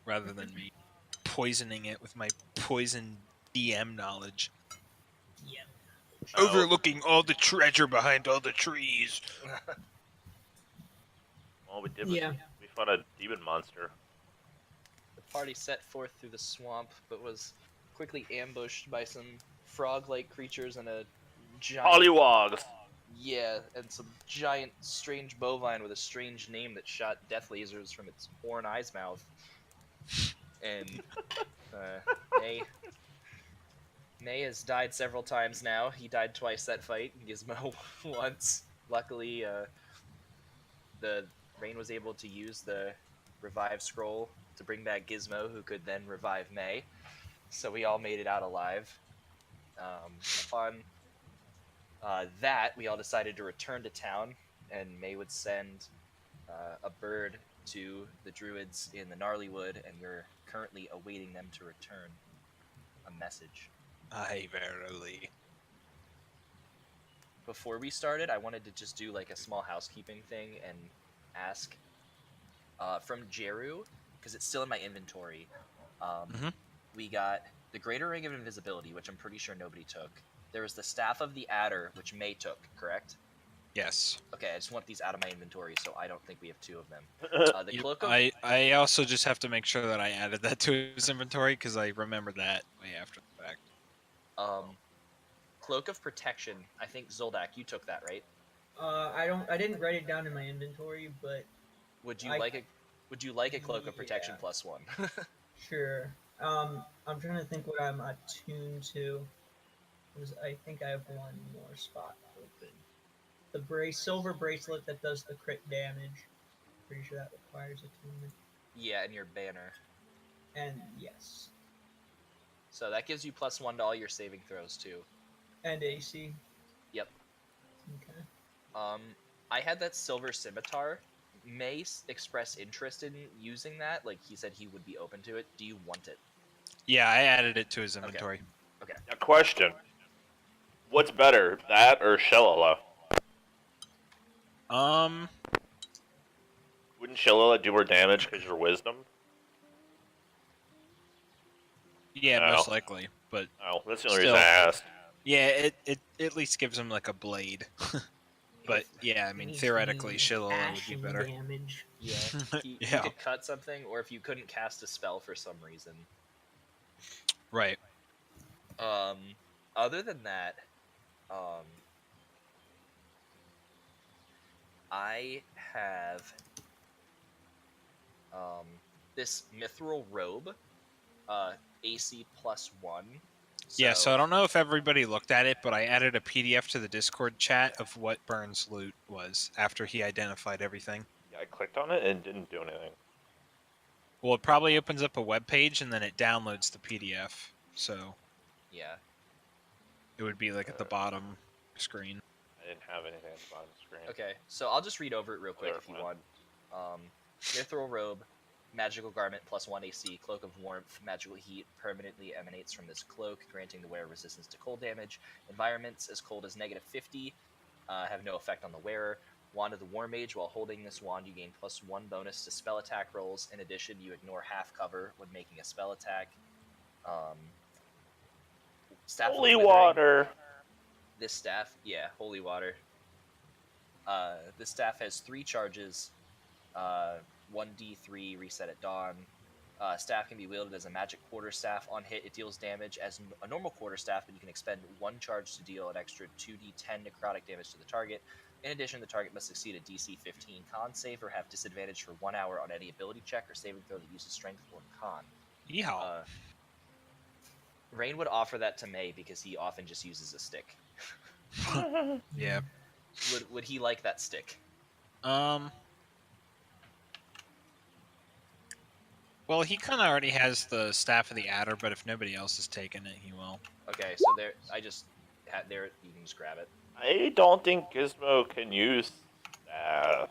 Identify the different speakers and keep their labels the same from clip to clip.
Speaker 1: rather than me poisoning it with my poison DM knowledge.
Speaker 2: Yeah.
Speaker 1: Overlooking all the treasure behind all the trees.
Speaker 3: All we did was
Speaker 2: Yeah.
Speaker 3: we fought a demon monster.
Speaker 4: The party set forth through the swamp, but was quickly ambushed by some frog-like creatures and a giant...
Speaker 3: Pollywogs!
Speaker 4: Yeah, and some giant, strange bovine with a strange name that shot death lasers from its horn eye's mouth. And May has died several times now. He died twice that fight. Gizmo once. Luckily, the Rain was able to use the revive scroll to bring back Gizmo, who could then revive May. So we all made it out alive. Upon that, we all decided to return to town, and May would send a bird to the druids in the Gnarly Wood, and we're currently awaiting them to return a message.
Speaker 1: Aye, verily.
Speaker 4: Before we started, I wanted to just do like a small housekeeping thing and ask from Jeru, because it's still in my inventory. We got the Greater Ring of Invisibility, which I'm pretty sure nobody took. There was the Staff of the Adder, which May took, correct?
Speaker 1: Yes.
Speaker 4: Okay, I just want these out of my inventory, so I don't think we have two of them. The Cloak of...
Speaker 1: I also just have to make sure that I added that to his inventory, because I remember that way after the fact.
Speaker 4: Cloak of Protection. I think Zoldak, you took that, right?
Speaker 2: I didn't write it down in my inventory, but
Speaker 4: Would you like a Cloak of Protection +1?
Speaker 2: Sure. I'm trying to think what I'm attuned to. Because I think I have one more spot open. The silver bracelet that does the crit damage. Pretty sure that requires attunement.
Speaker 4: Yeah, and your banner.
Speaker 2: And yes.
Speaker 4: So that gives you +1 to all your saving throws too.
Speaker 2: And AC.
Speaker 4: Yep.
Speaker 2: Okay.
Speaker 4: I had that silver scimitar. May expressed interest in using that. Like, he said he would be open to it. Do you want it?
Speaker 1: Yeah, I added it to his inventory.
Speaker 4: Okay.
Speaker 3: A question. What's better, that or Shalala? Wouldn't Shalala do more damage because your wisdom?
Speaker 1: Yeah,
Speaker 3: No.
Speaker 1: most likely. But
Speaker 3: that's the only reason I asked.
Speaker 1: Yeah, it at least gives him like a blade. But yeah, I mean, theoretically, Shillelagh would be better.
Speaker 2: Damage.
Speaker 4: Yeah. He
Speaker 1: Yeah.
Speaker 4: could cut something, or if you couldn't cast a spell for some reason.
Speaker 1: Right.
Speaker 4: Other than that, I have this mithril robe, AC +1.
Speaker 1: Yeah, so I don't know if everybody looked at it, but I added a PDF to the Discord chat of what Burns' loot was after he identified everything.
Speaker 3: Yeah, I clicked on it and didn't do anything.
Speaker 1: Well, it probably opens up a web page and then it downloads the PDF. So
Speaker 4: yeah,
Speaker 1: it would be like at the bottom screen.
Speaker 3: I didn't have anything at the bottom of the screen.
Speaker 4: Okay, so I'll just read over it real quick if you want. Mithril robe, magical garment +1 AC, cloak of warmth, magical heat permanently emanates from this cloak, granting the wearer resistance to cold damage. Environments as cold as -50 have no effect on the wearer. Wand of the War Mage. While holding this wand, you gain +1 bonus to spell attack rolls. In addition, you ignore half cover when making a spell attack. Staff
Speaker 3: Holy water!
Speaker 4: This staff, yeah, holy water. This staff has 3 charges, 1d3 reset at dawn. Staff can be wielded as a magic quarterstaff. On hit, it deals damage as a normal quarterstaff, but you can expend 1 charge to deal an extra 2d10 necrotic damage to the target. In addition, the target must succeed a DC 15 con save or have disadvantage for 1 hour on any ability check or saving throw that uses strength or con.
Speaker 1: Yeehaw.
Speaker 4: Rain would offer that to May because he often just uses a stick.
Speaker 1: Yeah.
Speaker 4: Would he like that stick?
Speaker 1: Well, he kind of already has the Staff of the Adder, but if nobody else has taken it, he will.
Speaker 4: Okay, so there, I just had there. You can just grab it.
Speaker 3: I don't think Gizmo can use staff.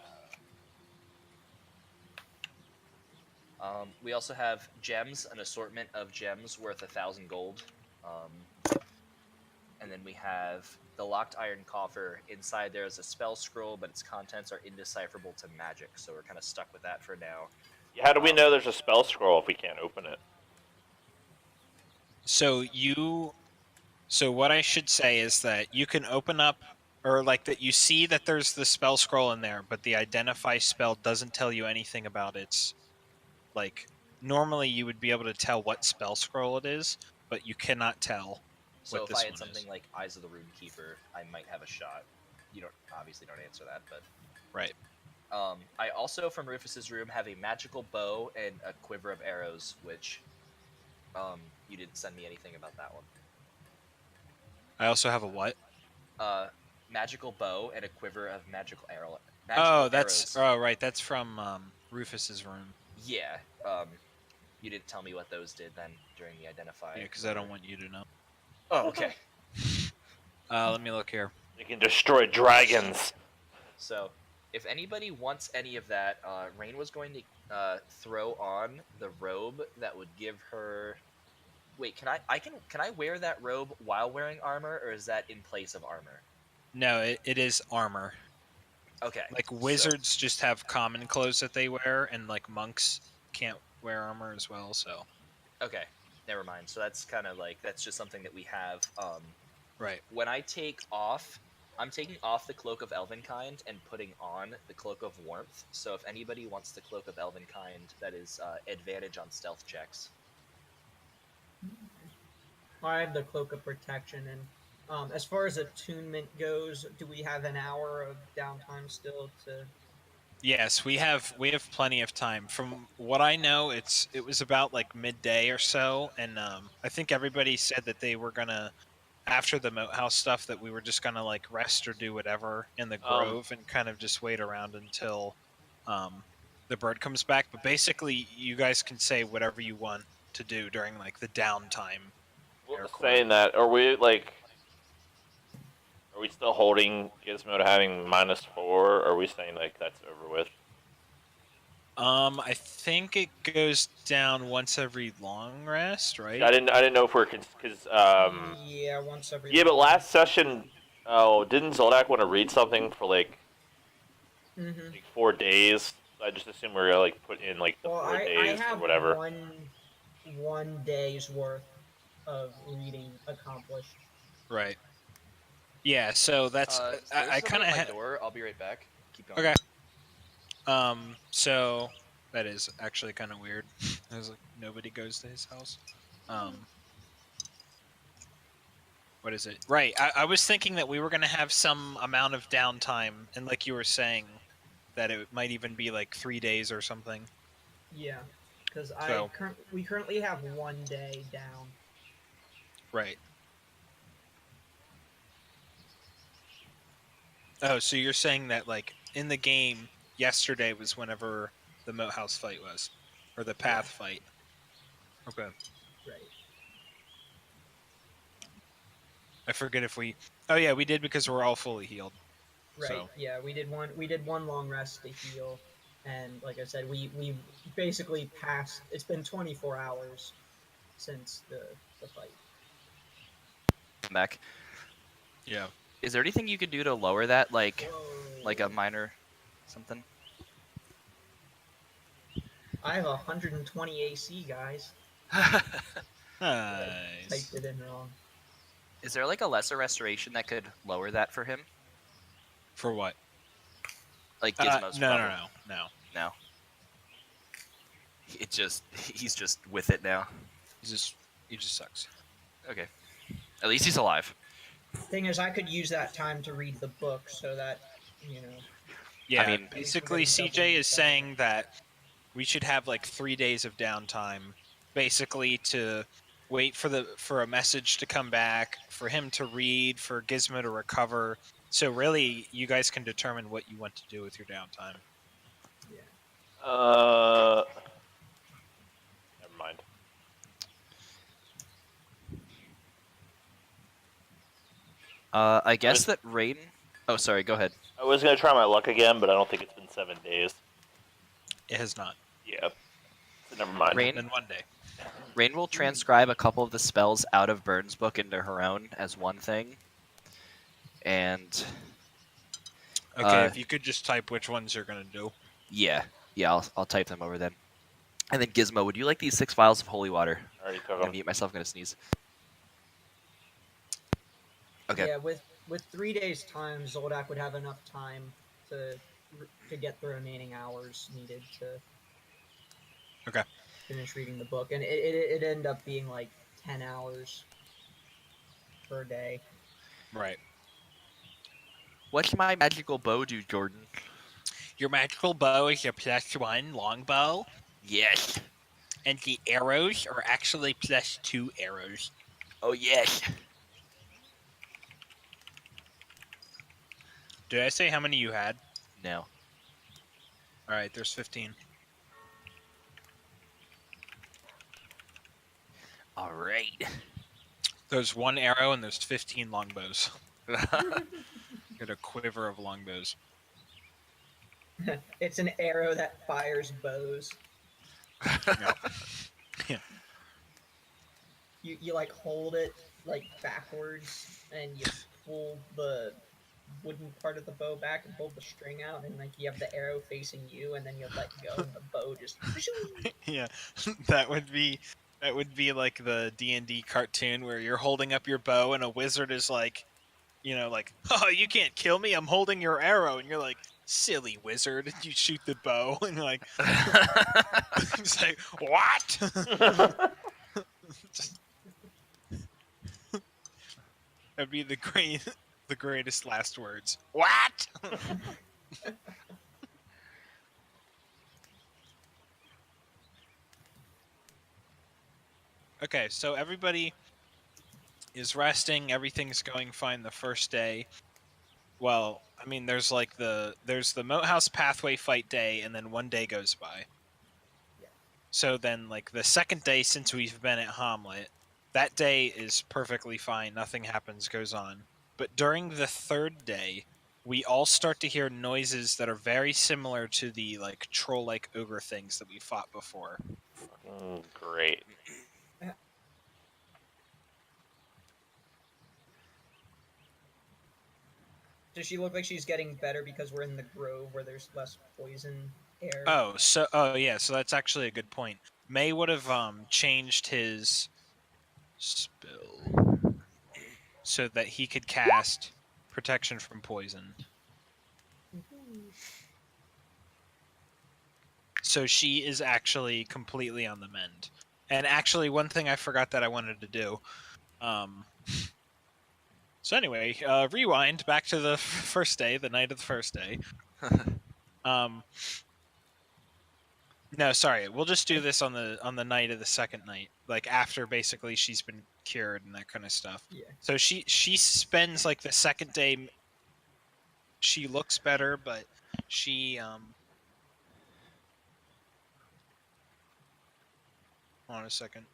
Speaker 4: We also have gems, an assortment of gems worth 1,000 gold. And then we have the locked iron coffer. Inside there is a spell scroll, but its contents are indecipherable to magic, so we're kind of stuck with that for now.
Speaker 3: How do we know there's a spell scroll if we can't open it?
Speaker 1: So what I should say is that you can open up, or like that you see that there's the spell scroll in there, but the identify spell doesn't tell you anything about its, like, normally you would be able to tell what spell scroll it is, but you cannot tell
Speaker 4: So
Speaker 1: what
Speaker 4: if
Speaker 1: this
Speaker 4: I had
Speaker 1: one
Speaker 4: something
Speaker 1: is.
Speaker 4: like Eyes of the Rune Keeper, I might have a shot. You don't obviously don't answer that, but
Speaker 1: Right.
Speaker 4: I also from Rufus's room have a magical bow and a quiver of arrows, which you didn't send me anything about that one.
Speaker 1: I also have a what?
Speaker 4: Magical bow and a quiver of magical arrow.
Speaker 1: Oh,
Speaker 4: arrows.
Speaker 1: right. That's from Rufus's room.
Speaker 4: Yeah. You didn't tell me what those did then during the identify.
Speaker 1: Yeah, because I don't want you to know.
Speaker 4: Oh, okay.
Speaker 1: Let me look here.
Speaker 3: They can destroy dragons.
Speaker 4: So, if anybody wants any of that, Rain was going to throw on the robe that would give her. Wait, can I wear that robe while wearing armor, or is that in place of armor?
Speaker 1: No, it is armor.
Speaker 4: Okay.
Speaker 1: Like wizards just have common clothes that they wear, and like monks can't wear armor as well. So.
Speaker 4: Okay, never mind. So that's kind of like that's just something that we have.
Speaker 1: Right.
Speaker 4: When I take off, I'm taking off the Cloak of Elvenkind and putting on the Cloak of Warmth. So if anybody wants the Cloak of Elvenkind, that is advantage on stealth checks.
Speaker 2: I have the Cloak of Protection, and as far as attunement goes, do we have an hour of downtime still to?
Speaker 1: Yes, we have plenty of time. From what I know, it was about like midday or so, and I think everybody said that they were gonna, after the moat house stuff, that we were just gonna like rest or do whatever in the grove and kind of just wait around until the bird comes back. But basically, you guys can say whatever you want to do during like the downtime.
Speaker 3: Well, saying that, are we still holding Gizmo to having -4? Or are we saying like that's over with?
Speaker 1: I think it goes down once every long rest, right?
Speaker 3: I didn't know if we're because
Speaker 2: Yeah, once every.
Speaker 3: Yeah, but last session, didn't Zoldak want to read something for like 4 days? I just assume we're gonna like put in like the 4 days
Speaker 2: I have
Speaker 3: or whatever.
Speaker 2: one day's worth of reading accomplished.
Speaker 1: Right. Yeah, so that's I kind of
Speaker 4: had door. I'll be right back. Keep going.
Speaker 1: Okay. So that is actually kind of weird. I was like, nobody goes to his house. What is it? Right. I was thinking that we were gonna have some amount of downtime, and like you were saying, that it might even be like 3 days or something.
Speaker 2: Yeah, because we currently have 1 day down.
Speaker 1: Right. Oh, so you're saying that like in the game yesterday was whenever the moat house fight was, or the path fight. Okay.
Speaker 2: Right.
Speaker 1: I forget if we. Oh yeah, we did because we're all fully healed.
Speaker 2: Right.
Speaker 1: So.
Speaker 2: Yeah, we did one long rest to heal, and like I said, we basically passed. It's been 24 hours since the fight.
Speaker 5: Back.
Speaker 1: Yeah.
Speaker 5: Is there anything you could do to lower that, like a minor something?
Speaker 2: I have 120 AC, guys.
Speaker 1: Nice.
Speaker 2: Typed it in wrong.
Speaker 5: Is there like a lesser restoration that could lower that for him?
Speaker 1: For what?
Speaker 5: Like Gizmo's problem?
Speaker 1: No.
Speaker 5: He's just with it now.
Speaker 1: He just sucks.
Speaker 5: Okay. At least he's alive.
Speaker 2: Thing is, I could use that time to read the book, so that
Speaker 1: Yeah,
Speaker 5: I mean,
Speaker 1: basically, CJ is saying that we should have like 3 days of downtime, basically to wait for a message to come back, for him to read, for Gizmo to recover. So really, you guys can determine what you want to do with your downtime.
Speaker 2: Yeah.
Speaker 3: Never mind.
Speaker 5: I guess that Raiden... Oh, sorry, go ahead.
Speaker 3: I was gonna try my luck again, but I don't think it's been 7 days.
Speaker 1: It has not.
Speaker 3: Yeah. So never mind.
Speaker 5: Rain,
Speaker 1: In 1 day.
Speaker 5: Rain will transcribe a couple of the spells out of Burns' book into her own as one thing. And...
Speaker 1: Okay, if you could just type which ones you're gonna do.
Speaker 5: Yeah, I'll type them over then. And then Gizmo, would you like these 6 vials of holy water?
Speaker 3: I already
Speaker 5: I'm
Speaker 3: took
Speaker 5: gonna
Speaker 3: them.
Speaker 5: mute myself. I'm gonna sneeze. Okay.
Speaker 2: Yeah, with 3 days time, Zoldak would have enough time to get the remaining hours needed to
Speaker 1: Okay.
Speaker 2: finish reading the book, and it ended up being like 10 hours per day.
Speaker 1: Right.
Speaker 5: What's my magical bow do, Jordan?
Speaker 1: Your magical bow is your +1 longbow,
Speaker 5: Yes.
Speaker 1: and the arrows are actually +2 arrows.
Speaker 5: Oh yes.
Speaker 1: Did I say how many you had?
Speaker 5: No.
Speaker 1: All right, there's 15.
Speaker 5: All right.
Speaker 1: There's 1 arrow and there's 15 longbows. Got a quiver of longbows.
Speaker 2: It's an arrow that fires bows.
Speaker 1: Yeah.
Speaker 2: You like hold it like backwards, and you pull the wooden part of the bow back and pull the string out, and like you have the arrow facing you, and then you let go, and the bow just.
Speaker 1: Yeah, that would be like the D&D cartoon where you're holding up your bow and a wizard is like, like, oh, you can't kill me, I'm holding your arrow, and you're like, silly wizard, and you shoot the bow, and you're like, it's like, what? That'd be the greatest last words. What? Okay, so everybody is resting. Everything's going fine the first day. Well, I mean, there's the Moat House Pathway fight day, and then 1 day goes by.
Speaker 2: Yeah.
Speaker 1: So then, like, the second day since we've been at Hamlet, that day is perfectly fine. Nothing happens, goes on. But during the third day, we all start to hear noises that are very similar to the, like, troll-like ogre things that we fought before.
Speaker 3: Great.
Speaker 2: Does she look like she's getting better because we're in the grove where there's less poison air?
Speaker 1: Oh yeah, so that's actually a good point. May would have changed his spell so that he could cast protection from poison. So she is actually completely on the mend. And actually, one thing I forgot that I wanted to do. So anyway, rewind back to the first day, the night of the first day. No, sorry. We'll just do this on the night of the second night, like after basically she's been cured and that kind of stuff.
Speaker 2: Yeah.
Speaker 1: So she spends like the second day. She looks better, but she Hold on a second.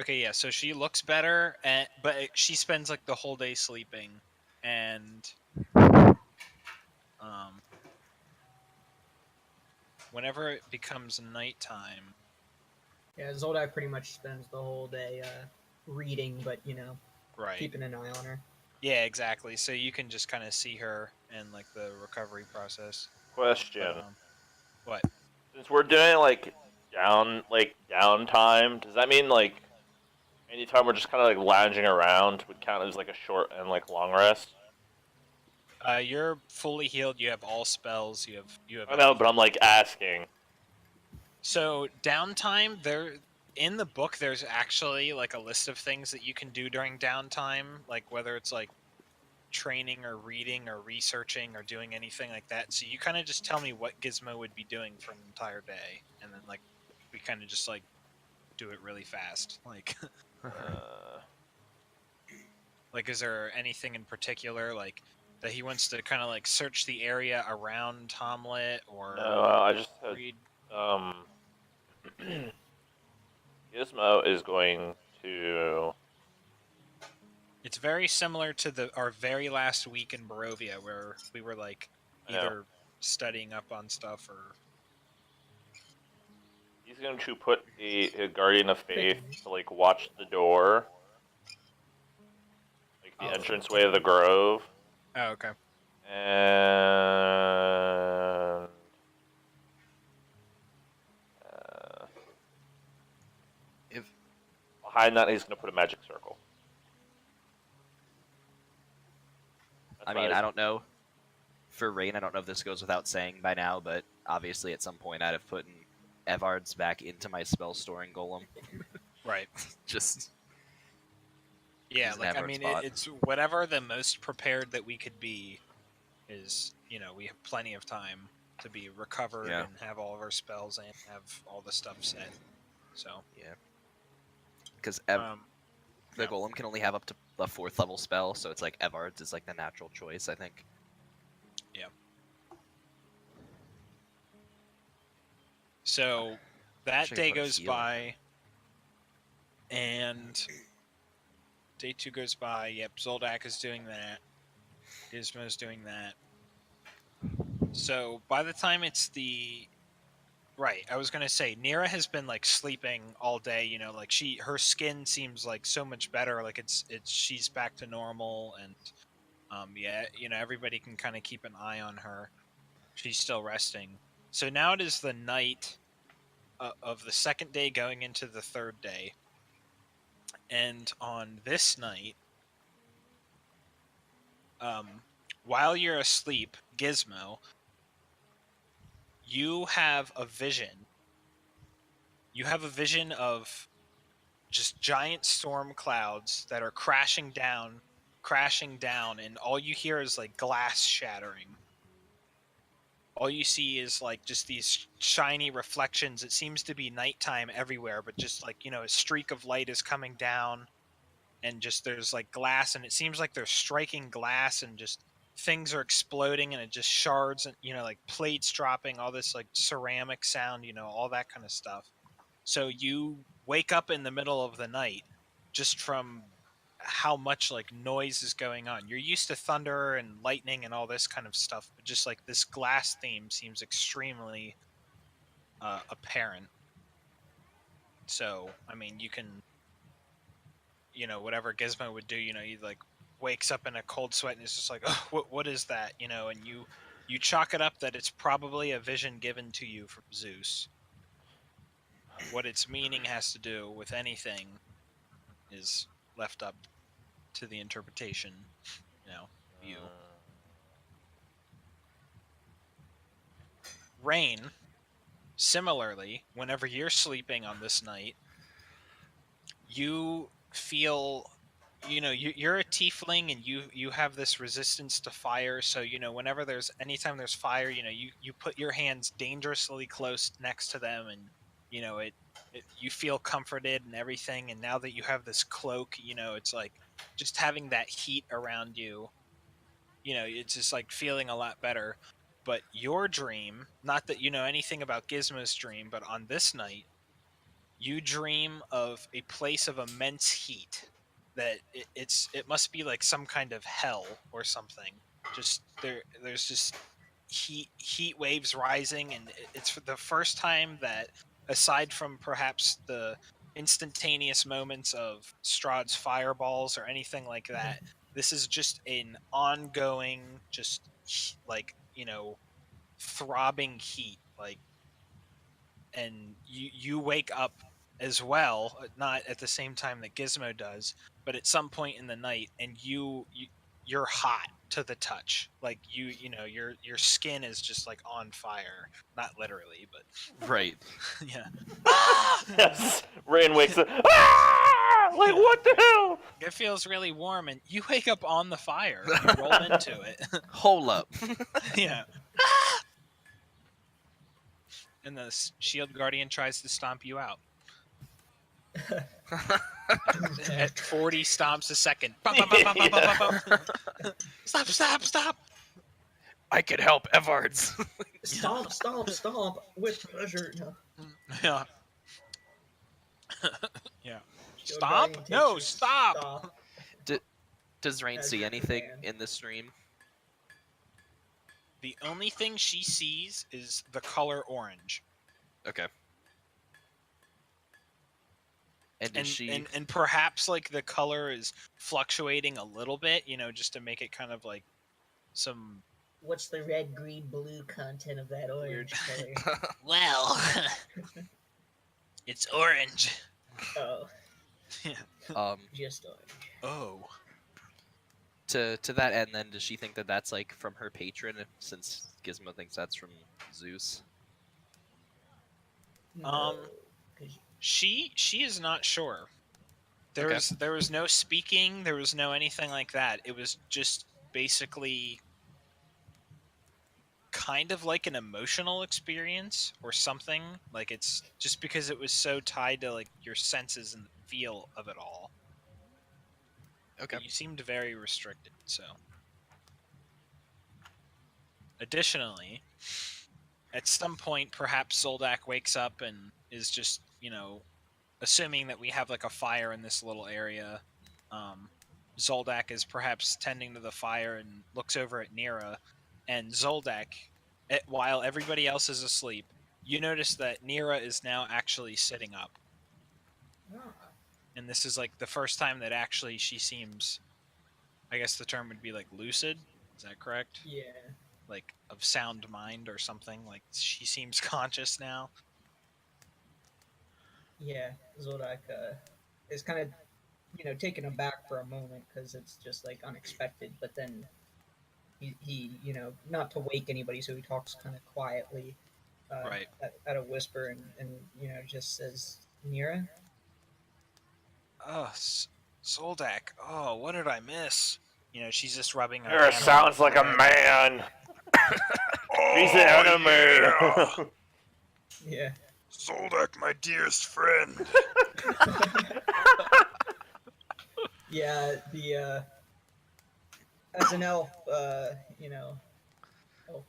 Speaker 1: Okay, yeah. So she looks better, but she spends like the whole day sleeping, and whenever it becomes nighttime.
Speaker 2: Yeah, Zoldak pretty much spends the whole day reading, but
Speaker 1: Right.
Speaker 2: keeping an eye on her.
Speaker 1: Yeah, exactly. So you can just kind of see her in like the recovery process.
Speaker 3: Question.
Speaker 1: But, what?
Speaker 3: Since we're doing downtime, does that mean like anytime we're just kind of like lounging around would count as like a short and like long rest?
Speaker 1: You're fully healed. You have all spells. You have.
Speaker 3: I know, but I'm like asking.
Speaker 1: So downtime, there in the book, there's actually like a list of things that you can do during downtime, like whether it's like training or reading or researching or doing anything like that. So you kind of just tell me what Gizmo would be doing for an entire day, and then like we kind of just like do it really fast. Like, like is there anything in particular like that he wants to kind of like search the area around Hamlet or
Speaker 3: No, I just had,
Speaker 1: read?
Speaker 3: Gizmo is going to.
Speaker 1: It's very similar to our very last week in Barovia, where we were like either studying up on stuff or.
Speaker 3: He's going to put a Guardian of Faith to like watch the door, like the entranceway of the grove.
Speaker 1: Oh, okay.
Speaker 3: And behind that, he's going to put a magic circle. That's
Speaker 5: I
Speaker 3: about
Speaker 5: mean,
Speaker 3: it.
Speaker 5: I don't know. For Rain, I don't know if this goes without saying by now, but obviously at some point I'd have put Evard's back into my spell storing golem.
Speaker 1: Right.
Speaker 5: Just
Speaker 1: Yeah,
Speaker 5: He's an
Speaker 1: like I
Speaker 5: Everett
Speaker 1: mean,
Speaker 5: spot.
Speaker 1: it's whatever the most prepared that we could be is, we have plenty of time to be recovered
Speaker 5: Yeah.
Speaker 1: and have all of our spells and have all the stuff set. So,
Speaker 5: because
Speaker 1: yeah.
Speaker 5: the golem can only have up to the 4th level spell, so it's like Evard's is like the natural choice, I think.
Speaker 1: So that
Speaker 5: Should I
Speaker 1: day
Speaker 5: put a
Speaker 1: goes
Speaker 5: heal?
Speaker 1: by, and day 2 goes by. Yep, Zoldak is doing that. Gizmo's doing that. So by the time it's right, I was gonna say Nira has been like sleeping all day. Like her skin seems like so much better. Like it's she's back to normal, and everybody can kind of keep an eye on her. She's still resting. So now it is the night of the 2nd day going into the 3rd day. And on this night, while you're asleep, Gizmo, you have a vision. You have a vision of just giant storm clouds that are crashing down, and all you hear is like glass shattering. All you see is like just these shiny reflections. It seems to be nighttime everywhere, but just like, a streak of light is coming down, and just there's like glass, and it seems like they're striking glass, and just things are exploding, and it just shards, and like plates dropping, all this like ceramic sound, all that kind of stuff. So you wake up in the middle of the night just from how much like noise is going on. You're used to thunder and lightning and all this kind of stuff, but just like this glass theme seems extremely apparent. So, I mean, you can, whatever Gizmo would do, he like wakes up in a cold sweat and is just like, oh, what is that? And you chalk it up that it's probably a vision given to you from Zeus. What its meaning has to do with anything is left up to the interpretation, you. Rain, similarly, whenever you're sleeping on this night, you feel, you're a tiefling, and you have this resistance to fire. So whenever anytime there's fire, you put your hands dangerously close next to them, and you feel comforted and everything. And now that you have this cloak, it's like just having that heat around you, it's just like feeling a lot better. But your dream, not that you know anything about Gizmo's dream, but on this night, you dream of a place of immense heat. That it must be like some kind of hell or something. Just there's just heat waves rising, and it's for the first time that, aside from perhaps the instantaneous moments of Strahd's fireballs or anything like that, this is just an ongoing, just like throbbing heat, like, and you wake up as well, not at the same time that Gizmo does, but at some point in the night, and you're hot to the touch, like your skin is just like on fire, not literally, but
Speaker 5: Right.
Speaker 1: yeah.
Speaker 3: Yes. Rain wakes up. Ah! Like, what the hell?
Speaker 1: It feels really warm, and you wake up on the fire. You roll into it.
Speaker 5: Hold up.
Speaker 1: Yeah. And the shield guardian tries to stomp you out at 40 stomps a second. Bum, bum, bum, bum, bum, bum, bum. Stop!
Speaker 5: I can help Evard's.
Speaker 2: Stomp, with pleasure. No.
Speaker 1: Yeah. Yeah.
Speaker 2: Shield
Speaker 1: Stop?
Speaker 2: Guardian takes
Speaker 1: No,
Speaker 2: your
Speaker 1: stop!
Speaker 5: Does Rain
Speaker 2: As
Speaker 5: see
Speaker 2: your
Speaker 5: anything
Speaker 2: command.
Speaker 5: in this stream?
Speaker 1: The only thing she sees is the color orange.
Speaker 5: Okay. And does she?
Speaker 1: And perhaps like the color is fluctuating a little bit, just to make it kind of like some
Speaker 2: What's the red, green, blue content of that orange color?
Speaker 1: well, it's orange.
Speaker 2: Oh,
Speaker 5: Um,
Speaker 2: Just orange.
Speaker 1: Oh.
Speaker 5: to that end, then does she think that that's like from her patron, since Gizmo thinks that's from Zeus?
Speaker 1: Um,
Speaker 2: No, 'cause
Speaker 1: she is not sure.
Speaker 5: Okay.
Speaker 1: There was no speaking, there was no anything like that. It was just basically kind of like an emotional experience or something. Like it's just because it was so tied to like your senses and the feel of it all.
Speaker 5: Okay.
Speaker 1: But you seemed very restricted, so. Additionally, at some point perhaps Zoldak wakes up and is just, assuming that we have like a fire in this little area. Zoldak is perhaps tending to the fire and looks over at Nira, and Zoldak, while everybody else is asleep, you notice that Nira is now actually sitting up,
Speaker 2: ah,
Speaker 1: and this is like the first time that actually she seems. I guess the term would be like lucid. Is that correct?
Speaker 2: yeah,
Speaker 1: Like of sound mind or something. Like she seems conscious now.
Speaker 2: yeah. Zoldak is kind of taken aback for a moment because it's just like unexpected. But then he not to wake anybody, so he talks kind of quietly,
Speaker 1: Right.
Speaker 2: at a whisper, and just says, "Nira."
Speaker 1: Oh, Zoldak. Oh, what did I miss? She's just rubbing her
Speaker 3: Nira
Speaker 1: hand on
Speaker 3: sounds
Speaker 1: her
Speaker 3: like a
Speaker 1: forehead.
Speaker 3: man. He's an enemy.
Speaker 2: Yeah.
Speaker 1: Zoldak, my dearest friend.
Speaker 2: Yeah, as an elf, elf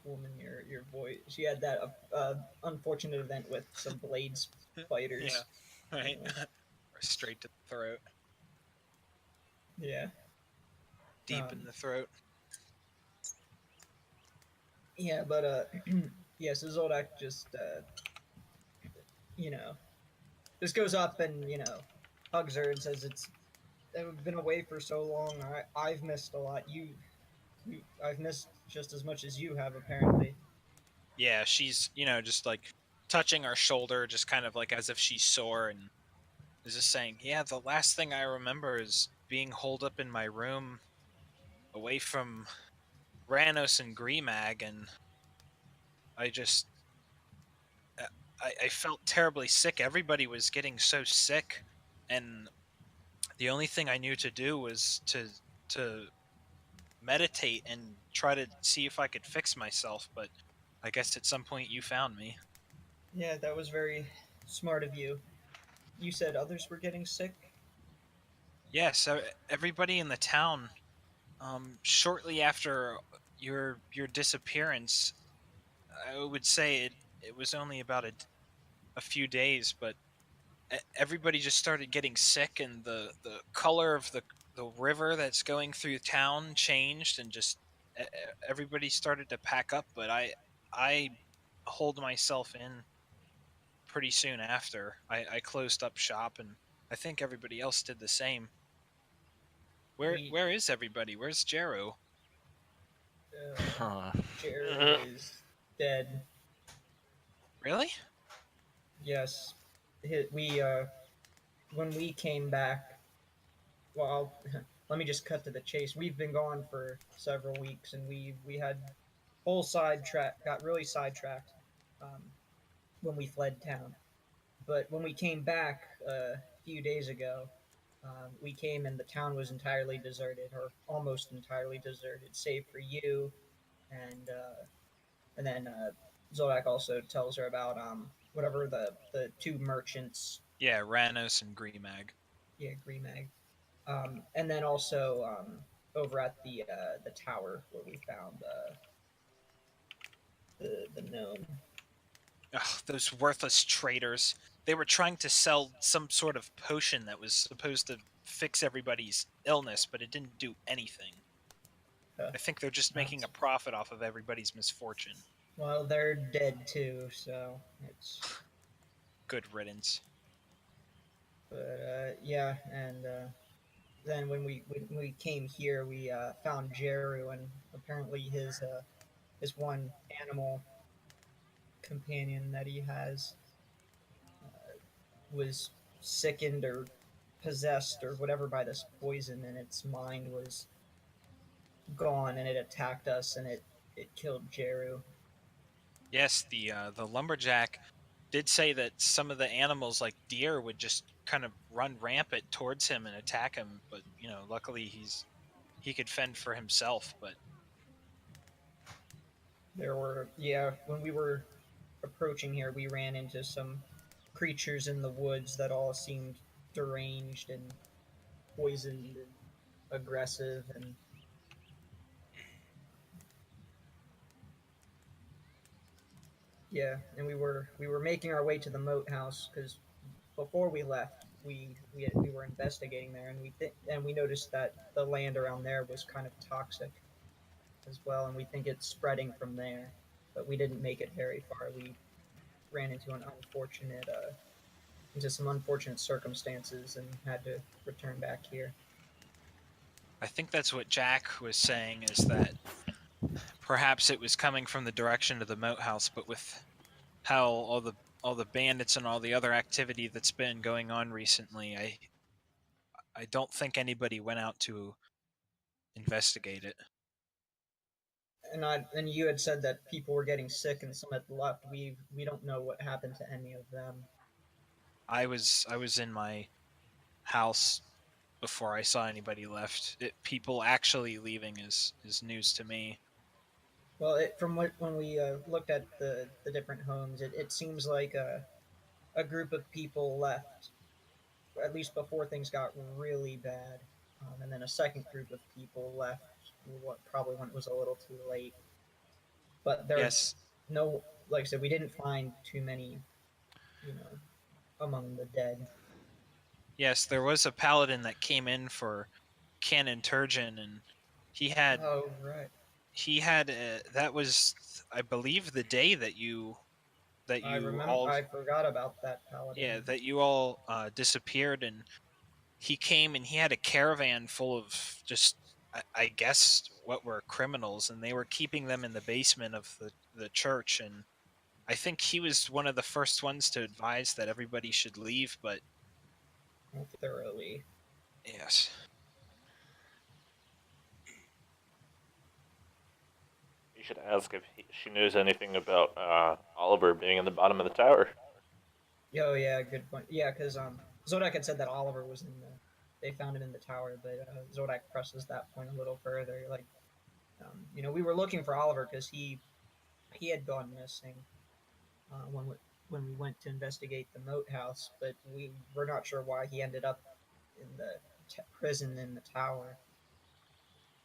Speaker 2: woman, your voice. She had that unfortunate event with some blades fighters.
Speaker 1: Yeah, right.
Speaker 2: Yeah.
Speaker 1: Straight to the throat,
Speaker 2: Yeah.
Speaker 1: deep in the throat.
Speaker 2: Yeah, but yeah. So Zoldak just you know just goes up and hugs her and says, I've been away for so long. I've missed a lot. I've missed just as much as you have, apparently.
Speaker 1: Yeah, she's just like touching her shoulder, just kind of like as if she's sore, and is just saying, "Yeah, the last thing I remember is being holed up in my room, away from Ranos and Grimag, and I just I felt terribly sick. Everybody was getting so sick, and the only thing I knew to do was to meditate and try to see if I could fix myself. But I guess at some point you found me."
Speaker 2: Yeah, that was very smart of you. You said others were getting sick?
Speaker 1: Yeah, so everybody in the town, shortly after your disappearance, I would say it was only about a few days, but everybody just started getting sick, and the color of the river that's going through town changed, and just everybody started to pack up. But I holed myself in pretty soon after. I closed up shop, and I think everybody else did the same.
Speaker 2: We,
Speaker 1: Where is everybody? Where's Jero?
Speaker 2: uh, Jared is dead.
Speaker 1: Really?
Speaker 2: Yes. When we came back, well, let me just cut to the chase. We've been gone for several weeks, and we had got really sidetracked um, when we fled town. But when we came back a few days ago, we came and the town was entirely deserted, or almost entirely deserted, save for you. And then Zolak also tells her about whatever the two merchants.
Speaker 1: Yeah, Ranos and Grimag.
Speaker 2: Yeah, Grimag. And then also over at the tower where we found the gnome.
Speaker 1: Ugh, those worthless traitors. They were trying to sell some sort of potion that was supposed to fix everybody's illness, but it didn't do anything. I think they're just making a profit off of everybody's misfortune.
Speaker 2: Well, they're dead too, so it's.
Speaker 1: Good riddance.
Speaker 2: But yeah, and then when we came here, we found Jeru, and apparently his one animal companion that he has was sickened or possessed or whatever by this poison, and its mind was gone, and it attacked us, and it killed Jeru.
Speaker 1: Yes, the lumberjack did say that some of the animals, like deer, would just kind of run rampant towards him and attack him. But luckily he could fend for himself. But
Speaker 2: There were, when we were approaching here, we ran into some creatures in the woods that all seemed deranged and poisoned and aggressive, and yeah, and we were making our way to the moat house because before we left, we were investigating there, and we noticed that the land around there was kind of toxic as well, and we think it's spreading from there. But we didn't make it very far. We ran into some unfortunate circumstances and had to return back here.
Speaker 1: I think that's what Jack was saying, is that perhaps it was coming from the direction of the moat house, but with how all the bandits and all the other activity that's been going on recently, I don't think anybody went out to investigate it.
Speaker 2: And you had said that people were getting sick and some had left. We don't know what happened to any of them.
Speaker 1: I was in my house before I saw anybody left. People actually leaving is news to me.
Speaker 2: Well, when we looked at the different homes, it seems like a group of people left, at least before things got really bad, and then a second group of people left. What probably when it was a little too late. But there's
Speaker 1: Yes,
Speaker 2: no, like I said, we didn't find too many, among the dead.
Speaker 1: yes, there was a paladin that came in for Canon Turgeon, and he had
Speaker 2: Oh right.
Speaker 1: that was, I believe, the day that you
Speaker 2: I remember.
Speaker 1: all
Speaker 2: I forgot about that paladin.
Speaker 1: that you all disappeared, and he came and he had a caravan full of just I guess what were criminals, and they were keeping them in the basement of the church. And I think he was one of the first ones to advise that everybody should leave. But
Speaker 2: Thoroughly.
Speaker 1: yes,
Speaker 3: You should ask if she knows anything about Oliver being in the bottom of the tower.
Speaker 2: Oh yeah, good point. Yeah, because Zodak had said that Oliver was in the. They found him in the tower, but Zodak presses that point a little further. Like, we were looking for Oliver because he had gone missing when we went to investigate the moat house, but we were not sure why he ended up in the prison in the tower.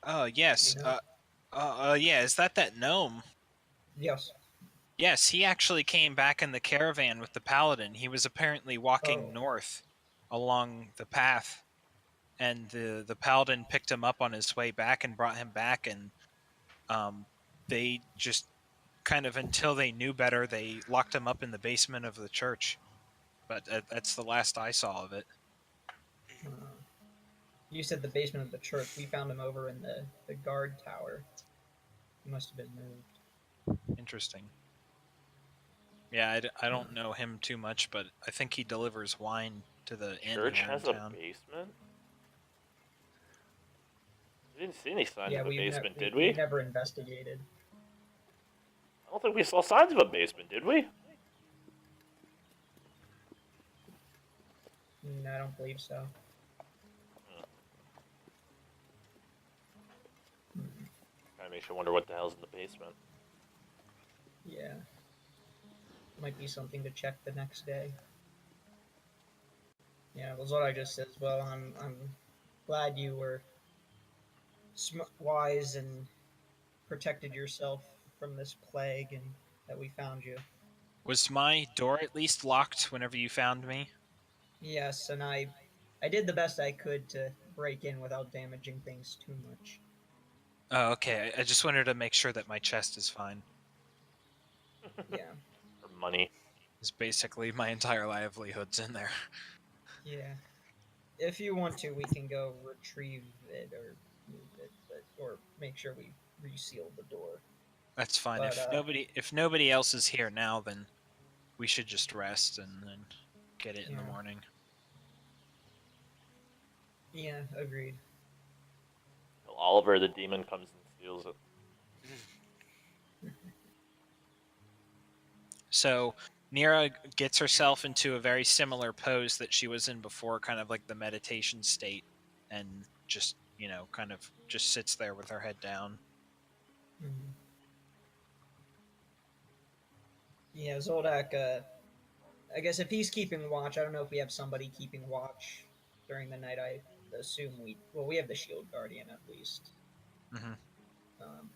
Speaker 1: oh yes,
Speaker 2: You know?
Speaker 1: yeah, is that gnome?
Speaker 2: Yes.
Speaker 1: Yes, he actually came back in the caravan with the paladin. He was apparently walking
Speaker 2: Oh.
Speaker 1: north along the path, and the paladin picked him up on his way back and brought him back. And they just kind of, until they knew better, they locked him up in the basement of the church. But that's the last I saw of it.
Speaker 2: You said the basement of the church. We found him over in the guard tower. He must have been moved.
Speaker 1: Interesting. Yeah, I don't know him too much, but I think he delivers wine to the inn
Speaker 3: Church
Speaker 1: here in
Speaker 3: has a
Speaker 1: town.
Speaker 3: basement? We didn't see any signs
Speaker 2: Yeah,
Speaker 3: of a basement, did
Speaker 2: we
Speaker 3: we?
Speaker 2: never investigated.
Speaker 3: I don't think we saw signs of a basement, did we?
Speaker 2: No, I don't believe so.
Speaker 3: Kind of makes you wonder what the hell's in the basement.
Speaker 2: Yeah. Might be something to check the next day. Yeah, well, what I just said as well. I'm glad you were wise and protected yourself from this plague, and that we found you.
Speaker 1: Was my door at least locked whenever you found me?
Speaker 2: Yes, and I did the best I could to break in without damaging things too much.
Speaker 1: Oh, okay. I just wanted to make sure that my chest is fine.
Speaker 2: Yeah.
Speaker 3: For money.
Speaker 1: It's basically my entire livelihood's in there.
Speaker 2: Yeah. If you want to, we can go retrieve it or move it, or make sure we reseal the door.
Speaker 1: That's fine.
Speaker 2: But,
Speaker 1: If nobody else is here now, then we should just rest and then get it in the
Speaker 2: Yeah.
Speaker 1: morning.
Speaker 2: Yeah, agreed.
Speaker 3: Oliver the demon comes and steals it.
Speaker 1: So Nira gets herself into a very similar pose that she was in before, kind of like the meditation state, and just, kind of just sits there with her head down.
Speaker 2: Mhm. Yeah, Zoldak, I guess if he's keeping watch, I don't know if we have somebody keeping watch during the night. I assume we have the Shield Guardian at least.
Speaker 1: Mm-hmm.
Speaker 2: Um,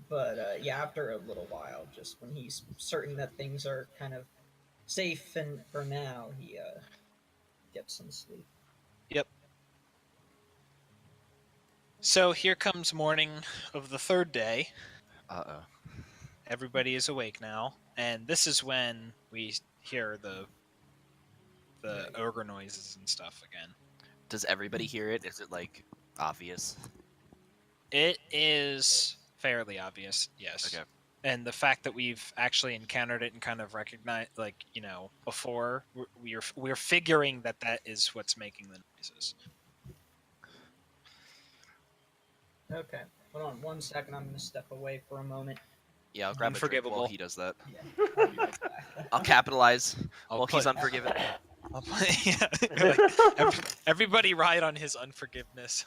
Speaker 2: but yeah, after a little while, just when he's certain that things are kind of safe and for now, he gets some sleep.
Speaker 1: Yep. So here comes morning of the third day.
Speaker 5: Uh-oh.
Speaker 1: Everybody is awake now, and this is when we hear the
Speaker 2: Right.
Speaker 1: ogre noises and stuff again.
Speaker 5: Does everybody hear it? Is it, like, obvious?
Speaker 1: It is fairly obvious, yes.
Speaker 5: Okay.
Speaker 1: And the fact that we've actually encountered it and kind of recognized, before, we're figuring that is what's making the noises.
Speaker 2: Okay, hold on 1 second. I'm gonna step away for a moment.
Speaker 5: Yeah, I'll grab a drink while
Speaker 1: Unforgivable.
Speaker 5: he does that.
Speaker 2: Yeah, I'll be right back.
Speaker 5: I'll capitalize
Speaker 1: I'll
Speaker 5: while he's
Speaker 1: put-
Speaker 5: unforgiven.
Speaker 1: Yeah, everybody ride on his unforgiveness.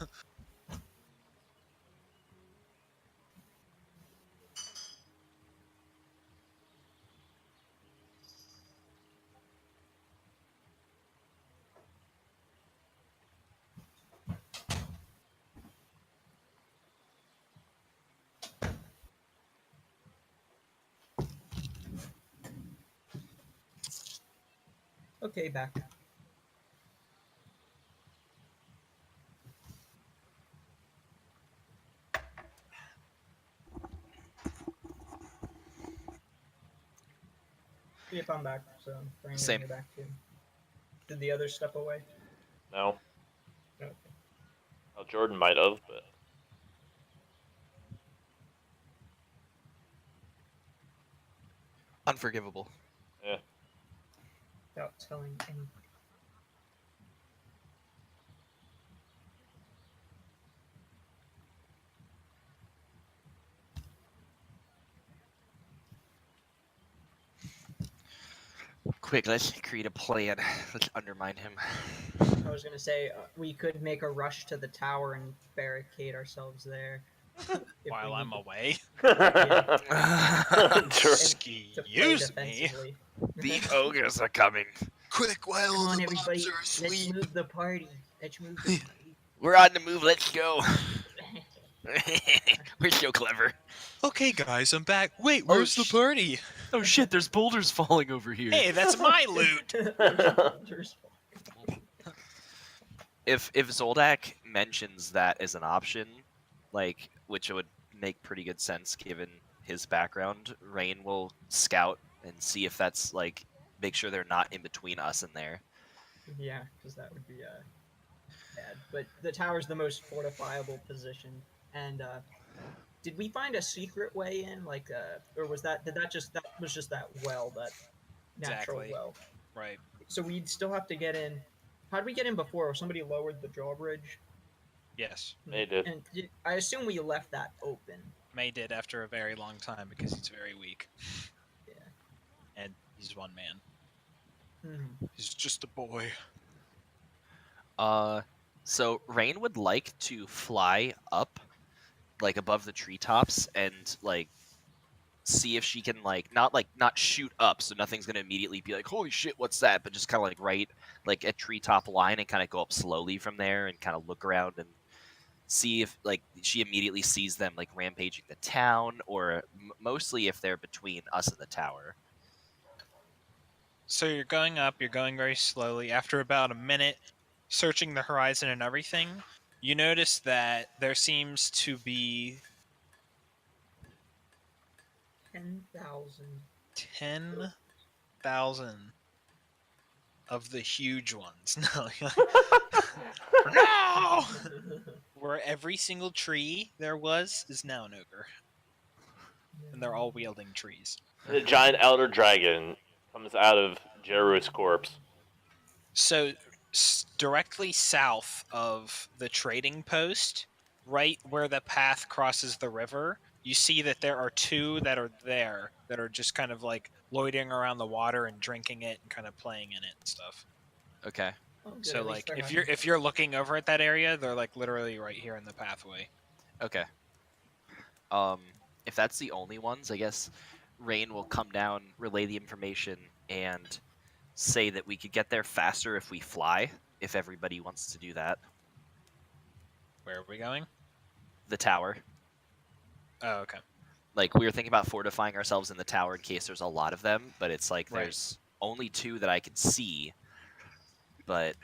Speaker 2: Okay, back. Yep, I'm back. So, Brandon,
Speaker 5: Same.
Speaker 2: you're back too. Did the others step away?
Speaker 3: No.
Speaker 2: Okay.
Speaker 3: Well, Jordan might have, but
Speaker 5: Unforgivable.
Speaker 3: yeah.
Speaker 2: Without telling anybody.
Speaker 5: Quick, let's create a plan. Let's undermine him.
Speaker 2: I was gonna say we could make a rush to the tower and barricade ourselves there. if
Speaker 1: While
Speaker 2: we
Speaker 1: I'm
Speaker 2: need
Speaker 1: away.
Speaker 3: Sure.
Speaker 2: to play
Speaker 1: Excuse me.
Speaker 2: defensively.
Speaker 5: The ogres are coming.
Speaker 1: Quick, while
Speaker 2: Come
Speaker 1: all
Speaker 2: on,
Speaker 1: the
Speaker 2: everybody.
Speaker 1: mobs are
Speaker 2: Let's
Speaker 1: asleep.
Speaker 2: move the party. Let's move the party.
Speaker 5: We're on the move. Let's go. We're so clever.
Speaker 1: Okay, guys, I'm back. Wait,
Speaker 5: Oh,
Speaker 1: where's the party?
Speaker 5: Oh shit! There's boulders falling over here.
Speaker 1: Hey, that's my loot.
Speaker 5: If Zoldak mentions that as an option, like, which would make pretty good sense given his background, Rain will scout and see if that's like make sure they're not in between us and there.
Speaker 2: Yeah, because that would be bad. But the tower's the most fortifiable position. And did we find a secret way in, like, or was that was just that well, that natural
Speaker 1: Exactly.
Speaker 2: well?
Speaker 1: Right.
Speaker 2: So we'd still have to get in. How'd we get in before? Somebody lowered the drawbridge.
Speaker 1: Yes.
Speaker 3: They did.
Speaker 2: And I assume we left that open.
Speaker 1: May did after a very long time because he's very weak.
Speaker 2: Yeah.
Speaker 1: And he's one man.
Speaker 2: Mhm.
Speaker 1: He's just a boy.
Speaker 5: So Rain would like to fly up, like above the treetops, and like see if she can not shoot up, so nothing's gonna immediately be like, holy shit, what's that? But just kind of like right like a treetop line and kind of go up slowly from there and kind of look around and see if like she immediately sees them like rampaging the town, or mostly if they're between us and the tower.
Speaker 1: So you're going up, you're going very slowly. After about a minute, searching the horizon and everything, you notice that there seems to be
Speaker 2: 10,000.
Speaker 1: 10,000 of the huge ones. No! Where every single tree there was is now an ogre. And they're all wielding trees.
Speaker 3: The giant elder dragon comes out of Jeru's corpse.
Speaker 1: So directly south of the trading post, right where the path crosses the river, you see that there are two that are there that are just kind of like loitering around the water and drinking it and kind of playing in it and stuff.
Speaker 5: Okay.
Speaker 2: Oh, good.
Speaker 1: So
Speaker 2: At least
Speaker 1: like
Speaker 2: they're
Speaker 1: if
Speaker 2: having
Speaker 1: you're looking over at that area, they're like literally right here in the pathway.
Speaker 5: Okay. If that's the only ones, I guess Rain will come down, relay the information, and say that we could get there faster if we fly, if everybody wants to do that.
Speaker 1: Where are we going?
Speaker 5: The tower.
Speaker 1: Oh, okay.
Speaker 5: Like, we were thinking about fortifying ourselves in the tower in case there's a lot of them, but it's like
Speaker 1: Right.
Speaker 5: there's only two that I can see. But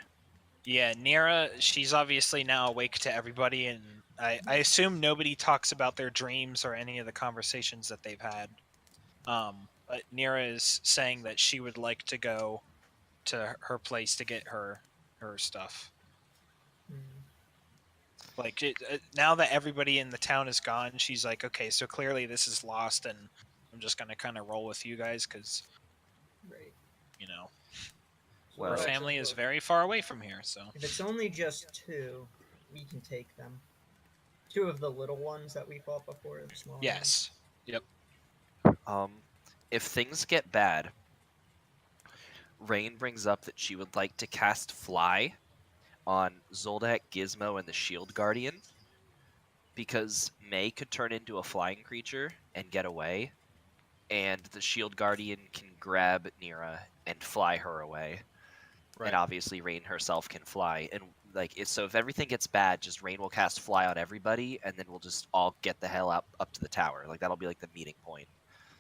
Speaker 1: Yeah, Nira, she's obviously now awake to everybody, and I assume nobody talks about their dreams or any of the conversations that they've had. But Nira is saying that she would like to go to her place to get her stuff.
Speaker 2: Hmm.
Speaker 1: Like now that everybody in the town is gone, she's like, okay, so clearly this is lost, and I'm just gonna kind of roll with you guys because
Speaker 2: Right.
Speaker 1: you know
Speaker 2: So
Speaker 5: Well-
Speaker 1: her
Speaker 2: Rex says,
Speaker 1: family is
Speaker 2: "Look,
Speaker 1: very far away from here. So
Speaker 2: If it's only just two, we can take them. Two of the little ones that we fought before, the small ones.
Speaker 1: yes,
Speaker 5: if things get bad, Rain brings up that she would like to cast Fly on Zoldak, Gizmo, and the Shield Guardian, because May could turn into a flying creature and get away, and the Shield Guardian can grab Nira and fly her away.
Speaker 1: right.
Speaker 5: And obviously Rain herself can fly. And so if everything gets bad, just Rain will cast Fly on everybody, and then we'll just all get the hell up to the tower. Like, that'll be like the meeting point.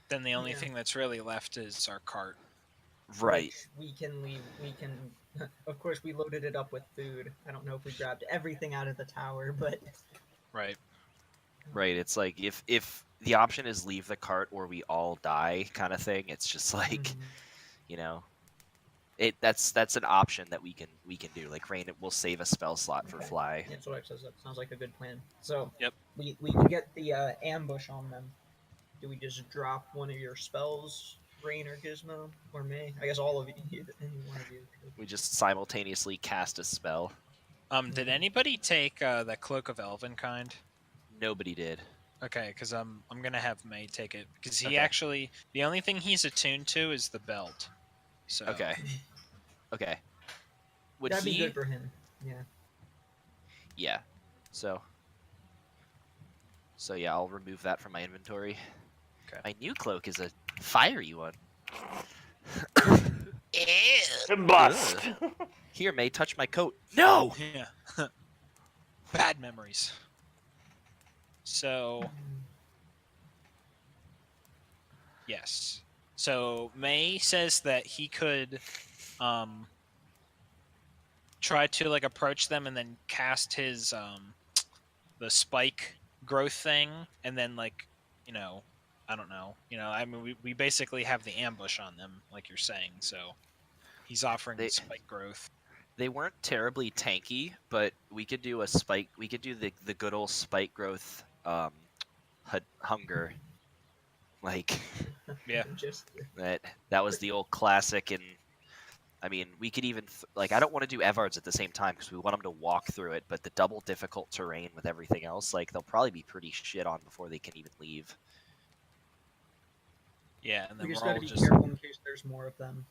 Speaker 1: Then the only
Speaker 2: Yeah.
Speaker 1: thing that's really left is our cart.
Speaker 5: Right.
Speaker 2: Which we can leave. We can. Of course, we loaded it up with food. I don't know if we grabbed everything out of the tower, but
Speaker 1: Right.
Speaker 5: Right. It's like if the option is leave the cart or we all die kind of thing, it's just like,
Speaker 2: Mhm.
Speaker 5: you know, that's an option that we can do. Like Rain will save a spell slot for
Speaker 2: Okay.
Speaker 5: Fly.
Speaker 2: Yeah, so Rex says that sounds like a good plan. So
Speaker 1: Yep.
Speaker 2: we can get the ambush on them. Do we just drop one of your spells, Rain or Gizmo or May? I guess all of you, any one of you.
Speaker 5: We just simultaneously cast a spell.
Speaker 1: Did anybody take the Cloak of Elvenkind?
Speaker 5: Nobody did.
Speaker 1: Okay, because I'm gonna have May take it because he
Speaker 5: Okay.
Speaker 1: actually the only thing he's attuned to is the belt. So
Speaker 5: Okay. Okay. Would
Speaker 2: That'd
Speaker 5: he?
Speaker 2: be good for him. Yeah.
Speaker 5: Yeah. So yeah, I'll remove that from my inventory.
Speaker 1: Okay.
Speaker 5: My new cloak is a fiery one.
Speaker 3: Combust.
Speaker 5: Here, May, touch my coat. No.
Speaker 1: yeah, bad memories. So yes, so May says that he could try to like approach them and then cast his the spike growth thing, and then like I don't know, I mean we basically have the ambush on them like you're saying, so he's offering the spike growth.
Speaker 5: They weren't terribly tanky, but we could do a spike. We could do the good old spike growth hunger. Like
Speaker 1: Yeah.
Speaker 2: Just
Speaker 5: that was the old classic, and I mean we could even like I don't want to do Evards at the same time because we want them to walk through it, but the double difficult terrain with everything else, like they'll probably be pretty shit on before they can even leave.
Speaker 1: Yeah, and then
Speaker 2: we just
Speaker 1: we're all
Speaker 2: gotta be
Speaker 1: just
Speaker 2: careful in case there's more of them.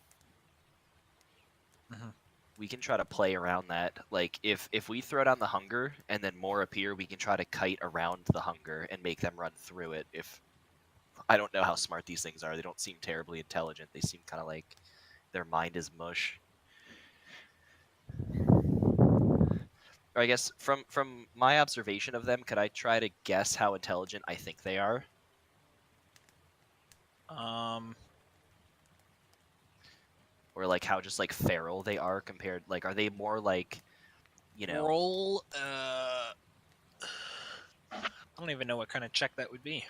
Speaker 5: We can try to play around that. Like if we throw down the hunger and then more appear, we can try to kite around the hunger and make them run through it. If I don't know how smart these things are, they don't seem terribly intelligent. They seem kind of like their mind is mush. Or I guess from my observation of them, could I try to guess how intelligent I think they are? Or like how just like feral they are compared, like are they more like,
Speaker 1: roll I don't even know what kind of check that would be.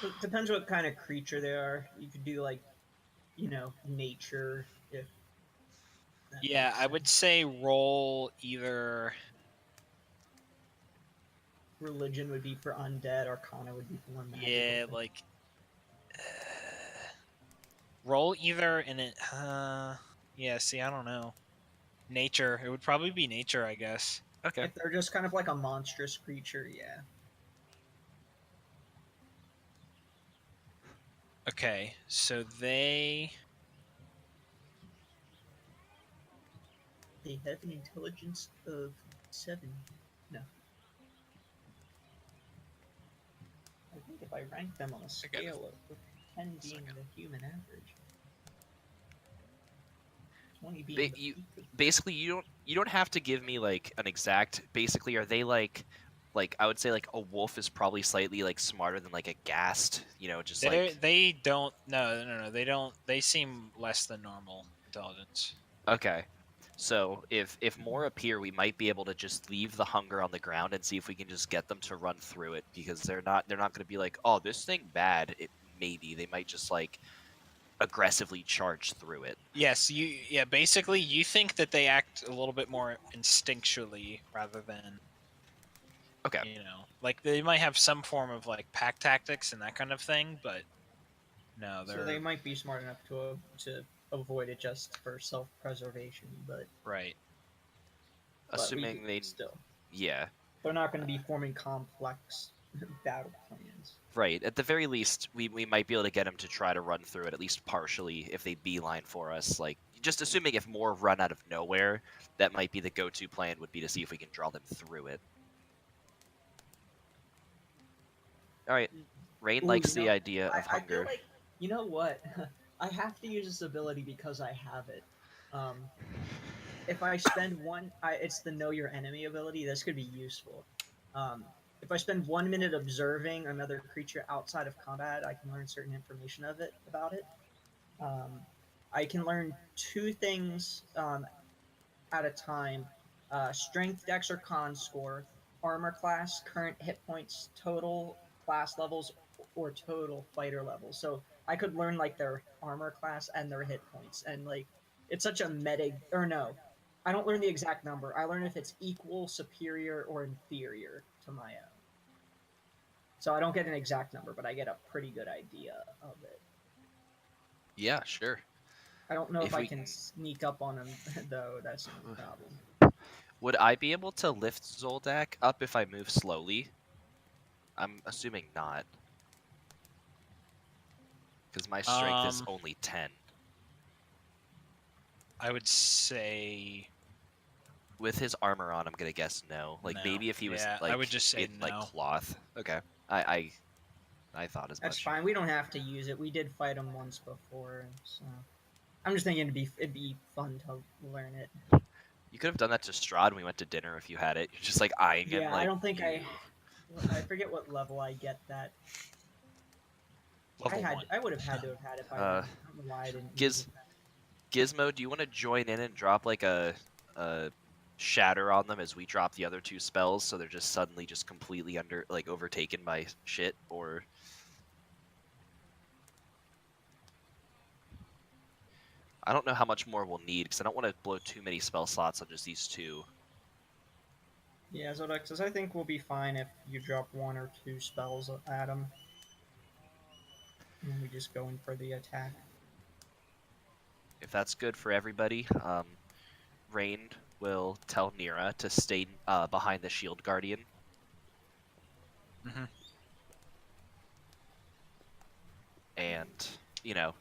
Speaker 2: It depends what kind of creature they are. You could do like, nature if. that
Speaker 1: Yeah,
Speaker 2: makes
Speaker 1: I would
Speaker 2: sense.
Speaker 1: say roll either
Speaker 2: Religion would be for undead. Arcana would be for one magical
Speaker 1: yeah,
Speaker 2: thing.
Speaker 1: like Roll either in it. Yeah. See, I don't know. Nature. It would probably be nature, I guess.
Speaker 5: Okay.
Speaker 2: If they're just kind of like a monstrous creature, yeah.
Speaker 1: Okay. So they.
Speaker 2: They have an intelligence of 7. No. I think if I rank them on a
Speaker 1: I got it.
Speaker 2: scale of 10 being
Speaker 1: Second.
Speaker 2: the human average, 20 being
Speaker 5: Ba-
Speaker 2: the
Speaker 5: you-
Speaker 2: peak of
Speaker 5: Basically, you don't have to give me like an exact. Basically, are they like I would say like a wolf is probably slightly like smarter than like a ghast. You know, just like
Speaker 1: They don't. No. They don't. They seem less than normal intelligence.
Speaker 5: okay. So if more appear, we might be able to just leave the hunger on the ground and see if we can just get them to run through it because they're not going to be like, oh, this thing bad. It maybe they might just like aggressively charge through it.
Speaker 1: Yes. Yeah. Basically, you think that they act a little bit more instinctually rather than.
Speaker 5: Okay.
Speaker 1: You know, like they might have some form of like pack tactics and that kind of thing, but no,
Speaker 2: So
Speaker 1: they're
Speaker 2: they might be smart enough to avoid it just for self-preservation, but
Speaker 1: right.
Speaker 5: Assuming they
Speaker 2: still,
Speaker 5: yeah.
Speaker 2: they're not going to be forming complex battle plans.
Speaker 5: Right. At the very least, we might be able to get them to try to run through it, at least partially, if they beeline for us. Like, just assuming if more run out of nowhere, that might be the go-to plan, would be to see if we can draw them through it. Alright. Rain
Speaker 2: Ooh,
Speaker 5: likes
Speaker 2: you
Speaker 5: the
Speaker 2: know,
Speaker 5: idea of
Speaker 2: I feel
Speaker 5: hunger.
Speaker 2: like, you know what? I have to use this ability because I have it. If I spend it's the know your enemy ability. This could be useful. If I spend 1 minute observing another creature outside of combat, I can learn certain information about it. Um, I can learn 2 things at a time: strength, dex, or con score, armor class, current hit points, total class levels, or total fighter levels. So I could learn like their armor class and their hit points, and like it's such a meta. Or no, I don't learn the exact number. I learn if it's equal, superior, or inferior to my own. So I don't get an exact number, but I get a pretty good idea of it.
Speaker 5: Yeah, sure.
Speaker 2: I don't know if
Speaker 5: If
Speaker 2: I
Speaker 5: we-
Speaker 2: can sneak up on him though. That's the only problem.
Speaker 5: Would I be able to lift Zoldak up if I move slowly? I'm assuming not. Because my strength is
Speaker 1: Um,
Speaker 5: only 10.
Speaker 1: I would say
Speaker 5: With his armor on, I'm gonna guess no. Like
Speaker 1: no.
Speaker 5: maybe if he was
Speaker 1: Yeah,
Speaker 5: like
Speaker 1: I would just say
Speaker 5: in like
Speaker 1: no.
Speaker 5: cloth. Okay. I thought as
Speaker 2: That's
Speaker 5: much.
Speaker 2: fine. We don't have to use it. We did fight him once before, so I'm just thinking it'd be fun to learn it.
Speaker 5: You could have done that to Strahd when we went to dinner if you had it. You're just like eyeing him
Speaker 2: Yeah,
Speaker 5: like
Speaker 2: I don't think
Speaker 5: "You."
Speaker 2: I forget what level I get that.
Speaker 1: Level 1.
Speaker 2: I would have had to have had it by now. I don't know why I didn't.
Speaker 5: Giz-
Speaker 2: use it.
Speaker 5: Gizmo, do you want to join in and drop like a shatter on them as we drop the other 2 spells so they're just suddenly just completely overtaken by shit? Or I don't know how much more we'll need because I don't want to blow too many spell slots on just these 2.
Speaker 2: Yeah, Zodexus, I think we'll be fine if you drop 1 or 2 spells at him. And we just go in for the attack.
Speaker 5: If that's good for everybody, Rain will tell Nira to stay behind the Shield Guardian.
Speaker 1: Mhm.
Speaker 5: And, you know,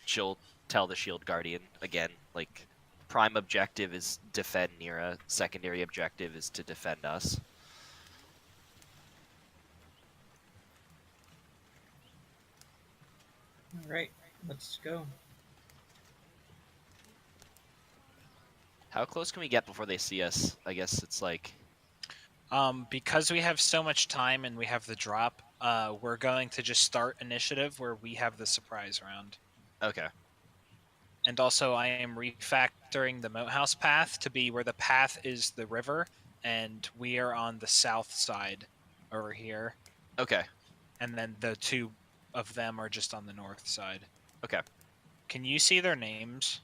Speaker 5: she'll tell the Shield Guardian again, like, prime objective is defend Nira, secondary objective is to defend us.
Speaker 2: Alright, let's go.
Speaker 5: How close can we get before they see us? I guess it's like,
Speaker 1: Because we have so much time and we have the drop, we're going to just start initiative where we have the surprise round.
Speaker 5: okay.
Speaker 1: And also, I am refactoring the Moat House path to be where the path is the river, and we are on the south side over here.
Speaker 5: Okay.
Speaker 1: And then the 2 of them are just on the north side.
Speaker 5: Okay.
Speaker 1: Can you see their names?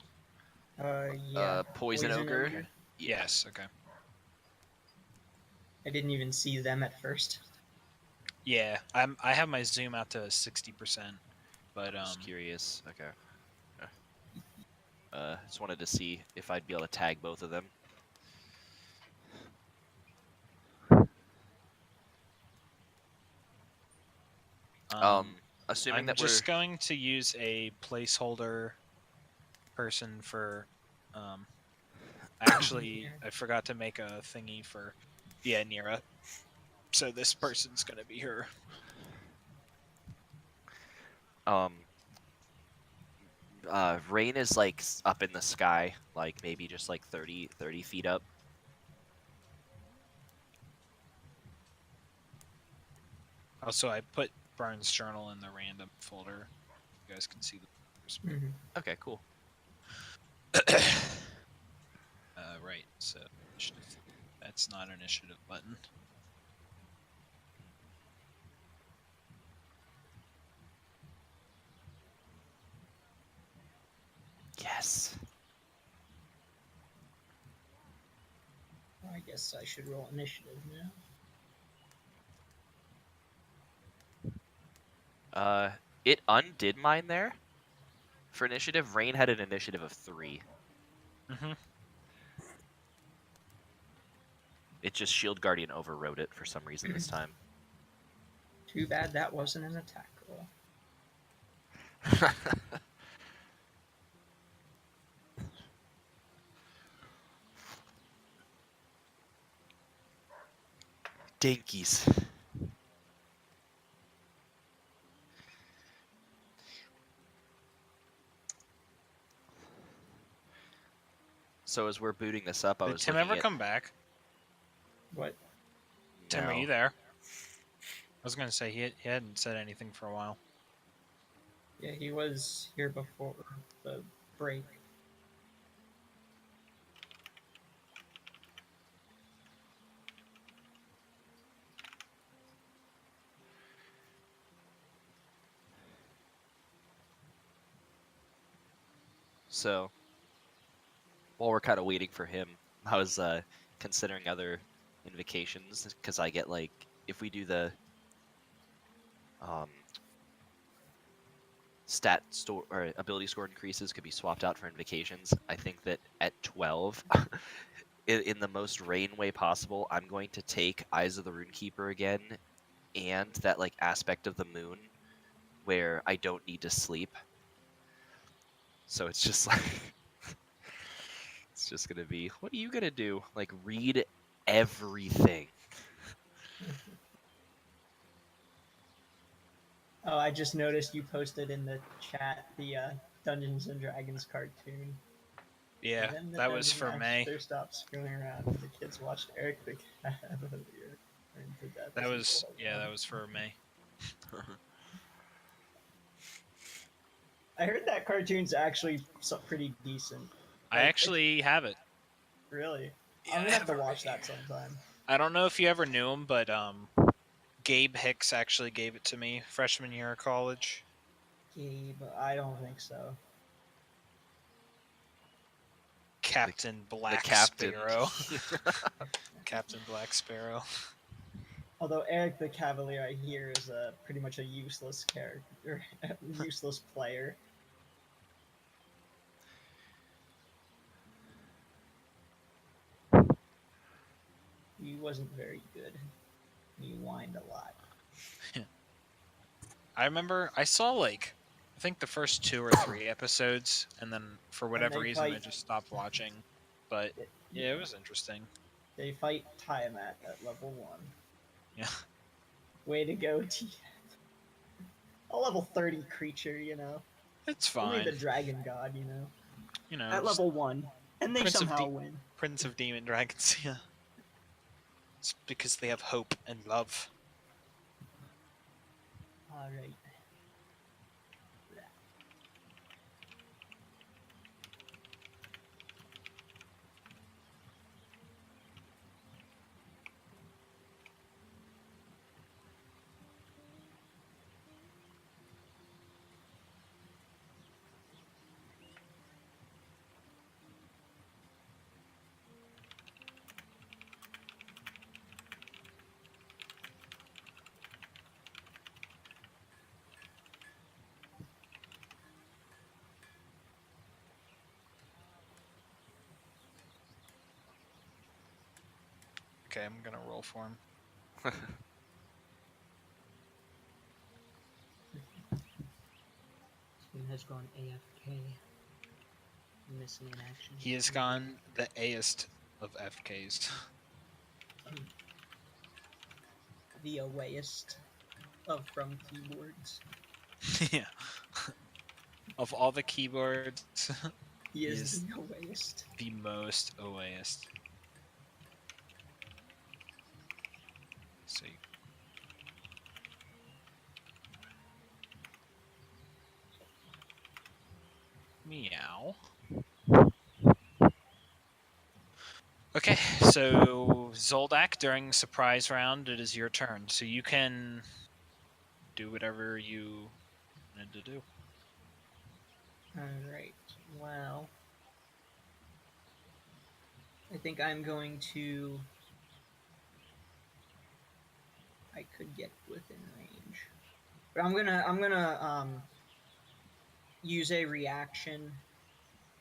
Speaker 2: Yeah.
Speaker 5: Poison Ogre.
Speaker 1: Yes. Okay.
Speaker 2: I didn't even see them at first.
Speaker 1: Yeah, I have my zoom out to 60%, but
Speaker 5: Just curious. Okay. Just wanted to see if I'd be able to tag both of them. Assuming
Speaker 1: I'm
Speaker 5: that
Speaker 1: just
Speaker 5: we're
Speaker 1: going to use a placeholder person for. Actually, I forgot to make a thingy for. Yeah, Nira. So this person's gonna be her.
Speaker 5: Rain is like up in the sky, like maybe just like 30 feet up.
Speaker 1: Also, I put Barnes' journal in the random folder. You guys can see the.
Speaker 2: Mhm.
Speaker 5: Okay, cool.
Speaker 1: Right. So initiative. That's not an initiative button.
Speaker 5: Yes.
Speaker 2: I guess I should roll initiative now.
Speaker 5: It undid mine there. For initiative, Rain had an initiative of 3.
Speaker 1: Mm-hmm.
Speaker 5: It just Shield Guardian overrode it for some reason this time.
Speaker 2: Too bad that wasn't an attack roll.
Speaker 5: Dinkies. So as we're booting this up, I
Speaker 1: Did
Speaker 5: was
Speaker 1: Tim
Speaker 5: looking
Speaker 1: ever
Speaker 5: at...
Speaker 1: come back?
Speaker 2: What?
Speaker 1: Tim, are
Speaker 5: No.
Speaker 1: you there? I was gonna say he hadn't said anything for a while.
Speaker 2: Yeah, he was here before the break.
Speaker 5: So, while we're kind of waiting for him, I was considering other invocations, because I get, like, if we do the stat store or ability score increases could be swapped out for invocations. I think that at 12, in the most Rain way possible, I'm going to take Eyes of the Runekeeper again, and that like aspect of the moon where I don't need to sleep. So it's just like it's just gonna be, what are you gonna do? Like read everything.
Speaker 2: Oh, I just noticed you posted in the chat the Dungeons and Dragons cartoon.
Speaker 1: Yeah,
Speaker 2: And then the
Speaker 1: that was
Speaker 2: dungeon
Speaker 1: for May.
Speaker 2: master stopped screwing around, and the kids watched Eric the Cavalier burn to death.
Speaker 1: That
Speaker 2: as he
Speaker 1: was
Speaker 2: pulled
Speaker 1: yeah,
Speaker 2: out.
Speaker 1: that was for May.
Speaker 2: I heard that cartoon's actually pretty decent.
Speaker 1: I
Speaker 2: Like,
Speaker 1: actually have it.
Speaker 2: really.
Speaker 1: Yeah,
Speaker 2: I'm
Speaker 1: I
Speaker 2: gonna have
Speaker 1: have
Speaker 2: to
Speaker 1: it
Speaker 2: watch
Speaker 1: right
Speaker 2: that
Speaker 1: here.
Speaker 2: sometime.
Speaker 1: I don't know if you ever knew him, but Gabe Hicks actually gave it to me freshman year of college.
Speaker 2: Gabe, I don't think so.
Speaker 1: Captain Black
Speaker 5: captain.
Speaker 1: Sparrow. Captain Black Sparrow.
Speaker 2: Although Eric the Cavalier, I hear, is pretty much a useless character, useless player. He wasn't very good. He whined a lot.
Speaker 1: I remember I saw like I think the first 2 or 3 episodes, and then for whatever
Speaker 2: they
Speaker 1: reason I
Speaker 2: fight-
Speaker 1: just stopped watching. But yeah, it was interesting.
Speaker 2: They fight Tiamat at level 1.
Speaker 1: Yeah.
Speaker 2: Way to go, T. A level 30 creature, you know.
Speaker 1: It's
Speaker 2: Only
Speaker 1: fine.
Speaker 2: the dragon god, you know.
Speaker 1: You know,
Speaker 2: At
Speaker 1: just
Speaker 2: level 1. And they
Speaker 1: Prince of
Speaker 2: somehow
Speaker 1: De-
Speaker 2: win.
Speaker 1: Prince of Demon Dragons, yeah. It's because they have hope and love.
Speaker 2: Alright.
Speaker 1: Okay, I'm gonna roll for him.
Speaker 2: Team has gone AFK. Missing in action.
Speaker 1: He has gone the A-est of FKs.
Speaker 2: The awayest of from keyboards.
Speaker 1: Yeah. Of all the keyboards,
Speaker 2: He is
Speaker 1: Yes.
Speaker 2: the awayest.
Speaker 1: the most OAest. So meow. Okay, so Zoldak, during surprise round, it is your turn. So you can do whatever you wanted to do.
Speaker 2: Alright, well. I think I'm going to. I could get within range. But I'm gonna use a reaction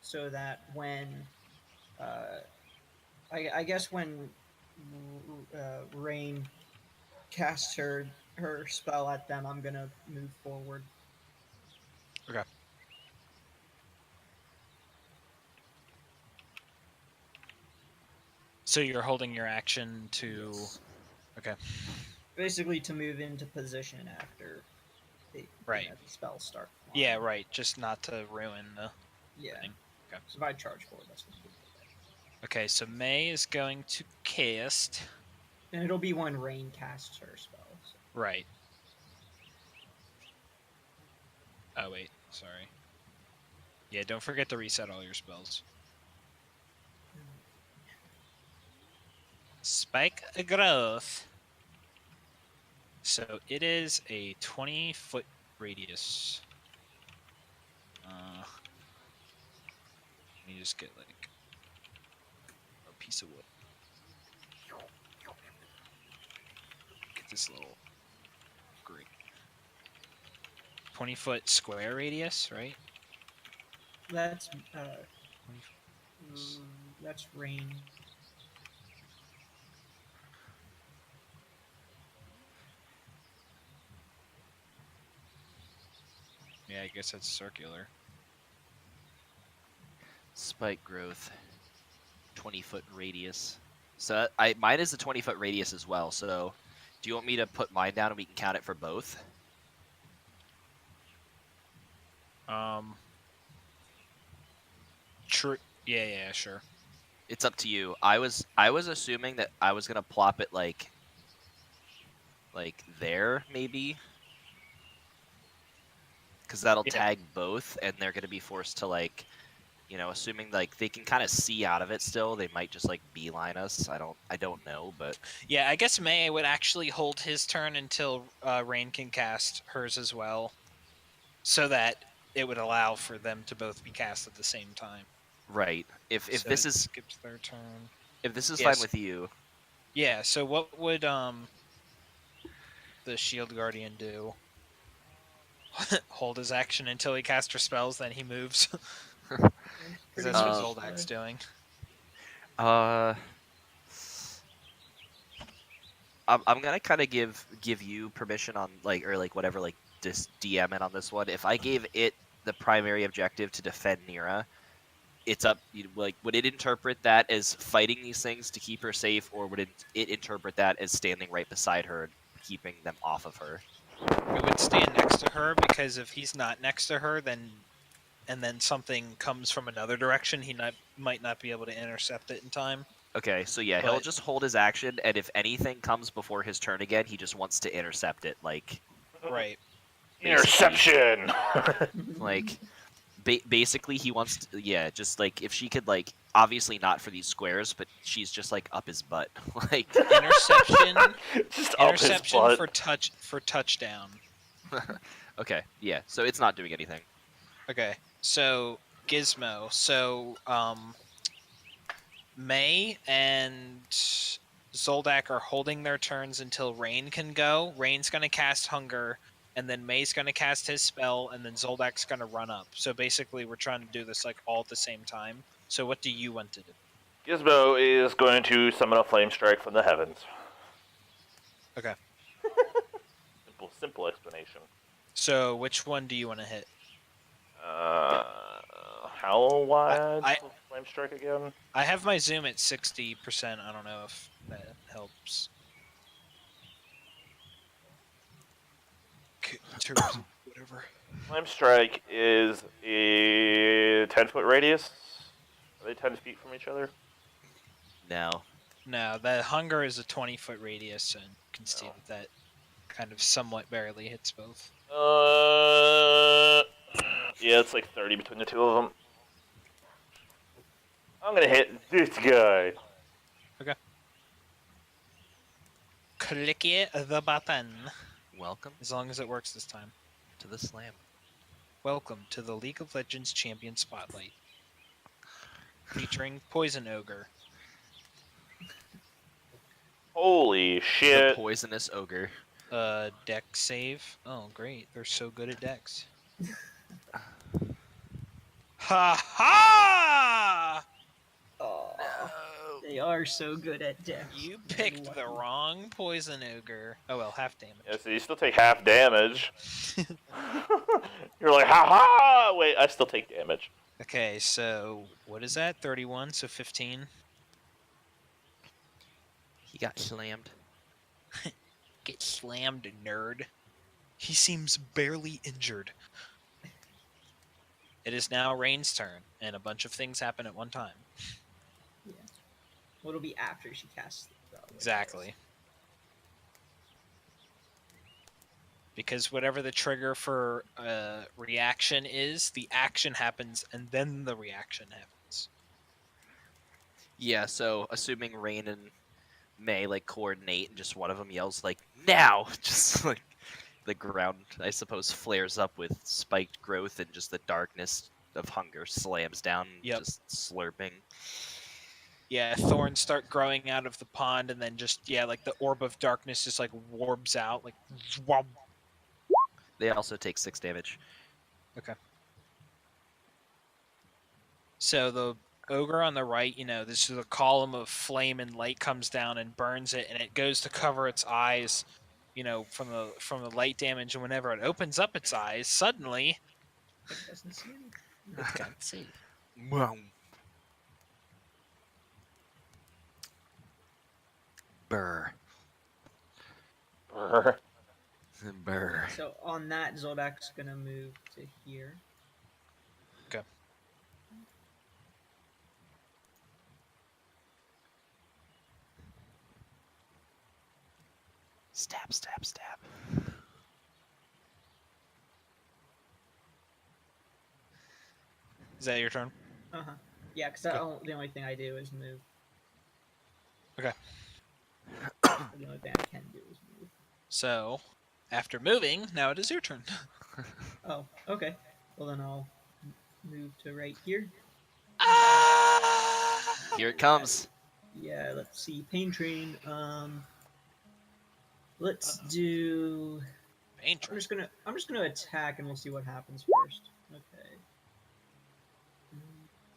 Speaker 2: so that when I guess when Rain casts her spell at them, I'm gonna move forward.
Speaker 1: Okay. So you're holding your action to.
Speaker 2: Yes.
Speaker 1: Okay.
Speaker 2: Basically, to move into position after the
Speaker 1: Right.
Speaker 2: the spells start.
Speaker 1: Yeah,
Speaker 2: flying.
Speaker 1: right. Just not to ruin the
Speaker 2: Yeah.
Speaker 1: thing. Okay.
Speaker 2: So if I charge forward, that's what we'll do.
Speaker 1: Okay, so May is going to cast.
Speaker 2: And it'll be when Rain casts her spells.
Speaker 1: Right. Oh, wait. Sorry. Yeah, don't forget to reset all your spells. Spike growth. So it is a 20-foot radius. Let me just get like a piece of wood. Get this little grid. 20-foot square radius, right?
Speaker 2: That's
Speaker 1: 20
Speaker 2: that's Rain.
Speaker 1: Yeah, I guess that's circular.
Speaker 5: Spike growth, 20-foot radius. So mine is a 20-foot radius as well. So, do you want me to put mine down and we can count it for both?
Speaker 1: True. Yeah, sure.
Speaker 5: It's up to you. I was assuming that I was gonna plop it like there maybe, because that'll
Speaker 1: Yeah.
Speaker 5: tag both, and they're gonna be forced to like, assuming like they can kind of see out of it still. They might just like beeline us. I don't know, but
Speaker 1: Yeah, I guess May would actually hold his turn until Rain can cast hers as well, so that it would allow for them to both be cast at the same time.
Speaker 5: right. If
Speaker 1: So
Speaker 5: this
Speaker 1: it
Speaker 5: is
Speaker 1: skips their turn.
Speaker 5: fine
Speaker 1: Yes.
Speaker 5: with you,
Speaker 1: Yeah. So what would the Shield Guardian do? Hold his action until he casts her spells, then he moves. Because that's what
Speaker 5: much,
Speaker 1: Zoldak's doing.
Speaker 5: I'm gonna kind of give you permission on whatever DM it on this one. If I gave it the primary objective to defend Nira, it's up. Would it interpret that as fighting these things to keep her safe, or would it interpret that as standing right beside her and keeping them off of her?
Speaker 1: It would stand next to her, because if he's not next to her, then something comes from another direction, he might not be able to intercept it in time.
Speaker 5: Okay, so yeah, he'll
Speaker 1: But-
Speaker 5: just hold his action, and if anything comes before his turn again, he just wants to intercept it.
Speaker 1: Right.
Speaker 3: Interception.
Speaker 5: Basically he wants to, just if she could obviously not for these squares, but she's just up his butt.
Speaker 1: Interception.
Speaker 3: Just up his
Speaker 1: Interception
Speaker 3: butt.
Speaker 1: for touchdown.
Speaker 5: Okay, yeah, so it's not doing anything.
Speaker 1: Okay. So Gizmo. So May and Zoldak are holding their turns until Rain can go. Rain's gonna cast Hunger, and then May's gonna cast his spell, and then Zoldak's gonna run up. So basically, we're trying to do this all at the same time. So what do you want to do?
Speaker 3: Gizmo is going to summon a flame strike from the heavens.
Speaker 1: Okay.
Speaker 3: Simple explanation.
Speaker 1: So which one do you want to hit?
Speaker 3: How wide
Speaker 1: I-
Speaker 3: flame strike again?
Speaker 1: I have my zoom at 60%. I don't know if that helps. Whatever.
Speaker 3: Flame strike is a 10-foot radius. Are they 10 feet from each other?
Speaker 5: No.
Speaker 1: No, the hunger is a 20-foot radius, and you can see
Speaker 3: Oh.
Speaker 1: that kind of somewhat barely hits both.
Speaker 3: Yeah, it's like 30 between the two of them. I'm gonna hit this guy.
Speaker 1: Click the button.
Speaker 5: Welcome
Speaker 1: As long as it works this time.
Speaker 5: to the slam.
Speaker 1: Welcome to the League of Legends Champion Spotlight. Featuring Poison Ogre.
Speaker 3: Holy
Speaker 5: The
Speaker 3: shit.
Speaker 5: poisonous ogre.
Speaker 1: Deck save. Oh, great. They're so good at decks. Ha ha!
Speaker 2: Oh, they are so good at death.
Speaker 1: You picked the wrong Poison Ogre. Oh well, half damage.
Speaker 3: Yeah, so you still take half damage. You're like, ha ha! Wait, I still take damage.
Speaker 1: Okay, so what is that? 31, so 15.
Speaker 5: He got slammed.
Speaker 1: Get slammed, nerd. He seems barely injured. It is now Rain's turn, and a bunch of things happen at one time.
Speaker 2: Yeah. Well, it'll be after she casts the spell.
Speaker 1: Exactly. Because whatever the trigger for reaction is, the action happens, and then the reaction happens.
Speaker 5: Yeah, so assuming Rain and May like coordinate and just one of them yells like now, just like the ground I suppose flares up with spiked growth and just the darkness of hunger slams down,
Speaker 1: Yep.
Speaker 5: just slurping.
Speaker 1: Yeah, thorns start growing out of the pond, and then just, yeah, like the orb of darkness just like warbs out, like zwab.
Speaker 5: They also take 6 damage.
Speaker 1: So the ogre on the right, you know, this is a column of flame and light comes down and burns it, and it goes to cover its eyes, you know, from the light damage. And whenever it opens up its eyes, suddenly
Speaker 2: It doesn't see anything.
Speaker 1: it can't see.
Speaker 5: Burr.
Speaker 3: Brr.
Speaker 5: Burr.
Speaker 2: So on that, Zolak's gonna move to here.
Speaker 1: Okay.
Speaker 5: Stab, stab, stab.
Speaker 1: Is that your turn?
Speaker 2: Uh huh. Yeah, because the only thing I do is move.
Speaker 1: Okay.
Speaker 2: The only thing I can do is move.
Speaker 1: So, after moving, now it is your turn.
Speaker 2: Oh, okay. Well then I'll move to right here.
Speaker 5: Here it comes.
Speaker 2: Yeah, let's see. Pain Train. Let's do.
Speaker 1: Paint
Speaker 2: I'm just gonna attack and we'll see what happens first. Okay.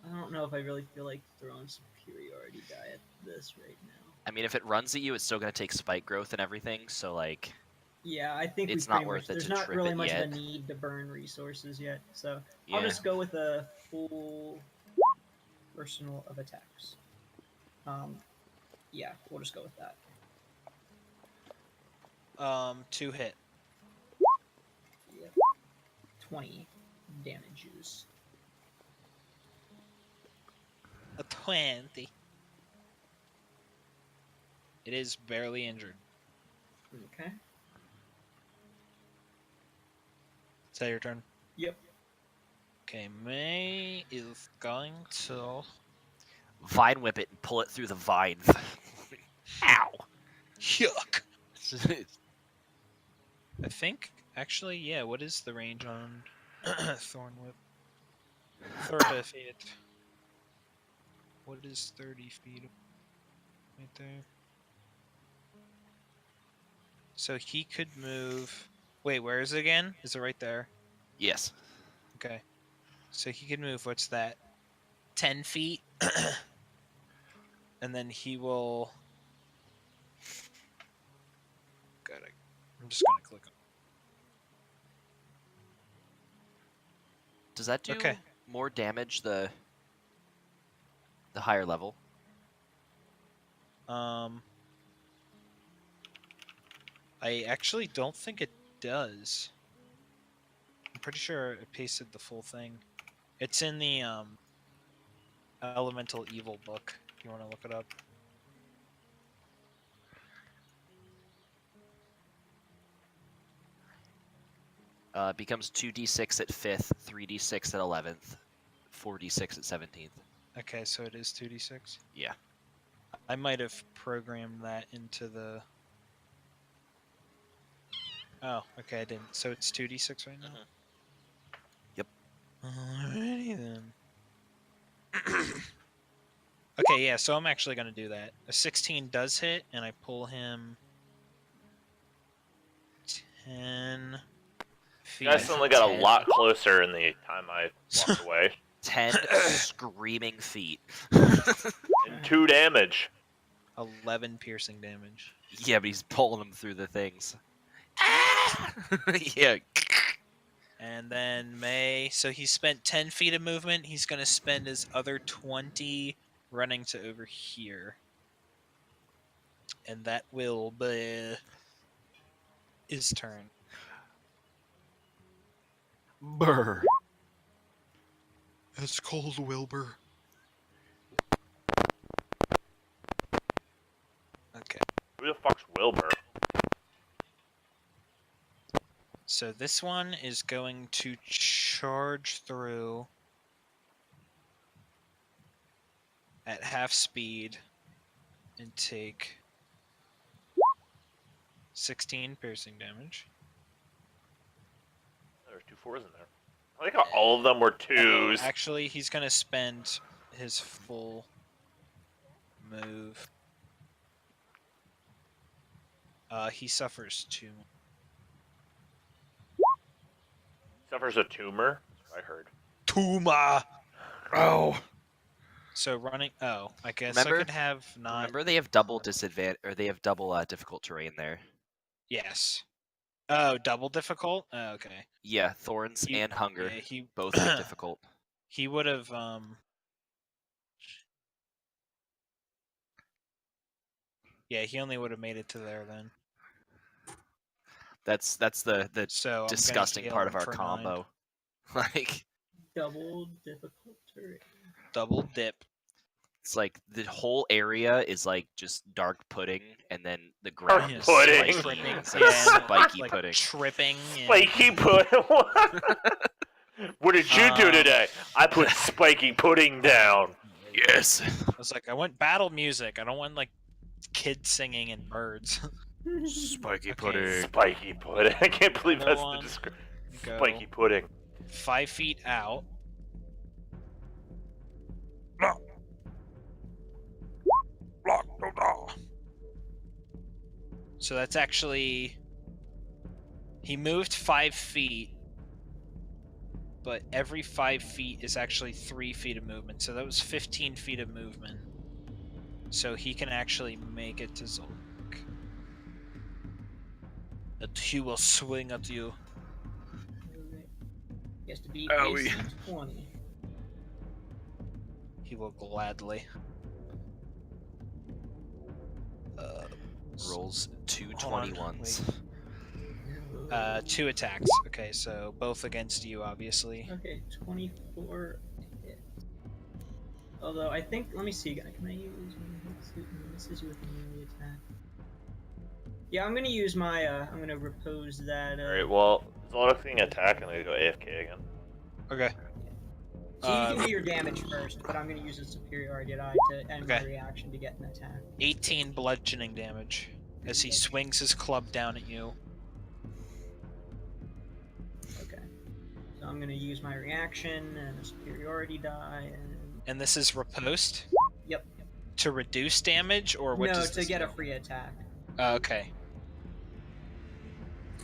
Speaker 2: I don't know if I really feel like throwing superiority die at this right now.
Speaker 5: I mean, if it runs at you, it's still gonna take spike growth and everything. So like,
Speaker 2: Yeah, I think
Speaker 5: It's
Speaker 2: we
Speaker 5: not
Speaker 2: pretty
Speaker 5: worth
Speaker 2: much,
Speaker 5: it
Speaker 2: there's
Speaker 5: to
Speaker 2: not
Speaker 5: trip
Speaker 2: really
Speaker 5: it
Speaker 2: much
Speaker 5: yet.
Speaker 2: of a need to burn resources yet. So
Speaker 5: yeah.
Speaker 2: I'll just go with a full arsenal of attacks. Yeah, we'll just go with that.
Speaker 1: 2 hit.
Speaker 2: Yep. 20 damages.
Speaker 1: A 20. It is barely injured.
Speaker 2: Okay.
Speaker 1: Is that your turn?
Speaker 2: Yep.
Speaker 1: Okay, May is going to.
Speaker 5: Vine whip it and pull it through the vines. Ow.
Speaker 1: Yuck! I think, actually, yeah, what is the range on Thorn Whip? 30 feet. What is 30 feet? Right there. So he could move. Wait, where is it again? Is it right there?
Speaker 5: Yes.
Speaker 1: Okay. So he could move, what's that? 10 feet? and then he will. God, I'm just gonna click on.
Speaker 5: Does that do
Speaker 1: Okay.
Speaker 5: more damage the higher level?
Speaker 1: I actually don't think it does. I'm pretty sure it pasted the full thing. It's in the Elemental Evil book. If you want to look it up.
Speaker 5: It becomes 2d6 at 5th, 3d6 at 11th, 4d6 at 17th.
Speaker 1: Okay, so it is 2d6.
Speaker 5: Yeah.
Speaker 1: I might have programmed that into the. Oh, okay, I didn't. So it's 2d6 right now?
Speaker 5: Yep.
Speaker 1: Alrighty then. Okay, yeah, so I'm actually going to do that. A 16 does hit, and I pull him 10 feet.
Speaker 3: You guys suddenly got a
Speaker 5: 10.
Speaker 3: lot closer in the time I walked away.
Speaker 5: 10 screaming feet.
Speaker 3: And 2 damage.
Speaker 1: 11 piercing damage.
Speaker 5: Yeah, but he's pulling them through the things. Yeah.
Speaker 1: And then May, so he spent 10 feet of movement. He's going to spend his other 20 running to over here. And that will be his turn.
Speaker 5: Brr.
Speaker 1: It's cold, Wilbur. Okay.
Speaker 3: Who the fuck's Wilbur?
Speaker 1: So this one is going to charge through at half speed and take 16 piercing damage.
Speaker 3: There's 2 4s in there. I like how all of them were 2s.
Speaker 1: Actually, he's going to spend his full move. He suffers 2.
Speaker 3: Suffers a tumor. That's what I heard.
Speaker 1: Tuma! Oh! So running... Oh, I guess
Speaker 5: Remember-
Speaker 1: I could have not...
Speaker 5: Remember, they have double disadvantage, or they have double difficult terrain there.
Speaker 1: Yes. Oh, double difficult? Oh, okay.
Speaker 5: Yeah, thorns
Speaker 1: You-
Speaker 5: and hunger
Speaker 1: Yeah, he
Speaker 5: both are difficult.
Speaker 1: he would have Yeah, he only would have made it to there then.
Speaker 5: That's the
Speaker 1: So I'm gonna
Speaker 5: disgusting
Speaker 1: heal
Speaker 5: part of
Speaker 1: him
Speaker 5: our
Speaker 1: for 9.
Speaker 5: combo. Like,
Speaker 2: Double difficult terrain.
Speaker 1: Double dip.
Speaker 5: it's like the whole area is like just dark pudding, and then the
Speaker 3: Dark
Speaker 5: ground is
Speaker 3: pudding.
Speaker 5: spiky.
Speaker 1: Tripping.
Speaker 5: It's like
Speaker 1: Yeah,
Speaker 5: spiky
Speaker 1: like
Speaker 5: pudding.
Speaker 1: tripping. And...
Speaker 3: Spiky pudding. What did you do
Speaker 1: Um,
Speaker 3: today? I put spiky pudding down.
Speaker 5: Yes.
Speaker 1: I was like, I want battle music. I don't want like kids singing and birds.
Speaker 5: Spiky
Speaker 1: Okay.
Speaker 5: pudding.
Speaker 3: Spiky pudding. I can't believe
Speaker 1: Another
Speaker 3: that's the
Speaker 1: one.
Speaker 3: description.
Speaker 1: Go
Speaker 3: Spiky pudding.
Speaker 1: 5 feet out. So that's actually... He moved 5 feet, but every 5 feet is actually 3 feet of movement. So that was 15 feet of movement. So he can actually make it to Zolak. That he will swing at you.
Speaker 2: Alright. He has to beat
Speaker 5: Owie.
Speaker 2: AC 20.
Speaker 1: He will gladly.
Speaker 5: Rolls two
Speaker 1: Hold on,
Speaker 5: 21s.
Speaker 1: 2 attacks. Okay, so both against you, obviously.
Speaker 2: Okay, 24 hit. Although I think, let me see, can I use this is with a melee attack. Yeah, I'm gonna use my, I'm gonna repose that.
Speaker 3: Alright, well, Zoldyck's getting attacked. I'm gonna go AFK again.
Speaker 1: Okay.
Speaker 2: So you can do your damage first, but I'm gonna use a superiority die to end my
Speaker 1: Okay.
Speaker 2: reaction to get an attack.
Speaker 1: 18 bludgeoning damage as he swings his club down at you.
Speaker 2: Okay. So I'm gonna use my reaction and a superiority die and.
Speaker 1: And this is riposte
Speaker 2: Yep.
Speaker 1: to reduce damage, or what
Speaker 2: No,
Speaker 1: does
Speaker 2: to
Speaker 1: this
Speaker 2: get
Speaker 1: do?
Speaker 2: a free attack.
Speaker 1: Okay.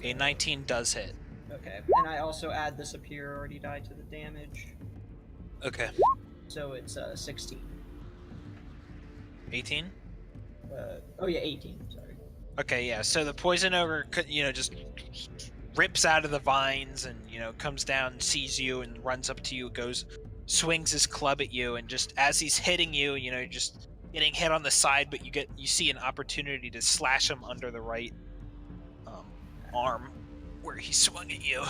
Speaker 1: A 19 does hit.
Speaker 2: Okay. And I also add the superiority die to the damage,
Speaker 1: Okay.
Speaker 2: so it's 16.
Speaker 1: 18?
Speaker 2: Oh yeah, 18. Sorry.
Speaker 1: Okay, yeah. So the poison ogre, just rips out of the vines and comes down, sees you, and runs up to you. Swings his club at you, and just as he's hitting you, just getting hit on the side, but you see an opportunity to slash him under the right arm where he swung at you.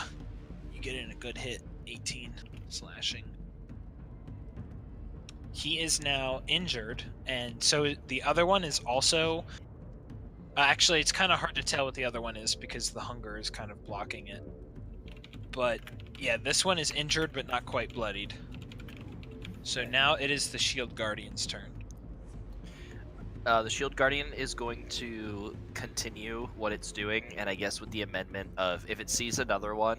Speaker 1: You get in a good hit, 18 slashing. He is now injured, and so the other one is also... actually, it's kind of hard to tell what the other one is because the hunger is kind of blocking it. But, yeah, this one is injured but not quite bloodied. So now it is the Shield Guardian's turn.
Speaker 5: The Shield Guardian is going to continue what it's doing, and I guess with the amendment of if it sees another one,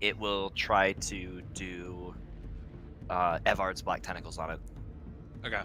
Speaker 5: it will try to do Evard's Black Tentacles on it.
Speaker 1: Okay.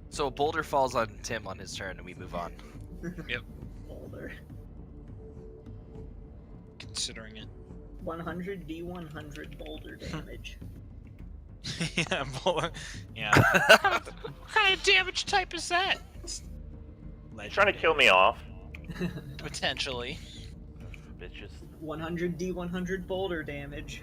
Speaker 5: So a boulder falls on Tim on his turn, and we move on.
Speaker 2: Boulder.
Speaker 1: Considering it.
Speaker 2: 100 D100 boulder damage.
Speaker 1: Yeah, yeah. What kind of damage type is that?
Speaker 3: He's trying to kill me off.
Speaker 1: Potentially.
Speaker 3: Bitches.
Speaker 2: 100 D100 boulder damage.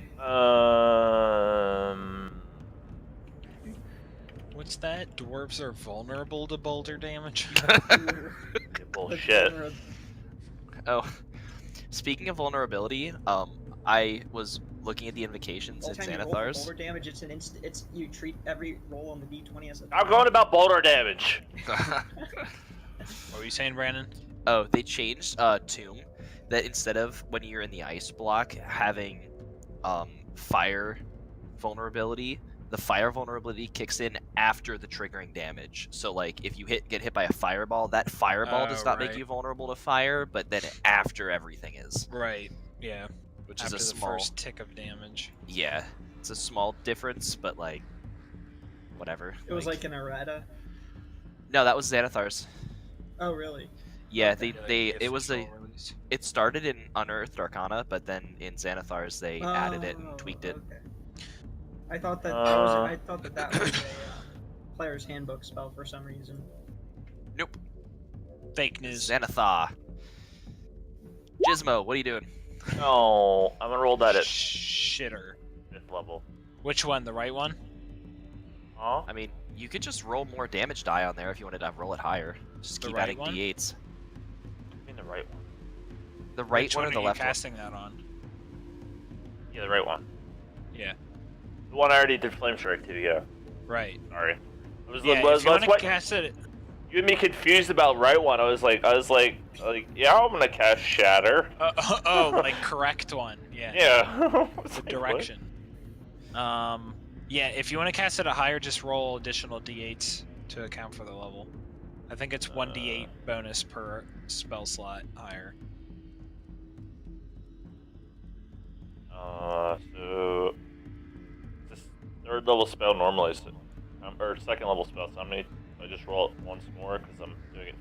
Speaker 1: What's that? Dwarves are vulnerable to boulder damage?
Speaker 3: Bullshit.
Speaker 5: Oh, speaking of vulnerability, I was looking at the invocations in
Speaker 2: Anytime you roll for
Speaker 5: Xanathar's.
Speaker 2: boulder damage, it's you treat every roll on the D20 as a.
Speaker 3: I'm going about boulder damage.
Speaker 1: What were you saying, Brandon?
Speaker 5: Oh, they changed Tomb, that instead of when you're in the ice block having fire vulnerability, the fire vulnerability kicks in after the triggering damage. So like if you get hit by a fireball, that fireball does not make
Speaker 1: right.
Speaker 5: you vulnerable to fire, but then after everything is.
Speaker 1: Right. Yeah.
Speaker 5: Which
Speaker 1: After
Speaker 5: is a
Speaker 1: the
Speaker 5: small
Speaker 1: first tick of damage.
Speaker 5: Yeah. It's a small difference, but like whatever.
Speaker 2: It was like an errata.
Speaker 5: No, that was Xanathar's.
Speaker 2: Oh really?
Speaker 5: Yeah,
Speaker 2: Okay.
Speaker 5: it started in Unearthed Arcana, but then in Xanathar's they added it and tweaked it.
Speaker 2: Okay. I thought that that was a player's handbook spell for some reason.
Speaker 5: Nope.
Speaker 1: Fake news.
Speaker 5: Xanathar. Gizmo, what are you doing?
Speaker 3: No, I'm gonna roll that at
Speaker 1: Shitter.
Speaker 3: 5th level.
Speaker 1: Which one? The right one?
Speaker 3: Huh?
Speaker 5: I mean, you could just roll more damage die on there if you wanted to roll it higher. Just
Speaker 1: The
Speaker 5: keep
Speaker 1: right
Speaker 5: adding
Speaker 1: one?
Speaker 5: d8s.
Speaker 3: I mean the right one.
Speaker 5: The right
Speaker 1: Which
Speaker 5: one or
Speaker 1: are
Speaker 5: the
Speaker 1: you
Speaker 5: left one?
Speaker 1: casting that on?
Speaker 3: Yeah, the right one.
Speaker 1: Yeah.
Speaker 3: The one I already did Flame Strike to, yeah.
Speaker 1: Right.
Speaker 3: Sorry.
Speaker 1: Yeah, if you want to cast it...
Speaker 3: You had me confused about right one. I was like, yeah, I'm gonna cast Shatter.
Speaker 1: like correct one. Yeah.
Speaker 3: Yeah.
Speaker 1: The direction. Yeah, if you want to cast it at higher, just roll additional d8s to account for the level. I think it's 1d8 bonus per spell slot higher.
Speaker 3: So this third level spell normally, or second level spell. So how many? I just roll it once more because I'm doing it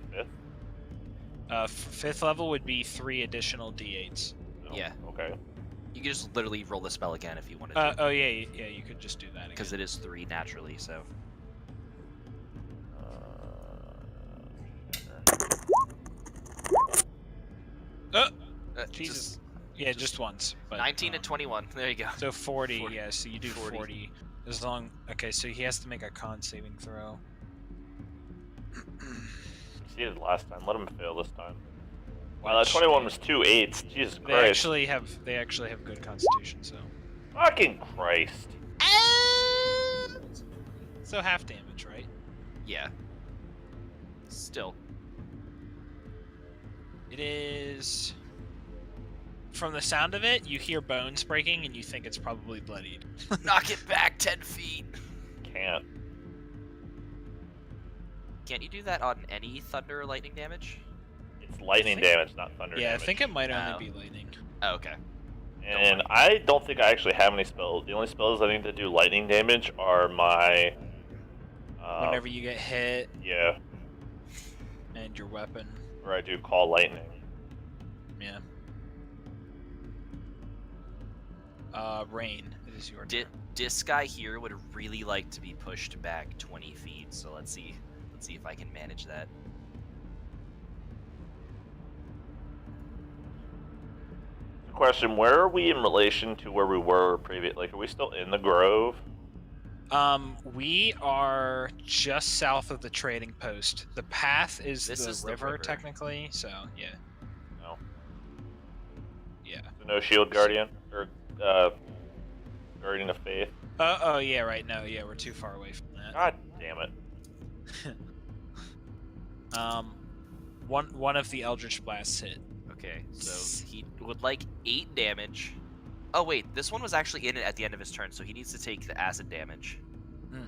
Speaker 3: fifth.
Speaker 1: Fifth level would be 3 additional d8s.
Speaker 3: Oh,
Speaker 5: Yeah.
Speaker 3: Okay.
Speaker 5: You can just literally roll the spell again if you wanted to.
Speaker 1: Oh yeah, you could just do that again.
Speaker 5: Because it is 3 naturally, so.
Speaker 1: Jesus. Yeah, just once. But,
Speaker 5: 19 and 21. There you go.
Speaker 1: So 40,
Speaker 5: 40.
Speaker 1: yeah, so you do
Speaker 5: 40.
Speaker 1: 40. As long... Okay, so he has to make a con saving throw.
Speaker 3: Succeeded last time. Let him fail this time. Wow, that
Speaker 1: Which
Speaker 3: 21 was 2 8s. Jesus
Speaker 1: They
Speaker 3: Christ.
Speaker 1: actually have good constitution, so...
Speaker 3: Fucking Christ.
Speaker 1: So half damage, right?
Speaker 5: Yeah. Still.
Speaker 1: It is... From the sound of it, you hear bones breaking and you think it's probably bloodied.
Speaker 5: Knock it back 10 feet.
Speaker 3: Can't.
Speaker 5: Can't you do that on any thunder or lightning damage?
Speaker 3: It's lightning damage, not thunder
Speaker 1: Yeah,
Speaker 3: damage.
Speaker 1: I think it might only
Speaker 5: Oh.
Speaker 1: be lightning.
Speaker 5: Oh, okay.
Speaker 3: And I don't think I actually have any spells. The only spells I think that do lightning damage are my...
Speaker 1: Whenever you get hit
Speaker 3: Yeah,
Speaker 1: and your weapon.
Speaker 3: where I do call lightning.
Speaker 1: Yeah. Rain, it is your turn.
Speaker 5: This guy here would really like to be pushed back 20 feet, so let's see if I can manage that.
Speaker 3: Question, where are we in relation to where we were previous? Like, are we still in the grove?
Speaker 1: We are just south of the trading post. The path is
Speaker 5: This
Speaker 1: the
Speaker 5: is the
Speaker 1: river,
Speaker 5: river.
Speaker 1: technically, so yeah.
Speaker 3: No.
Speaker 1: Yeah.
Speaker 3: No shield guardian? Or, guardian of faith?
Speaker 1: Oh yeah, right, no, yeah, we're too far away from that.
Speaker 3: God damn it.
Speaker 1: One of the Eldritch Blasts hit.
Speaker 5: Okay, so he would like 8 damage. Oh wait, this one was actually in it at the end of his turn, so he needs to take the acid damage.
Speaker 1: Hmm.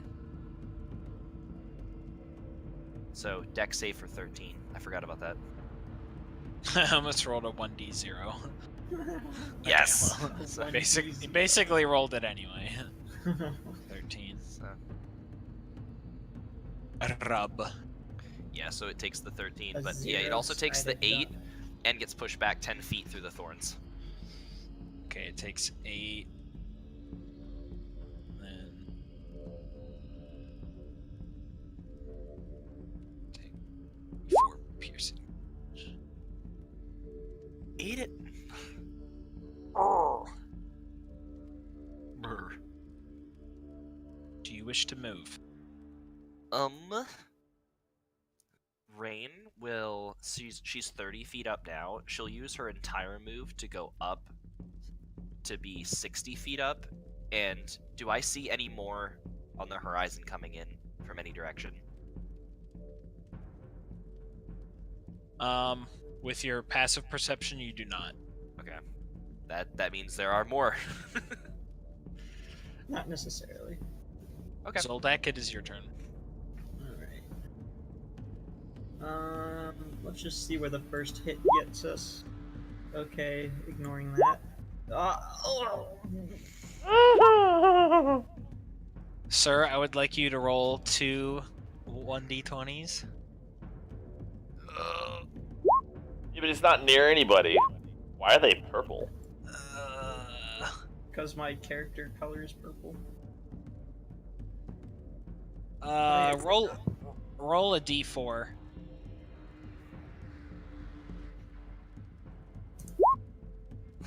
Speaker 5: So dex save for 13. I forgot about that.
Speaker 1: I almost rolled a 1d0.
Speaker 5: Yes.
Speaker 1: well,
Speaker 5: So-
Speaker 1: basically rolled it anyway. 13.
Speaker 5: So,
Speaker 1: Rub.
Speaker 5: yeah, so it takes the 13,
Speaker 2: A
Speaker 5: but yeah, it also takes the
Speaker 2: zero-sided
Speaker 5: 8 and gets pushed back 10 feet through the thorns.
Speaker 1: Okay, it takes 8. Then take 4 piercing.
Speaker 5: Eat it.
Speaker 1: Brr. Do you wish to move?
Speaker 5: Rain will. She's 30 feet up now. She'll use her entire move to go up to be 60 feet up. And do I see any more on the horizon coming in from any direction?
Speaker 1: With your passive perception, you do not.
Speaker 5: Okay. That means there are more.
Speaker 2: Not necessarily.
Speaker 5: Okay.
Speaker 1: Zoldak, it is your turn.
Speaker 2: Alright. Let's just see where the first hit gets us. Okay, ignoring that.
Speaker 1: Sir, I would like you to roll 2 1d20s.
Speaker 3: Yeah, but it's not near anybody. Why are they purple?
Speaker 2: Because my character color is purple.
Speaker 1: Roll a d4.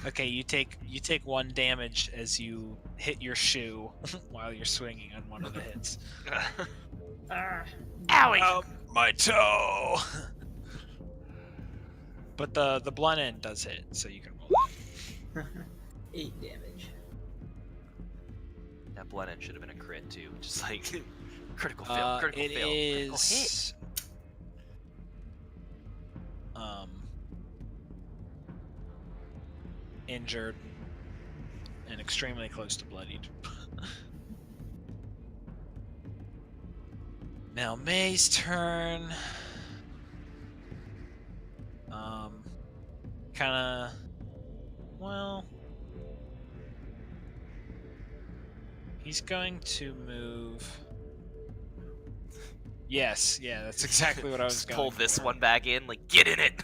Speaker 1: Okay, you take 1 damage as you hit your shoe while you're swinging on one of the hits.
Speaker 2: Ah!
Speaker 5: Owie!
Speaker 1: My toe. But the blunt end does hit, so you can roll that.
Speaker 2: 8 damage.
Speaker 5: That blunt end should have been a crit too. Just like critical fail, critical
Speaker 1: It
Speaker 5: fail, critical hit.
Speaker 1: is injured and extremely close to bloodied. Now May's turn. kind of. Well, he's going to move. Yes, yeah, that's exactly what I was
Speaker 5: Just
Speaker 1: going
Speaker 5: pull this
Speaker 1: for.
Speaker 5: one back in, like, get in it!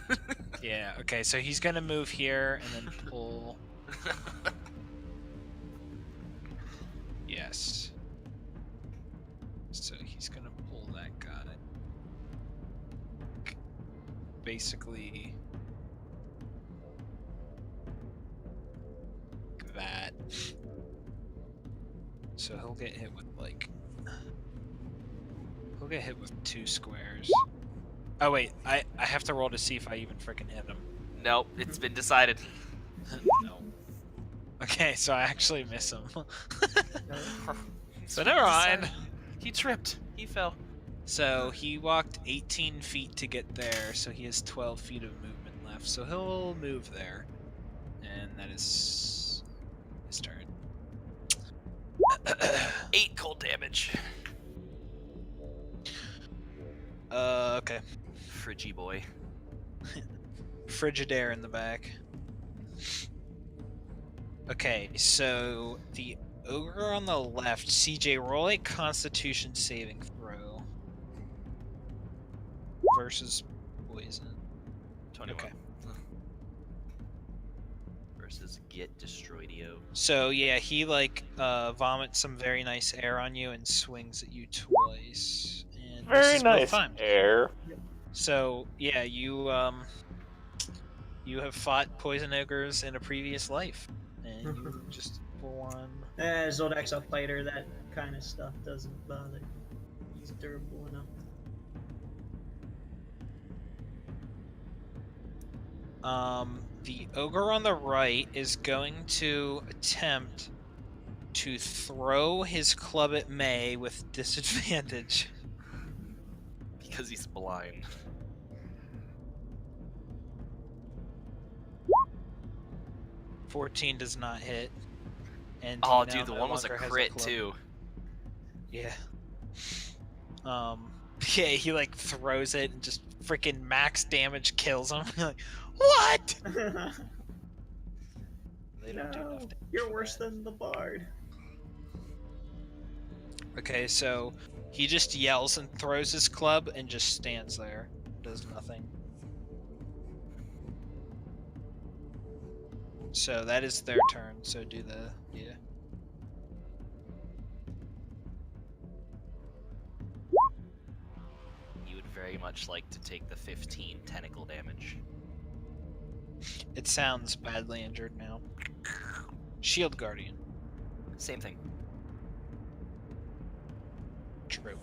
Speaker 1: Yeah, okay, so he's gonna move here and then pull. Yes. So he's gonna pull that guy. Basically. That. So he'll get hit with like. He'll get hit with 2 squares. Oh wait, I have to roll to see if I even freaking hit him.
Speaker 5: Nope, it's been decided.
Speaker 1: No. Okay, so I actually miss him.
Speaker 5: It's
Speaker 1: So
Speaker 5: been
Speaker 1: never mind.
Speaker 5: decided. He tripped. He fell.
Speaker 1: So he walked 18 feet to get there, so he has 12 feet of movement left. So he'll move there. And that is his turn.
Speaker 5: 8 cold damage.
Speaker 1: Okay.
Speaker 5: Friggy boy.
Speaker 1: Frigidaire in the back. Okay, so the ogre on the left, CJ, roll a Constitution saving throw versus poison.
Speaker 5: 21.
Speaker 1: Okay.
Speaker 5: Versus get destroyed-io.
Speaker 1: So yeah, he like vomits some very nice air on you and swings at you twice. And
Speaker 3: Very
Speaker 1: misses both
Speaker 3: nice
Speaker 1: times.
Speaker 3: air.
Speaker 1: So yeah, you have fought poison ogres in a previous life, and you just full on.
Speaker 2: Zoldyak's a fighter. That kind of stuff doesn't bother. He's durable enough.
Speaker 1: The ogre on the right is going to attempt to throw his club at May with disadvantage.
Speaker 5: Because he's blind.
Speaker 1: 14 does not hit. And
Speaker 5: Oh,
Speaker 1: he now
Speaker 5: dude, the
Speaker 1: no
Speaker 5: one was a
Speaker 1: longer has
Speaker 5: crit,
Speaker 1: club.
Speaker 5: too.
Speaker 1: Yeah. Yeah, he like throws it and just freaking max damage kills him. You're like, what? They don't do enough
Speaker 2: No,
Speaker 1: damage
Speaker 2: you're
Speaker 1: for
Speaker 2: worse
Speaker 1: that.
Speaker 2: than the bard.
Speaker 1: Okay, so he just yells and throws his club and just stands there. Does nothing. So that is their turn, so do the yeah.
Speaker 5: You would very much like to take the 15 tentacle damage.
Speaker 1: It sounds badly injured now. Shield Guardian.
Speaker 5: Same thing.
Speaker 1: True.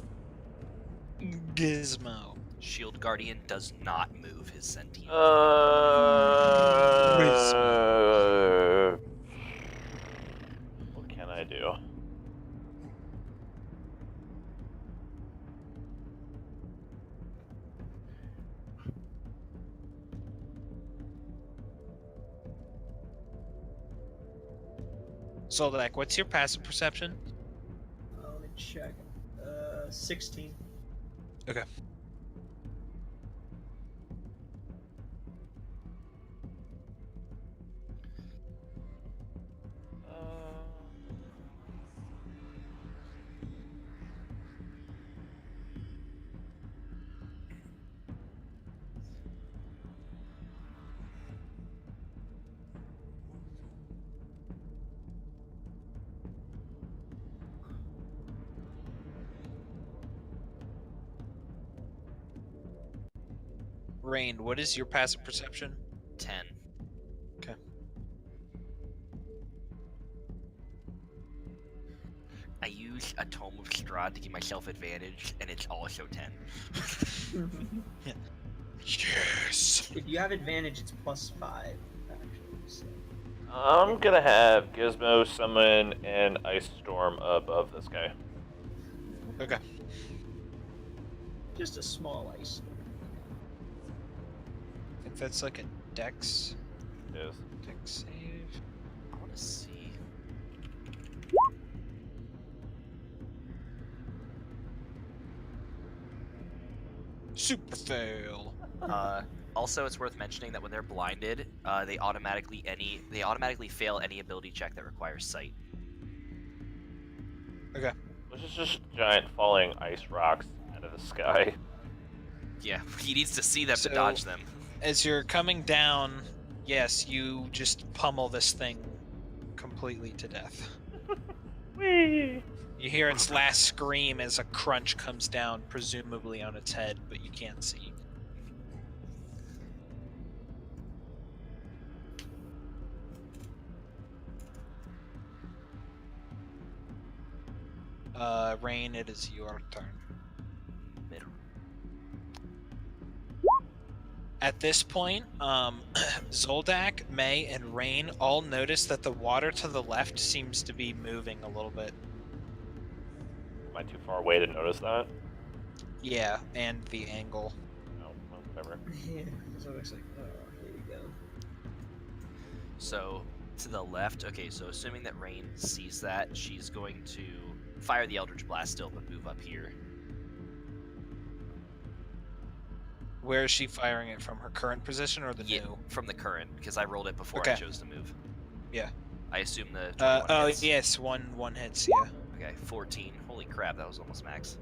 Speaker 1: Gizmo.
Speaker 5: Shield Guardian does not move his sentient.
Speaker 3: What can I do?
Speaker 1: Zoldyak, what's your passive perception?
Speaker 2: Let me check. 16.
Speaker 1: Okay. Rain, what is your passive perception?
Speaker 5: 10.
Speaker 1: Okay.
Speaker 5: I use a Tome of Strahd to give myself advantage, and it's also 10.
Speaker 1: Yes.
Speaker 2: If you have advantage, it's +5. Actually, so.
Speaker 3: I'm gonna have Gizmo summon an ice storm above this guy.
Speaker 1: Okay.
Speaker 2: Just a small ice.
Speaker 1: I think that's like a dex.
Speaker 3: Yes.
Speaker 1: Dex save.
Speaker 5: I want to see.
Speaker 1: Super fail.
Speaker 5: Also, it's worth mentioning that when they're blinded, they automatically fail any ability check that requires sight.
Speaker 1: Okay.
Speaker 3: This is just giant falling ice rocks out of the sky.
Speaker 5: Yeah, he needs to see them
Speaker 1: So-
Speaker 5: to dodge them.
Speaker 1: As you're coming down, yes, you just pummel this thing completely to death.
Speaker 3: Whee!
Speaker 1: You hear its last scream as a crunch comes down, presumably on its head, but you can't see. Rain, it is your turn.
Speaker 5: Middle.
Speaker 1: At this point, Zoldak, May, and Rain all notice that the water to the left seems to be moving a little bit.
Speaker 3: Am I too far away to notice that?
Speaker 1: Yeah, and the angle.
Speaker 3: No, well, whatever.
Speaker 2: Yeah, so it's like, oh, here you go.
Speaker 5: So to the left. Okay, so assuming that Rain sees that, she's going to fire the Eldritch Blast still, but move up here.
Speaker 1: Where is she firing it from? Her current position or the
Speaker 5: Yeah,
Speaker 1: new?
Speaker 5: from the current, because I rolled it before I
Speaker 1: Okay.
Speaker 5: chose to move.
Speaker 1: Yeah.
Speaker 5: I assume the 21
Speaker 1: Oh
Speaker 5: hits.
Speaker 1: yes, one hits. Yeah.
Speaker 5: Okay, 14. Holy crap, that was almost max.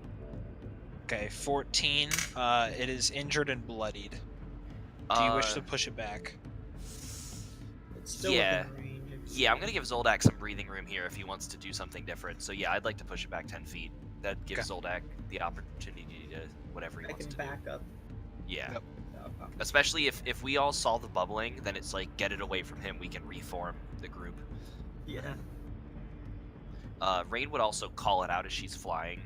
Speaker 1: Okay, 14. It is injured and bloodied. Do you wish to push it back?
Speaker 2: It's still
Speaker 5: Yeah.
Speaker 2: within range.
Speaker 5: Yeah, I'm gonna give Zoldak some breathing room here if he wants to do something different. So yeah, I'd like to push it back 10 feet. That gives Zoldak the opportunity to whatever he
Speaker 2: I
Speaker 5: wants
Speaker 2: can
Speaker 5: to
Speaker 2: back up.
Speaker 5: do. Yeah.
Speaker 1: Yep.
Speaker 5: Especially if we all saw the bubbling, then it's like get it away from him. We can reform the group.
Speaker 2: Yeah.
Speaker 5: Rain would also call it out as she's flying,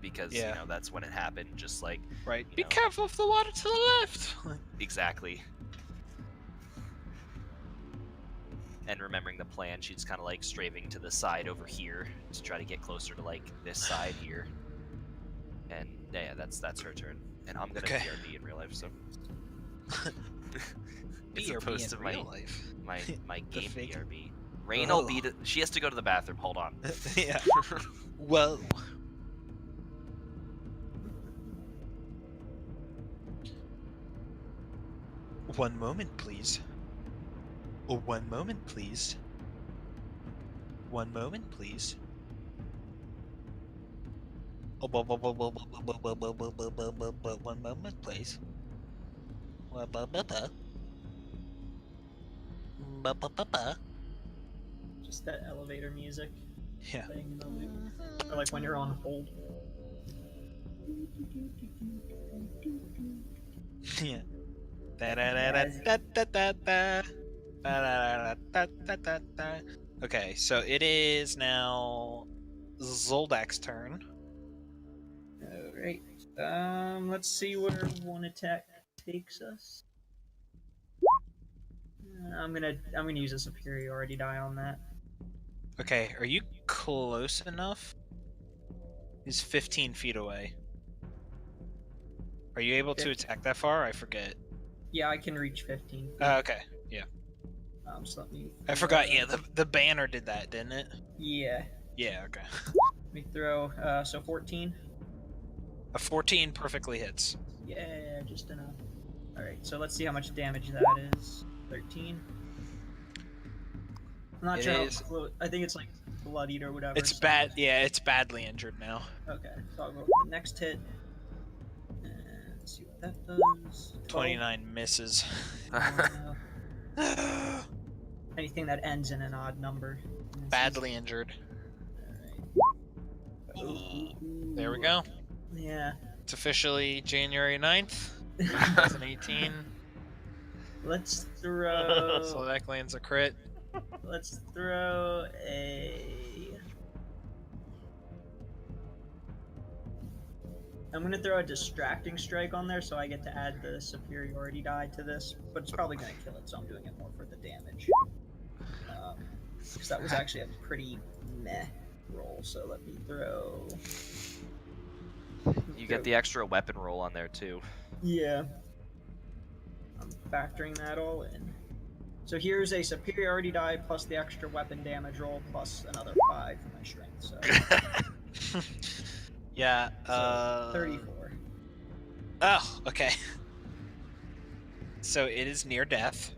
Speaker 5: because
Speaker 1: Yeah.
Speaker 5: you know that's when it happened. Just like
Speaker 1: Right.
Speaker 5: You
Speaker 1: Be
Speaker 5: know.
Speaker 1: careful of the water to the left.
Speaker 5: exactly. And remembering the plan, she's kind of like strafing to the side over here to try to get closer to like this side here. And yeah, that's her turn. And I'm gonna
Speaker 1: Okay.
Speaker 5: BRB in real life, so. As
Speaker 1: BRB
Speaker 5: opposed
Speaker 1: in
Speaker 5: to
Speaker 1: real life.
Speaker 5: my
Speaker 1: The
Speaker 5: game
Speaker 1: fake-
Speaker 5: BRB. Rain will
Speaker 1: Oh.
Speaker 5: beat it. She has to go to the bathroom. Hold on.
Speaker 1: Yeah. Whoa. One moment, please. Oh, one moment, please. One moment, please. Oh, one moment, please.
Speaker 2: Just that elevator music
Speaker 1: Yeah.
Speaker 2: playing in the loop. Or like when you're on hold.
Speaker 1: Yeah. Da-da-da-da-da-da-da. Okay, so it is now Zoldak's turn.
Speaker 2: Alright. Let's see where one attack takes us. I'm gonna use a superiority die on that.
Speaker 1: Okay, are you close enough? He's 15 feet away. Are you able to attack that far? I forget.
Speaker 2: Yeah, I can reach 15.
Speaker 1: Okay,
Speaker 2: So let me.
Speaker 1: I forgot. Yeah, the banner did that, didn't it?
Speaker 2: Yeah.
Speaker 1: Yeah. Okay.
Speaker 2: Let me throw. So 14.
Speaker 1: A 14 perfectly hits.
Speaker 2: Yeah, just enough. All right. So let's see how much damage that is. 13. I'm not
Speaker 1: It
Speaker 2: sure.
Speaker 1: is-
Speaker 2: How close. I think it's like bloodied or whatever.
Speaker 1: It's
Speaker 2: so-
Speaker 1: bad. Yeah, it's badly injured now.
Speaker 2: Okay. So I'll go with the next hit. And see what that does. 12.
Speaker 1: 29 misses.
Speaker 2: Uh, anything that ends in an odd number. misses.
Speaker 1: Badly injured.
Speaker 2: Alright.
Speaker 1: There we go.
Speaker 2: Yeah.
Speaker 1: It's officially January 9th, 2018.
Speaker 2: Let's throw.
Speaker 1: So that lands a crit.
Speaker 2: Let's throw a. I'm gonna throw a distracting strike on there, so I get to add the superiority die to this. But it's probably gonna kill it, so I'm doing it more for the damage. Because that was actually a pretty meh roll. So let me throw.
Speaker 5: You get the extra weapon roll on there too.
Speaker 2: Yeah. I'm factoring that all in. So here's a superiority die plus the extra weapon damage roll plus another 5 for my strength. So,
Speaker 1: Yeah.
Speaker 2: so 34.
Speaker 1: Oh, okay. So it is near death.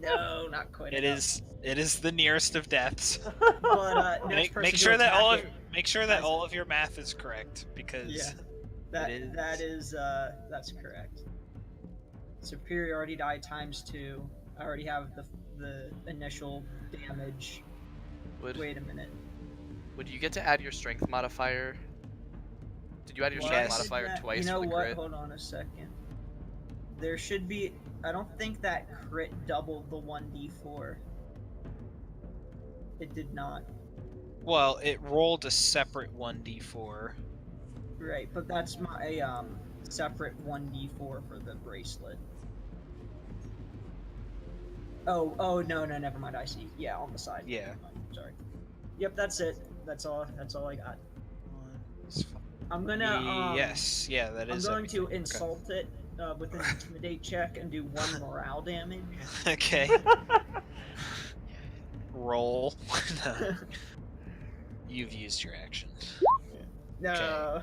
Speaker 2: No, not quite.
Speaker 1: It
Speaker 2: enough.
Speaker 1: is. It is the nearest of deaths.
Speaker 2: But next person
Speaker 1: Make
Speaker 2: to
Speaker 1: sure that
Speaker 2: attack
Speaker 1: all of
Speaker 2: it
Speaker 1: make sure that
Speaker 2: has-
Speaker 1: all of your math is correct because
Speaker 2: Yeah, that
Speaker 1: it
Speaker 2: that is that's correct. Superiority die ×2. I already have the initial damage. Wait a minute.
Speaker 5: Would you get to add your strength modifier? Did you add your
Speaker 2: Why
Speaker 5: strength
Speaker 1: Yes.
Speaker 2: did
Speaker 5: modifier
Speaker 2: that-
Speaker 5: twice
Speaker 2: You know
Speaker 5: for the
Speaker 2: what?
Speaker 5: crit?
Speaker 2: Hold on a second. There should be. I don't think that crit doubled the 1d4. It did not.
Speaker 1: well, it rolled a separate 1d4.
Speaker 2: Right, but that's my separate 1d4 for the bracelet. Oh no, never mind. I see. Yeah, on the side.
Speaker 1: Yeah.
Speaker 2: Sorry. Yep, that's it. That's all I got.
Speaker 1: It's fine.
Speaker 2: I'm gonna
Speaker 1: yes, yeah, that
Speaker 2: I'm
Speaker 1: is.
Speaker 2: going to
Speaker 1: everything.
Speaker 2: insult it with an intimidate check and do 1 morale damage.
Speaker 1: Okay. Roll. No. You've used your action.
Speaker 2: No.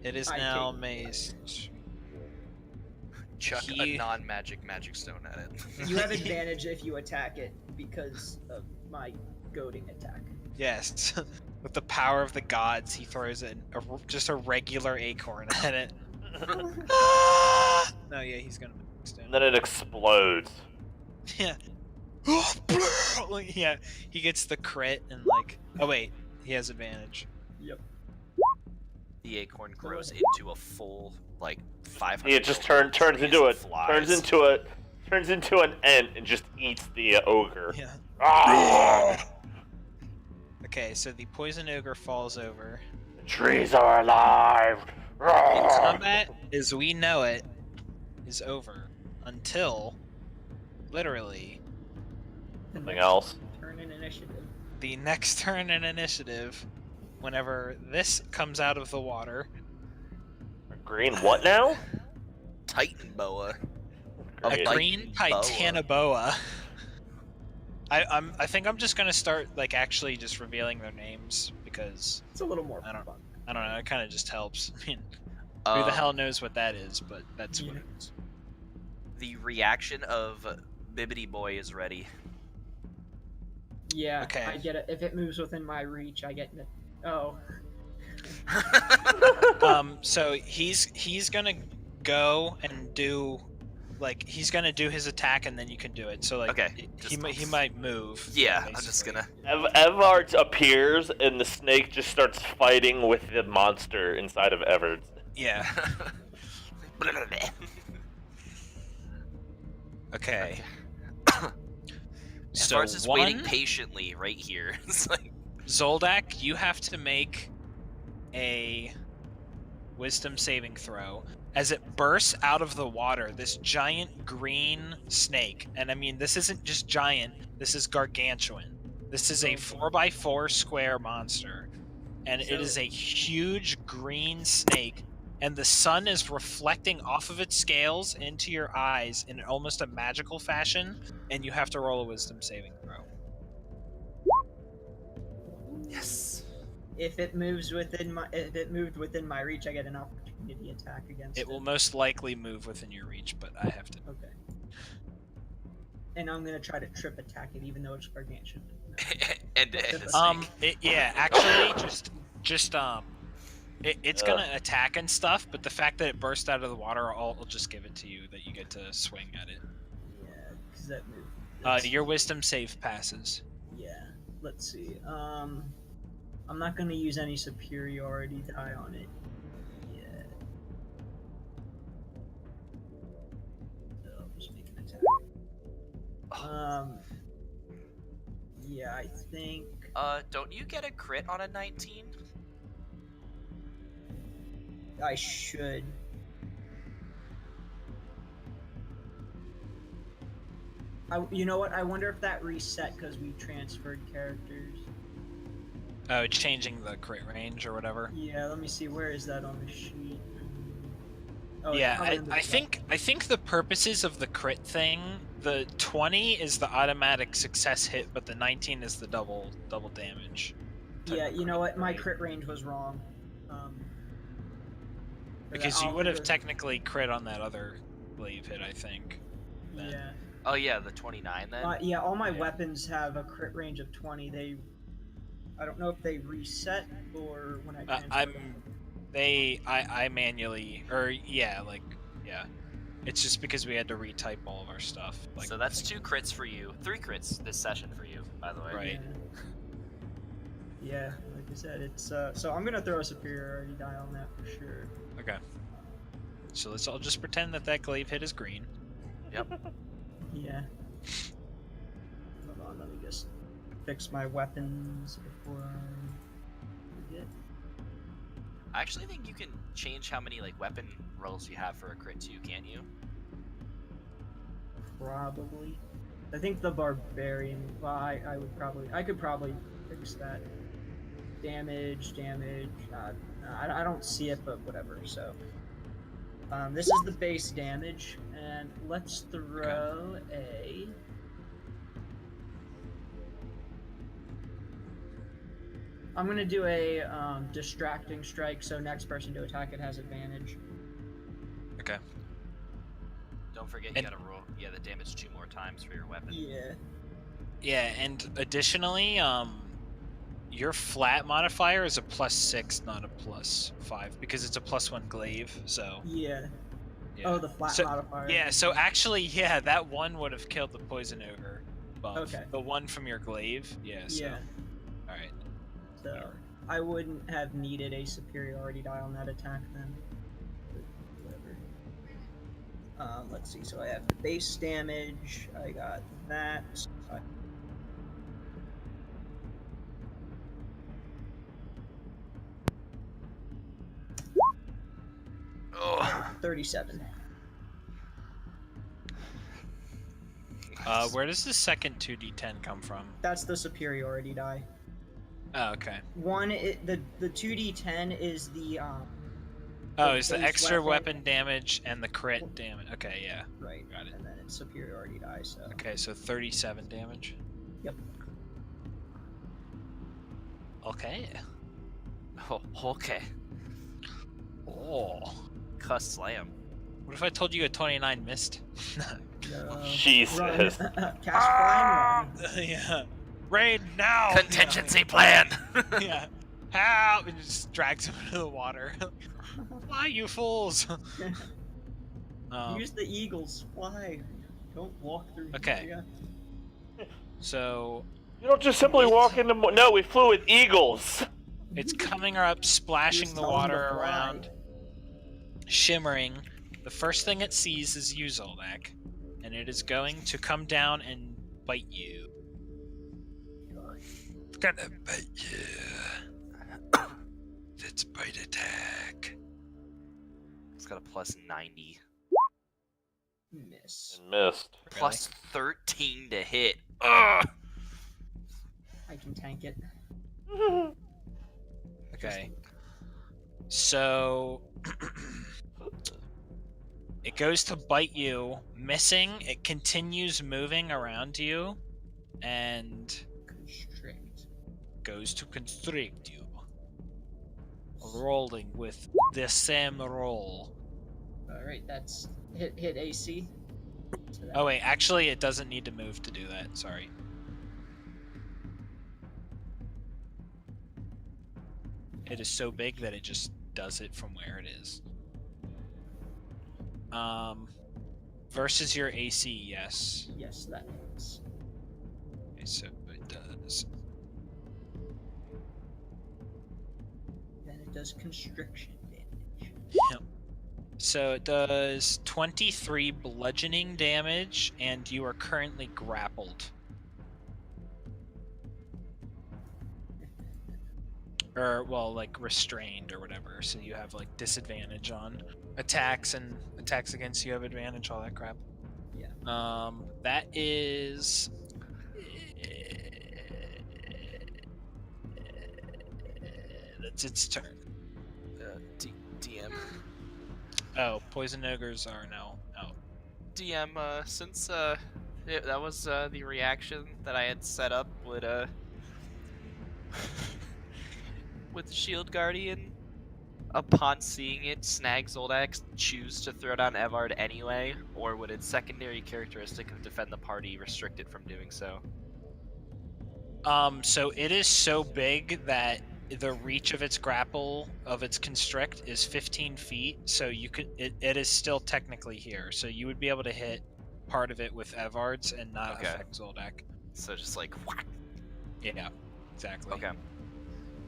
Speaker 1: It is
Speaker 2: I
Speaker 1: now
Speaker 2: take-
Speaker 1: amazed.
Speaker 5: Chuck
Speaker 1: He-
Speaker 5: a non-magic magic stone at it.
Speaker 2: You have advantage if you attack it because of my goading attack.
Speaker 1: Yes. With the power of the gods, he throws just a regular acorn at it. No, yeah, he's gonna extend.
Speaker 3: And then it explodes.
Speaker 1: Yeah. Yeah, he gets the crit and like. Oh wait, he has advantage.
Speaker 2: Yep.
Speaker 5: The acorn grows into a full like 500.
Speaker 3: It just turns
Speaker 5: trees
Speaker 3: into
Speaker 5: and
Speaker 3: it.
Speaker 5: flies.
Speaker 3: Turns into an ant and just eats the ogre.
Speaker 1: Yeah.
Speaker 3: Ah!
Speaker 1: Okay, so the poison ogre falls over.
Speaker 3: The trees are alive.
Speaker 1: Combat, as we know it, is over until literally
Speaker 3: Something else.
Speaker 2: Turn in initiative.
Speaker 1: the next turn in initiative. Whenever this comes out of the water,
Speaker 3: Green what now?
Speaker 5: Titan boa.
Speaker 1: a
Speaker 3: Green.
Speaker 1: green Titanoboa. I think I'm just gonna start like actually just revealing their names because
Speaker 2: It's a little more
Speaker 1: I don't-
Speaker 2: fun.
Speaker 1: I don't know, it kind of just helps. I mean, who the hell knows what that is? But that's what it is.
Speaker 5: The reaction of Bibbidi Boy is ready.
Speaker 2: Yeah,
Speaker 1: Okay.
Speaker 2: I get it. If it moves within my reach, I get it. Oh.
Speaker 1: So he's gonna go and do, like he's gonna do his attack and then you can do it. So like,
Speaker 5: Okay,
Speaker 1: he might move.
Speaker 5: Yeah, I'm
Speaker 1: basically.
Speaker 5: just gonna.
Speaker 3: Evart appears and the snake just starts fighting with the monster inside of Evart.
Speaker 1: Yeah. Okay. So
Speaker 5: Evar's is waiting
Speaker 1: one,
Speaker 5: patiently right here. It's like
Speaker 1: Zoldak, you have to make a wisdom saving throw. As it bursts out of the water, this giant green snake, and I mean this isn't just giant, this is gargantuan. This is a 4x4 square monster. And it is a huge green snake, and the sun is reflecting off of its scales into your eyes in almost a magical fashion, and you have to roll a wisdom saving throw.
Speaker 5: yes.
Speaker 2: If it moved within my reach, I get an opportunity attack against it.
Speaker 1: It will most likely move within your reach, but I have to.
Speaker 2: Okay. And I'm gonna try to trip attack it, even though it's gargantuan.
Speaker 5: and a snake.
Speaker 1: Actually, it's gonna attack and stuff, but the fact that it burst out of the water, I'll just give it to you that you get to swing at it.
Speaker 2: Yeah, because that move.
Speaker 1: Your wisdom save passes.
Speaker 2: Yeah. Let's see. I'm not gonna use any superiority die on it. yet. So I'll just make an attack. Yeah, I think.
Speaker 5: Don't you get a crit on a 19?
Speaker 2: I should. You know what? I wonder if that reset because we transferred characters.
Speaker 1: Oh, changing the crit range or whatever.
Speaker 2: Yeah, let me see. Where is that on the sheet? Oh, it's
Speaker 1: Yeah,
Speaker 2: probably under
Speaker 1: I
Speaker 2: the-
Speaker 1: think the purposes of the crit thing, the 20 is the automatic success hit, but the 19 is the double damage. type
Speaker 2: Yeah,
Speaker 1: of
Speaker 2: you know what? My
Speaker 1: rate.
Speaker 2: crit range was wrong.
Speaker 1: Because you
Speaker 2: I'll
Speaker 1: would have
Speaker 2: figure-
Speaker 1: technically crit on that other glaive hit, I think. then.
Speaker 2: Yeah.
Speaker 5: Oh yeah, the 29 then.
Speaker 2: Yeah, all my
Speaker 1: Yeah.
Speaker 2: weapons have a crit range of 20. I don't know if they reset or when I transfer them.
Speaker 1: I manually, or yeah, like, yeah. It's just because we had to retype all of our stuff. Like,
Speaker 5: So that's 2 crits for you, 3 crits this session for you, by the way.
Speaker 1: Right.
Speaker 2: Yeah, like I said, it's so I'm gonna throw a superiority die on that for sure.
Speaker 1: okay. So let's all just pretend that glaive hit is green.
Speaker 2: Yeah. Hold on, let me just fix my weapons before I forget.
Speaker 5: I actually think you can change how many like weapon rolls you have for a crit too, can't you?
Speaker 2: Probably. I think the barbarian. Well, I could probably fix that. Damage. I don't see it, but whatever. So, this is the base damage, and let's throw a. I'm gonna do a distracting strike, so next person to attack it has advantage.
Speaker 1: Okay.
Speaker 5: Don't forget you
Speaker 1: And-
Speaker 5: gotta roll the damage 2 more times for your weapon.
Speaker 2: Yeah.
Speaker 1: Yeah, and additionally, your flat modifier is a +6, not a +5, because it's a +1 glaive. So.
Speaker 2: Yeah.
Speaker 1: Yeah.
Speaker 2: Oh, the flat
Speaker 1: So-
Speaker 2: modifier.
Speaker 1: Yeah, so actually, yeah, that one would have killed the poison ogre buff.
Speaker 2: Okay.
Speaker 1: The one from your glaive, yeah. So.
Speaker 2: Yeah.
Speaker 1: All right.
Speaker 2: So I wouldn't have needed a superiority die on that attack then. But whatever. Let's see. So I have the base damage. I got that.
Speaker 5: Oh.
Speaker 2: 37.
Speaker 1: Where does the second 2d10 come from?
Speaker 2: That's the superiority die.
Speaker 1: Oh, okay.
Speaker 2: The 2d10 is the
Speaker 1: Oh, it's the
Speaker 2: base
Speaker 1: extra
Speaker 2: weapon.
Speaker 1: weapon damage and the crit damage. Okay, yeah.
Speaker 2: right,
Speaker 1: Got it.
Speaker 2: and then it's superiority die. So
Speaker 1: Okay, so 37 damage.
Speaker 2: Yep.
Speaker 1: Okay.
Speaker 5: Oh, okay.
Speaker 1: Oh.
Speaker 5: Cuss slam.
Speaker 1: What if I told you a 29 missed?
Speaker 3: Jesus.
Speaker 2: Run. Cast flying run.
Speaker 1: Yeah. Raid now!
Speaker 5: Contingency plan.
Speaker 1: Yeah. Help! And just drags him into the water. Why, you fools?
Speaker 2: Use the eagles. Fly. Don't walk through.
Speaker 1: Okay.
Speaker 2: here.
Speaker 1: So
Speaker 3: You don't just simply walk into. No, we flew with eagles.
Speaker 1: it's coming up, splashing
Speaker 2: Just
Speaker 1: the
Speaker 2: tell 'em to
Speaker 1: water
Speaker 2: fly.
Speaker 1: around, shimmering. The first thing it sees is you, Zoldak, and it is going to come down and bite you. It's gonna bite you. It's bite attack.
Speaker 5: It's got a +90.
Speaker 2: Miss.
Speaker 3: And missed.
Speaker 5: +13 to hit. Ugh!
Speaker 2: I can tank it.
Speaker 1: Okay. So it goes to bite you, missing. It continues moving around you and
Speaker 2: Constrict.
Speaker 1: goes to constrict you. Rolling with the same roll.
Speaker 2: All right, that's hit AC. So that-
Speaker 1: Oh wait, actually it doesn't need to move to do that. Sorry. It is so big that it just does it from where it is. Versus your AC, yes.
Speaker 2: Yes, that hits.
Speaker 1: Okay, so it does.
Speaker 2: Then it does constriction damage.
Speaker 1: Yep. So it does 23 bludgeoning damage, and you are currently grappled. Or, well, like restrained or whatever. So you have like disadvantage on attacks, and attacks against you have advantage, all that crap.
Speaker 2: Yeah.
Speaker 1: That is. That's its turn.
Speaker 5: DM.
Speaker 1: Oh, poison ogres are now out.
Speaker 5: DM, since that was the reaction that I had set up, would with the shield guardian upon seeing it, snag Zoldak choose to throw down Evard anyway, or would its secondary characteristic of defend the party restrict it from doing so?
Speaker 1: So it is so big that the reach of its grapple of its constrict is 15 feet. So you could it is still technically here. So you would be able to hit part of it with Evard's and not
Speaker 5: Okay.
Speaker 1: affect Zoldak.
Speaker 5: So just like whack.
Speaker 1: Yeah, exactly.
Speaker 5: Okay.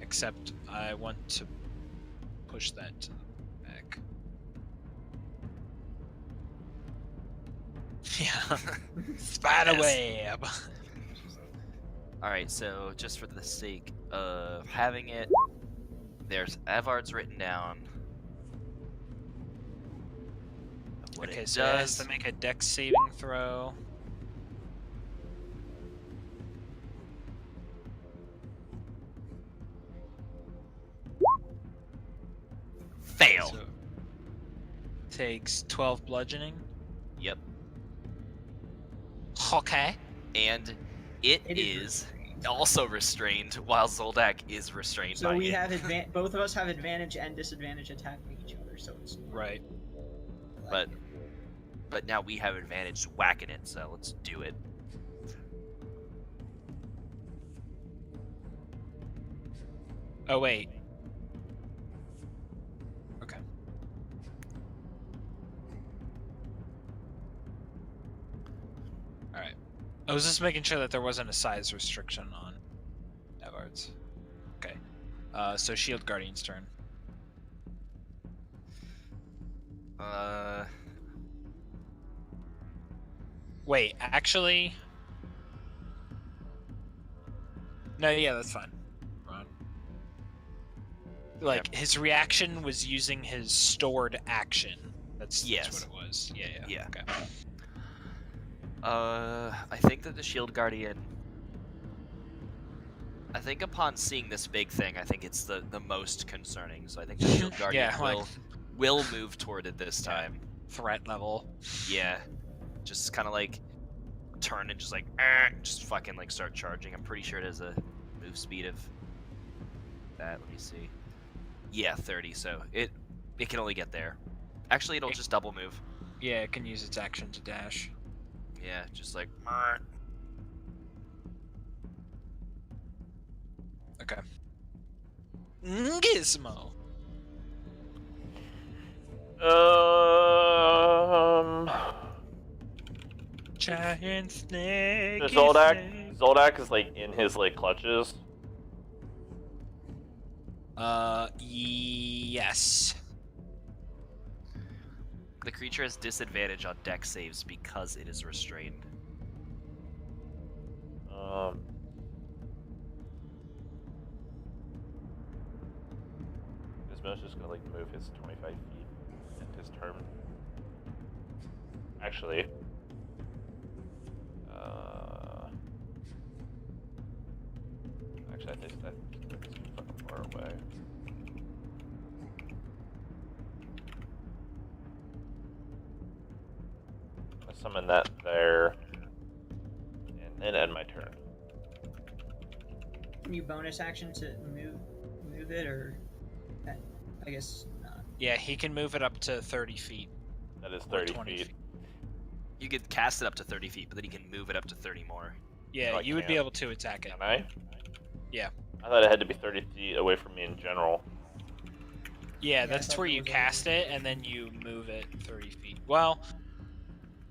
Speaker 1: Except I want to push that to the back. Yeah. Spiderweb.
Speaker 5: All right. So just for the sake of having it, there's Evard's written down. What
Speaker 1: Okay,
Speaker 5: it
Speaker 1: so it has
Speaker 5: does.
Speaker 1: to make a dex saving throw.
Speaker 5: Fail.
Speaker 1: So takes 12 bludgeoning.
Speaker 5: Yep.
Speaker 1: Okay.
Speaker 5: And it
Speaker 2: It is
Speaker 5: is also restrained, while Zoldak is restrained
Speaker 2: So
Speaker 5: by
Speaker 2: we
Speaker 5: it.
Speaker 2: have both of us have advantage and disadvantage attacking each other. So it's
Speaker 1: Right.
Speaker 5: But now we have advantage whacking it, so let's do it.
Speaker 1: Oh wait. Okay. All right. I was just making sure that there wasn't a size restriction on Evard's. Okay. So Shield Guardian's turn. Wait, actually. No, yeah, that's fine. Ron. Like his reaction was using his stored action. That's
Speaker 5: Yes.
Speaker 1: what it was. Yeah, yeah.
Speaker 5: Yeah.
Speaker 1: Okay.
Speaker 5: I think that the Shield Guardian. I think upon seeing this big thing, I think it's the most concerning. So I think the Shield Guardian
Speaker 1: Yeah, like-
Speaker 5: will move toward it this time.
Speaker 1: Threat level.
Speaker 5: Yeah, just kind of like turn and just like just fucking like start charging. I'm pretty sure it has a move speed of that. Let me see. Yeah, 30. So it can only get there. Actually, it'll just double move.
Speaker 1: Yeah, it can use its action to dash.
Speaker 5: Yeah, just like.
Speaker 1: Okay. Gizmo. Giant snake.
Speaker 3: So Zoldak is like in his like clutches.
Speaker 1: Yes.
Speaker 5: The creature has disadvantage on dex saves because it is restrained.
Speaker 3: Gizmo's just gonna like move his 25 feet in his turn. Actually, I think that's too fucking far away. I summon that there, and then end my turn.
Speaker 2: Can you bonus action to move it, or I guess not.
Speaker 1: Yeah, he can move it up to 30 feet.
Speaker 3: That is
Speaker 1: Or
Speaker 3: 30
Speaker 1: 20
Speaker 3: feet.
Speaker 1: feet.
Speaker 5: You could cast it up to 30 feet, but then you can move it up to 30 more.
Speaker 1: Yeah,
Speaker 3: No, I
Speaker 1: you would be
Speaker 3: can't.
Speaker 1: able to attack it.
Speaker 3: Can I?
Speaker 1: Yeah.
Speaker 3: I thought it had to be 30 feet away from me in general.
Speaker 1: Yeah,
Speaker 2: I
Speaker 1: that's
Speaker 2: thought
Speaker 1: where
Speaker 2: it
Speaker 1: you
Speaker 2: was
Speaker 1: cast
Speaker 2: over.
Speaker 1: it, and then you move it 30 feet. Well,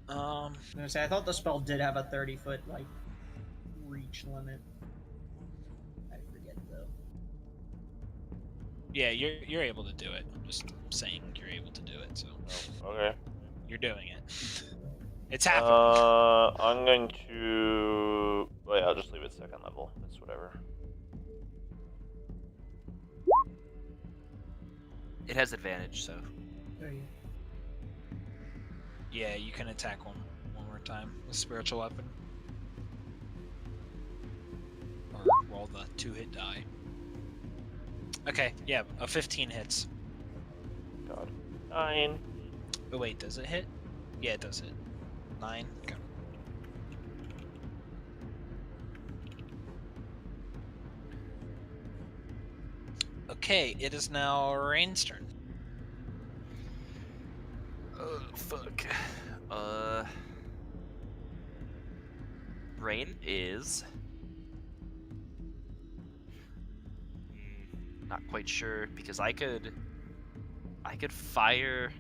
Speaker 2: I was gonna say I thought the spell did have a 30-foot like reach limit. I forget though.
Speaker 1: yeah, you're able to do it. I'm just saying you're able to do it, so
Speaker 3: Oh, okay.
Speaker 1: you're doing it. It's happening.
Speaker 3: I'm going to. Wait, I'll just leave it second level. It's whatever.
Speaker 5: It has advantage, so.
Speaker 2: There you
Speaker 1: Yeah, you can attack one more time with spiritual weapon. Or roll the 2-hit die. Okay, yeah, a 15 hits.
Speaker 3: God. 9.
Speaker 1: Oh wait, does it hit? Yeah, it does hit. 9. Okay. Okay, it is now Rain's turn.
Speaker 5: Fuck. Rain is. Not quite sure because I could fire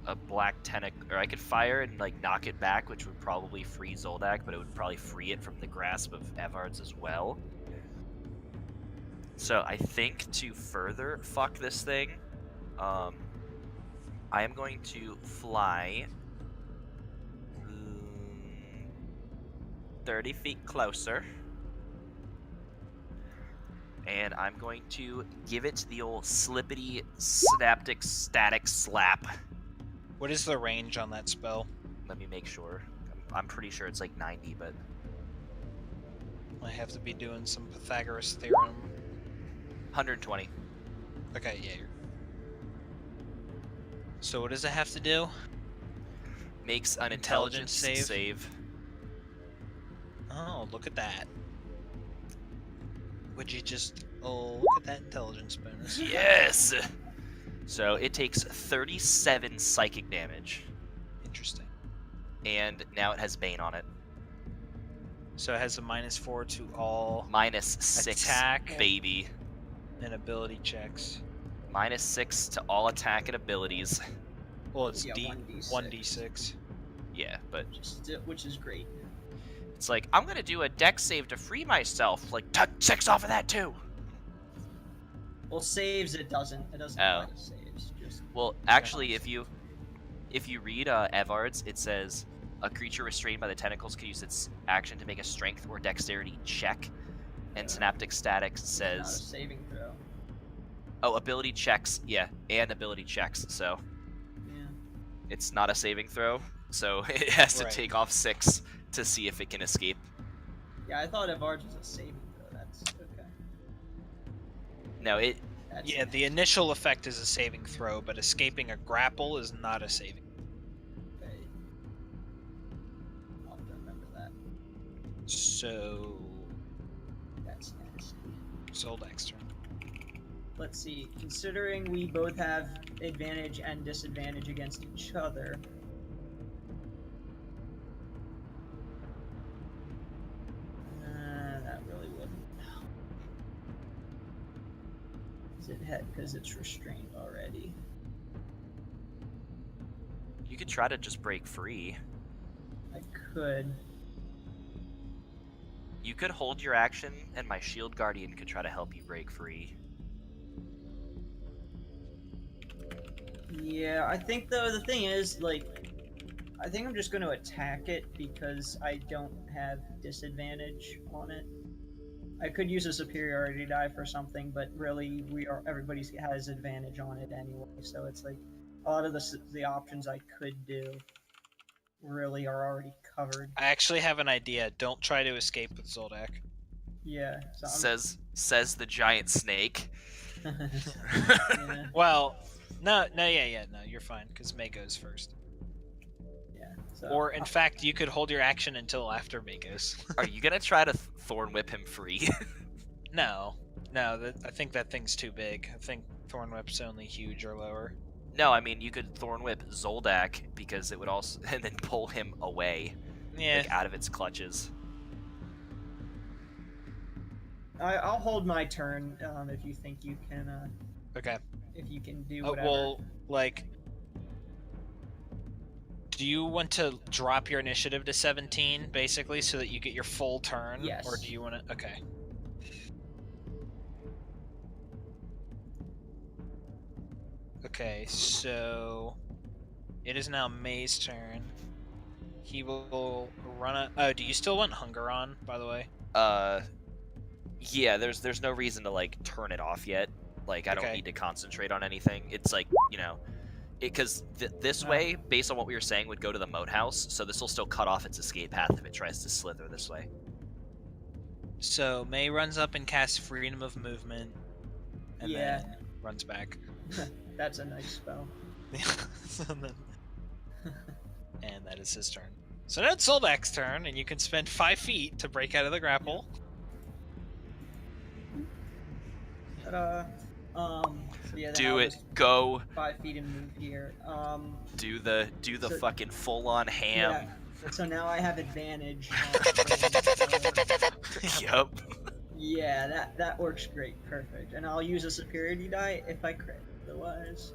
Speaker 5: a black tentacle, or I could fire and like knock it back, which would probably free Zoldak, but it would probably free it from the grasp of Evard's as well. So I think to further fuck this thing, I am going to fly 30 feet closer. And I'm going to give it the old slippity synaptic static slap.
Speaker 1: What is the range on that spell?
Speaker 5: Let me make sure. I'm pretty sure it's like 90, but
Speaker 1: I have to be doing some Pythagoras theorem.
Speaker 5: 120.
Speaker 1: Okay, yeah. So what does it have to do?
Speaker 5: Makes an
Speaker 1: Intelligence
Speaker 5: intelligence
Speaker 1: save.
Speaker 5: save.
Speaker 1: Oh, look at that. Would you just... Oh, look at that intelligence bonus.
Speaker 5: Yes! So it takes 37 psychic damage.
Speaker 1: Interesting.
Speaker 5: And now it has Bane on it.
Speaker 1: So it has a -4 to all
Speaker 5: Minus 6,
Speaker 1: attack
Speaker 5: baby.
Speaker 1: and ability checks.
Speaker 5: Minus 6 to all attack and abilities.
Speaker 1: Well, it's
Speaker 2: Yeah, 1d6.
Speaker 1: 1d6.
Speaker 5: Yeah, but
Speaker 2: Which is great.
Speaker 5: it's like, I'm gonna do a dex save to free myself. Like, tuck 6 off of that too!
Speaker 2: Well, saves it doesn't. It doesn't
Speaker 5: Oh.
Speaker 2: apply to saves. Just
Speaker 5: Well, actually, if you read Evard's, it says a creature restrained by the tentacles can use its action to make a strength or dexterity check, and Synaptic Statics
Speaker 2: it's not a
Speaker 5: says,
Speaker 2: saving throw.
Speaker 5: oh, ability checks, yeah, and ability checks. So
Speaker 2: Yeah.
Speaker 5: it's not a saving throw, so it has to
Speaker 1: Right.
Speaker 5: take off 6 to see if it can escape.
Speaker 2: Yeah, I thought Evard was a saving throw. That's okay.
Speaker 5: No, it
Speaker 2: That's
Speaker 1: Yeah, the initial effect is a saving throw, but escaping a grapple is not a saving.
Speaker 2: okay. I'll have to remember that.
Speaker 1: So...
Speaker 2: That's nasty.
Speaker 1: Zoldak's turn.
Speaker 2: Let's see. Considering we both have advantage and disadvantage against each other. That really wouldn't. Is it head because it's restrained already?
Speaker 5: you could try to just break free.
Speaker 2: I could.
Speaker 5: You could hold your action, and my Shield Guardian could try to help you break free.
Speaker 2: Yeah, I think though the thing is, like, I think I'm just going to attack it because I don't have disadvantage on it. I could use a superiority die for something, but really, everybody has advantage on it anyway. So it's like a lot of the options I could do really are already covered.
Speaker 1: I actually have an idea. Don't try to escape with Zoldak.
Speaker 2: Yeah. So
Speaker 5: Says the giant snake.
Speaker 2: yeah,
Speaker 1: Well, no, you're fine, because May goes first.
Speaker 2: yeah. So,
Speaker 1: Or, in fact, you could hold your action until after May goes.
Speaker 5: Are you gonna try to Thorn Whip him free?
Speaker 1: No, I think that thing's too big. I think Thorn Whip's only huge or lower.
Speaker 5: No, I mean you could Thorn Whip Zoldak because it would also, and then pull him away,
Speaker 1: Yeah,
Speaker 5: like out of its clutches.
Speaker 2: I'll hold my turn if you think you can.
Speaker 1: okay.
Speaker 2: If you can do whatever.
Speaker 1: Well, like... Do you want to drop your initiative to 17, basically, so that you get your full turn?
Speaker 2: Yes.
Speaker 1: Or do you want to... Okay. Okay, so... It is now May's turn. He will run a... Oh, do you still want Hunger on, by the way?
Speaker 5: Yeah, there's no reason to like turn it off yet. Like I don't
Speaker 1: Okay.
Speaker 5: need to concentrate on anything. It's like, you know, because this way, based on what we were saying, would go to the moat house. So this will still cut off its escape path if it tries to slither this way.
Speaker 1: So, May runs up and casts Freedom of Movement. And
Speaker 2: Yeah.
Speaker 1: then runs back.
Speaker 2: That's a nice spell.
Speaker 1: and, then... and that is his turn. So now it's Zoldak's turn, and you can spend 5 feet to break out of the grapple.
Speaker 2: Ta-da. So yeah, then
Speaker 5: Do
Speaker 2: I'll
Speaker 5: it.
Speaker 2: just
Speaker 5: Go.
Speaker 2: 5 feet and move here.
Speaker 5: Do the
Speaker 2: So-
Speaker 5: fucking full on ham.
Speaker 2: Yeah. So now I have advantage. On
Speaker 5: Yup.
Speaker 2: yeah, that works great. Perfect. And I'll use a superiority die if I crit. Otherwise.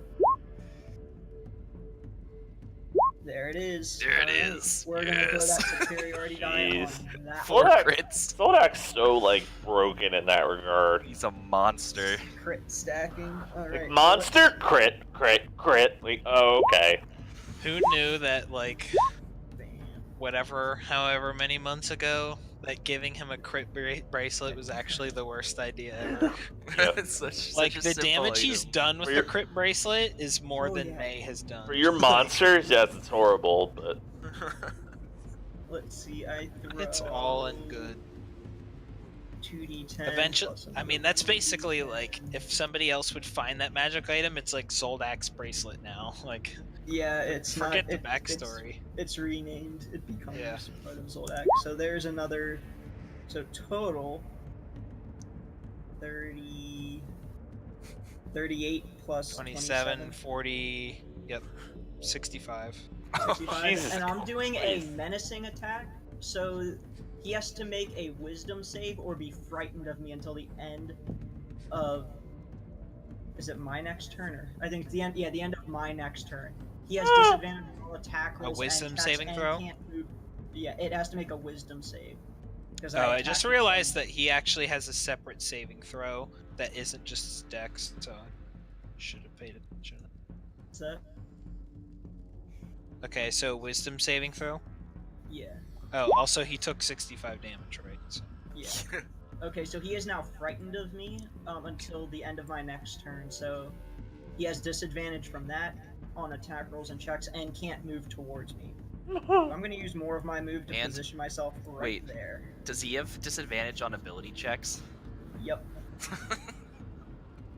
Speaker 2: There it is.
Speaker 5: There it
Speaker 2: Alright,
Speaker 5: is.
Speaker 2: We're gonna throw
Speaker 5: Yes.
Speaker 2: that superiority die
Speaker 3: Jeez.
Speaker 2: on that
Speaker 5: Four
Speaker 3: Zoldak-
Speaker 5: crits.
Speaker 3: Zoldak's so like broken in that regard.
Speaker 5: He's a monster.
Speaker 2: crit stacking. Alright.
Speaker 3: Like monster crit, crit. Like, oh, okay.
Speaker 1: Who knew that, like,
Speaker 2: Bam.
Speaker 1: whatever, however many months ago, that giving him a crit bracelet was actually the worst idea ever.
Speaker 3: Yep.
Speaker 5: It's such
Speaker 1: Like,
Speaker 5: a
Speaker 1: the
Speaker 5: simple
Speaker 1: damage he's
Speaker 5: item.
Speaker 1: done with
Speaker 3: For
Speaker 1: the
Speaker 3: your-
Speaker 1: crit bracelet is more
Speaker 2: Oh,
Speaker 1: than
Speaker 2: yeah.
Speaker 1: May has done.
Speaker 3: For your monsters, yes, it's horrible, but
Speaker 2: Let's see. I throw.
Speaker 1: It's all in good.
Speaker 2: 2d10.
Speaker 1: Eventually,
Speaker 2: plus
Speaker 1: I mean, that's basically like if somebody else would find that magic item, it's like Zoldak's bracelet now. Like,
Speaker 2: Yeah, it's
Speaker 1: forget
Speaker 2: not,
Speaker 1: the backstory.
Speaker 2: It's renamed. It becomes
Speaker 1: Yeah.
Speaker 2: part of Zoldak. So there's another. So total. 38 plus
Speaker 1: 27, 40, yep, 65.
Speaker 2: 65,
Speaker 3: Jesus
Speaker 2: and I'm doing a
Speaker 3: Christ.
Speaker 2: menacing attack, so he has to make a wisdom save or be frightened of me until the end of. Is it my next turn? Or I think it's the end. Yeah, the end of my next turn. He has disadvantage on all attack rolls.
Speaker 1: wisdom
Speaker 2: and checks
Speaker 1: saving
Speaker 2: and
Speaker 1: throw?
Speaker 2: Can't move. Yeah, it has to make a wisdom save. 'Cause
Speaker 1: Oh, I
Speaker 2: attacked
Speaker 1: just
Speaker 2: it
Speaker 1: realized
Speaker 2: from-
Speaker 1: that he actually has a separate saving throw that isn't just his dex, so I should have paid attention.
Speaker 2: What's that?
Speaker 1: Okay, so wisdom saving throw.
Speaker 2: Yeah.
Speaker 1: Oh, also he took 65 damage, right? So,
Speaker 2: Yeah. Okay, so he is now frightened of me until the end of my next turn. So he has disadvantage from that on attack rolls and checks, and can't move towards me. I'm gonna use more of my move to
Speaker 5: And-
Speaker 2: position myself right
Speaker 5: wait.
Speaker 2: there.
Speaker 5: Does he have disadvantage on ability checks?
Speaker 2: Yep.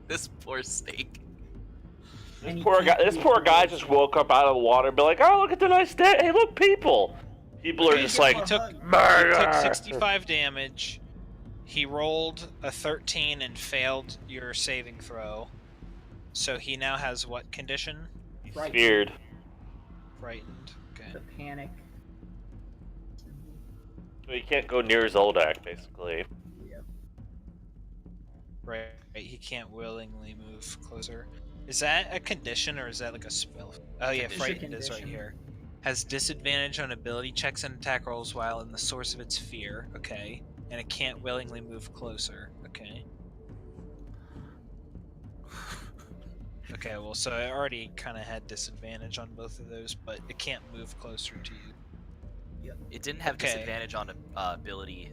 Speaker 5: This poor snake.
Speaker 2: And he
Speaker 3: poor guy.
Speaker 2: can't
Speaker 3: This
Speaker 2: move
Speaker 3: poor guy
Speaker 2: towards
Speaker 3: just
Speaker 2: me.
Speaker 3: woke up out of the water and be like, "Oh, look at the nice day! Hey, look, people!" People are
Speaker 1: Okay,
Speaker 3: just
Speaker 1: so
Speaker 3: like,
Speaker 1: he took
Speaker 2: hug.
Speaker 1: he
Speaker 3: "Murder!"
Speaker 1: took 65 damage. He rolled a 13 and failed your saving throw. So he now has what condition?
Speaker 2: Right.
Speaker 3: Feared.
Speaker 1: Frightened. Okay.
Speaker 2: The panic.
Speaker 3: He can't go near Zoldak, basically.
Speaker 1: Right. He can't willingly move closer. Is that a condition or is that like a spell? Oh yeah,
Speaker 5: Condition.
Speaker 1: frightened is right
Speaker 2: Condition.
Speaker 1: here. Has disadvantage on ability checks and attack rolls while in the source of its fear. Okay. And it can't willingly move closer. Okay. Okay, well, so I already kind of had disadvantage on both of those, but it can't move closer to you.
Speaker 5: It didn't have
Speaker 1: Okay.
Speaker 5: disadvantage on ability.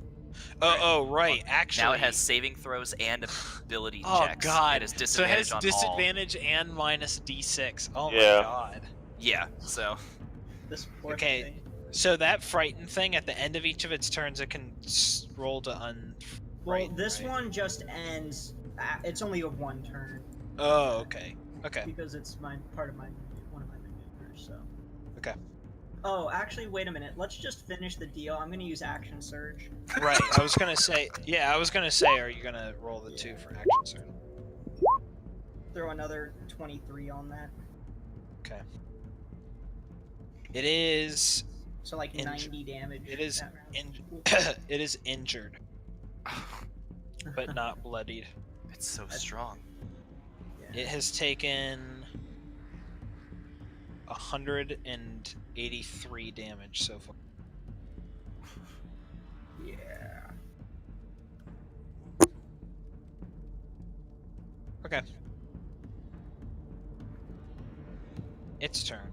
Speaker 1: Oh, right. Actually,
Speaker 5: Now it has saving throws and ability
Speaker 1: Oh
Speaker 5: checks.
Speaker 1: god.
Speaker 5: It has
Speaker 1: So it
Speaker 5: disadvantage
Speaker 1: has
Speaker 5: on all.
Speaker 1: disadvantage and minus d6. Oh
Speaker 3: Yeah.
Speaker 1: my god.
Speaker 5: Yeah. So
Speaker 2: This poor
Speaker 1: Okay.
Speaker 2: thing.
Speaker 1: So that frightened thing at the end of each of its turns, it can roll to
Speaker 2: Well,
Speaker 1: right,
Speaker 2: this
Speaker 1: right.
Speaker 2: one just ends. It's only a 1 turn
Speaker 1: Oh, okay. Okay.
Speaker 2: because it's part of one of my maneuvers. So.
Speaker 1: Okay.
Speaker 2: Oh, actually, wait a minute. Let's just finish the deal. I'm gonna use action surge.
Speaker 1: Right. I was gonna say. Yeah, I was gonna say. Are you gonna roll the 2 for action surge?
Speaker 2: Throw another 23 on that.
Speaker 1: Okay. It is.
Speaker 2: So like
Speaker 1: Inj-
Speaker 2: 90 damage.
Speaker 1: It is
Speaker 2: that round.
Speaker 1: it is injured, but not bloodied.
Speaker 5: it's so strong.
Speaker 1: It has taken 183 damage so far.
Speaker 2: Yeah.
Speaker 1: Okay. Its turn.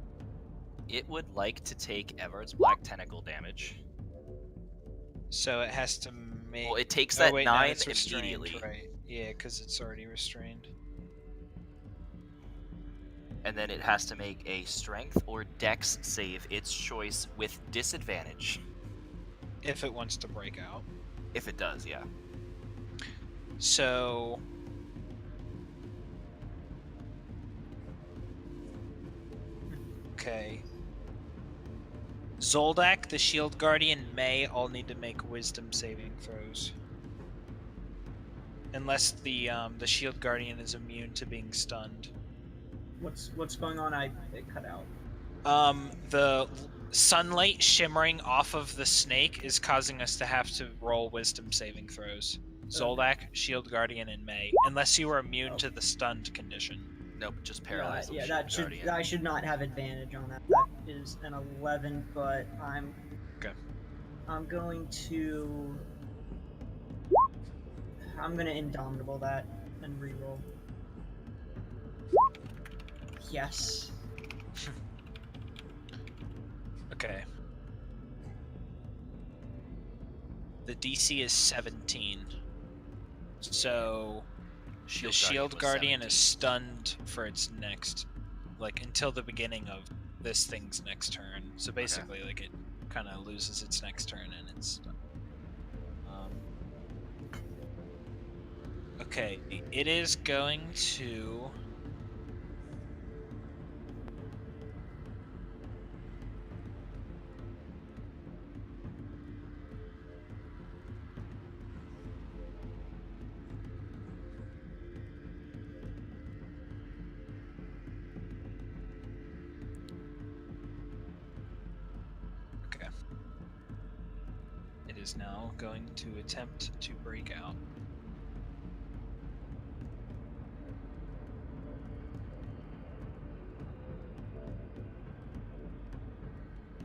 Speaker 5: It would like to take Everard's Black Tentacle damage.
Speaker 1: So it has to make.
Speaker 5: Well, it takes
Speaker 1: Oh,
Speaker 5: that
Speaker 1: wait, no,
Speaker 5: 9
Speaker 1: it's restrained,
Speaker 5: immediately.
Speaker 1: Right. Yeah, because it's already restrained.
Speaker 5: And then it has to make a strength or dex save its choice with disadvantage.
Speaker 1: If it wants to break out.
Speaker 5: If it does, yeah.
Speaker 1: So. Okay. Zoldak, the Shield Guardian, May all need to make wisdom saving throws. unless the shield guardian is immune to being stunned.
Speaker 2: What's going on? It cut out.
Speaker 1: The sunlight shimmering off of the snake is causing us to have to roll wisdom saving throws. Zoldak, Shield Guardian, and May, unless you are immune to the stunned condition.
Speaker 5: Nope, just paralyzed.
Speaker 2: Yeah,
Speaker 5: with
Speaker 2: that
Speaker 5: Shield
Speaker 2: should
Speaker 5: Guardian.
Speaker 2: I should not have advantage on that. That is an 11, but I'm going to Indomitable that and reroll. Yes.
Speaker 1: Okay. The DC is 17. So the Shield
Speaker 5: was
Speaker 1: Guardian
Speaker 5: 17.
Speaker 1: is stunned for its next, like, until the beginning of this thing's next turn. So basically, like, it kind of loses its next turn and it's stunned. Okay, it is going to... Okay. It is now going to attempt to break out.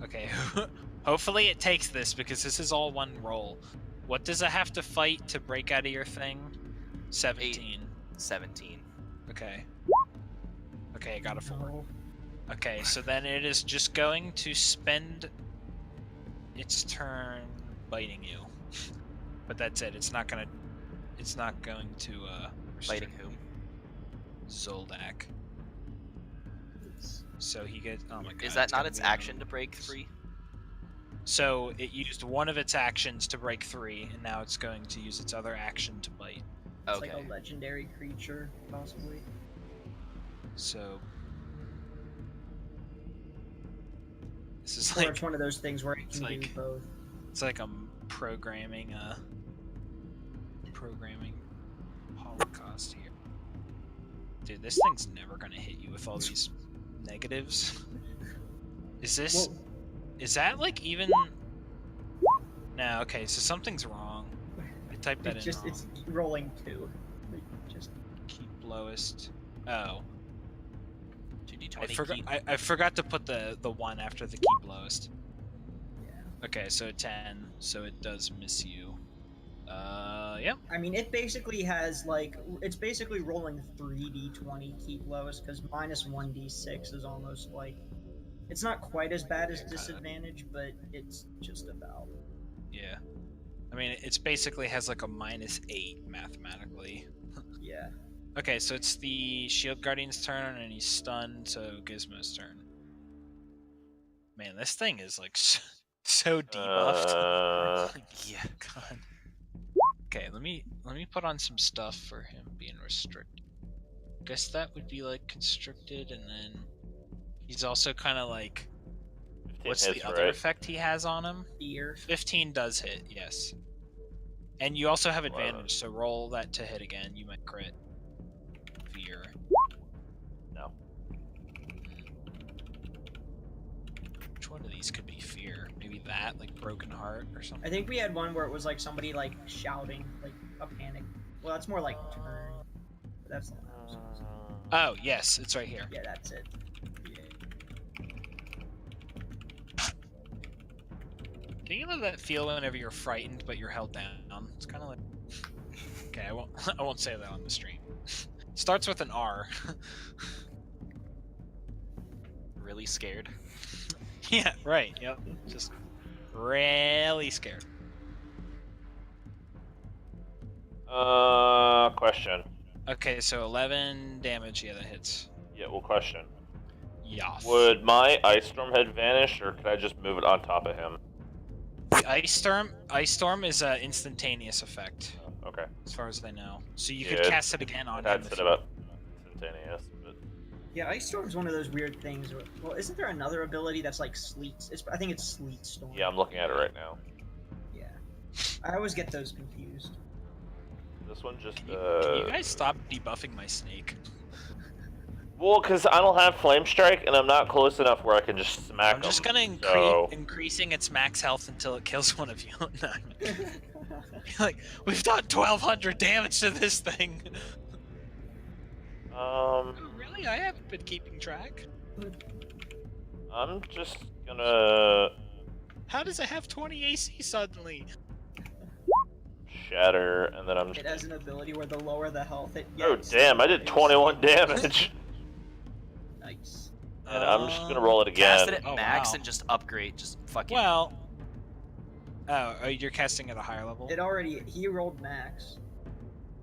Speaker 1: Okay, hopefully it takes this because this is all one roll. What does it have to fight to break out of your thing? 17.
Speaker 5: 17.
Speaker 1: Okay. Okay, I got a 4.
Speaker 2: No.
Speaker 1: Okay, so then it is just going to spend its turn biting you. But that's it. It's not going to
Speaker 5: Fighting
Speaker 1: restrict
Speaker 5: whom?
Speaker 1: Zoldak. So he gets, oh my god.
Speaker 5: Is that
Speaker 1: it's
Speaker 5: not
Speaker 1: gonna
Speaker 5: its
Speaker 1: be
Speaker 5: action to break free?
Speaker 1: So it used one of its actions to break 3, and now it's going to use its other action to bite.
Speaker 2: It's
Speaker 5: Okay.
Speaker 2: like a legendary creature, possibly.
Speaker 1: So this is
Speaker 2: Or
Speaker 1: like
Speaker 2: it's one of those things where it
Speaker 1: it's
Speaker 2: can do
Speaker 1: like-
Speaker 2: both.
Speaker 1: it's like I'm programming Holocaust here. Dude, this thing's never gonna hit you with all these negatives. Is this
Speaker 2: Well,
Speaker 1: is that like even no, okay, so something's wrong. I typed that
Speaker 2: it's
Speaker 1: in
Speaker 2: just
Speaker 1: wrong.
Speaker 2: it's rolling 2. Like, just
Speaker 1: Keep lowest. Oh.
Speaker 5: 2d20 keep.
Speaker 1: I forgot to put the 1 after the keep lowest.
Speaker 2: yeah.
Speaker 1: Okay, so 10, so it does miss you. Yeah.
Speaker 2: I mean, it basically has like it's basically rolling 3d20 keep lowest because minus 1d6 is almost like it's not quite as bad as disadvantage, but it's just about.
Speaker 1: Yeah. I mean, it's basically has like a -8 mathematically.
Speaker 2: Yeah.
Speaker 1: Okay, so it's the Shield Guardian's turn, and he's stunned, so Gizmo's turn. Man, this thing is like so debuffed.
Speaker 5: Yeah.
Speaker 1: God. Okay, let me put on some stuff for him being restricted. Guess that would be like constricted, and then he's also kind of like.
Speaker 3: 15
Speaker 1: What's
Speaker 3: hits,
Speaker 1: the other
Speaker 3: right?
Speaker 1: effect he has on him?
Speaker 2: Fear.
Speaker 1: 15 does hit, yes. And you also have
Speaker 3: 11.
Speaker 1: advantage, so roll that to hit again. You might crit. Fear.
Speaker 3: No.
Speaker 1: Which one of these could be fear? Maybe that, like Broken Heart or something?
Speaker 2: I think we had one where it was like somebody like shouting, like a panic. Well, that's more like turn. But that's not what I was supposed to-
Speaker 1: Oh, yes, it's right here.
Speaker 2: Yeah, that's it.
Speaker 1: Do you know that feel whenever you're frightened but you're held down? It's kind of like. Okay, I won't say that on the stream. Starts with an R.
Speaker 5: Really scared.
Speaker 1: Yeah, right. Yep. Just really scared.
Speaker 3: Question.
Speaker 1: Okay, so 11 damage. Yeah, that hits.
Speaker 3: Yeah, well, question.
Speaker 1: Yoff.
Speaker 3: Would my Ice Storm head vanish, or could I just move it on top of him?
Speaker 1: The Ice Storm is an instantaneous effect,
Speaker 3: Okay.
Speaker 1: as far as I know. So you
Speaker 3: Yeah,
Speaker 1: could cast it again on him.
Speaker 3: That's
Speaker 1: if
Speaker 3: it
Speaker 1: you-
Speaker 3: about instantaneous, but
Speaker 2: Yeah, Ice Storm's one of those weird things. Well, isn't there another ability that's like Sleet? I think it's Sleet Storm.
Speaker 3: yeah, I'm looking at it right now.
Speaker 2: Yeah. I always get those confused.
Speaker 3: This one just.
Speaker 1: Can you guys stop debuffing my snake?
Speaker 3: Well, because I don't have Flame Strike, and I'm not close enough where I can just smack
Speaker 1: I'm just
Speaker 3: them,
Speaker 1: gonna
Speaker 3: so...
Speaker 1: increasing its max health until it kills one of you. No, like, we've done 1,200 damage to this thing. Really? I haven't been keeping track.
Speaker 3: I'm just gonna...
Speaker 1: How does it have 20 AC suddenly?
Speaker 3: Shatter, and then I'm just...
Speaker 2: It has an ability where the lower the health it
Speaker 3: Oh,
Speaker 2: gets.
Speaker 3: damn, I did
Speaker 2: it's
Speaker 3: 21 damage!
Speaker 2: Nice.
Speaker 3: And I'm just gonna roll it
Speaker 5: Cast
Speaker 3: again.
Speaker 5: it at
Speaker 1: Oh,
Speaker 5: max
Speaker 1: wow.
Speaker 5: and just upgrade. Just fucking.
Speaker 1: Well. Oh, you're casting at a higher level?
Speaker 2: He rolled max.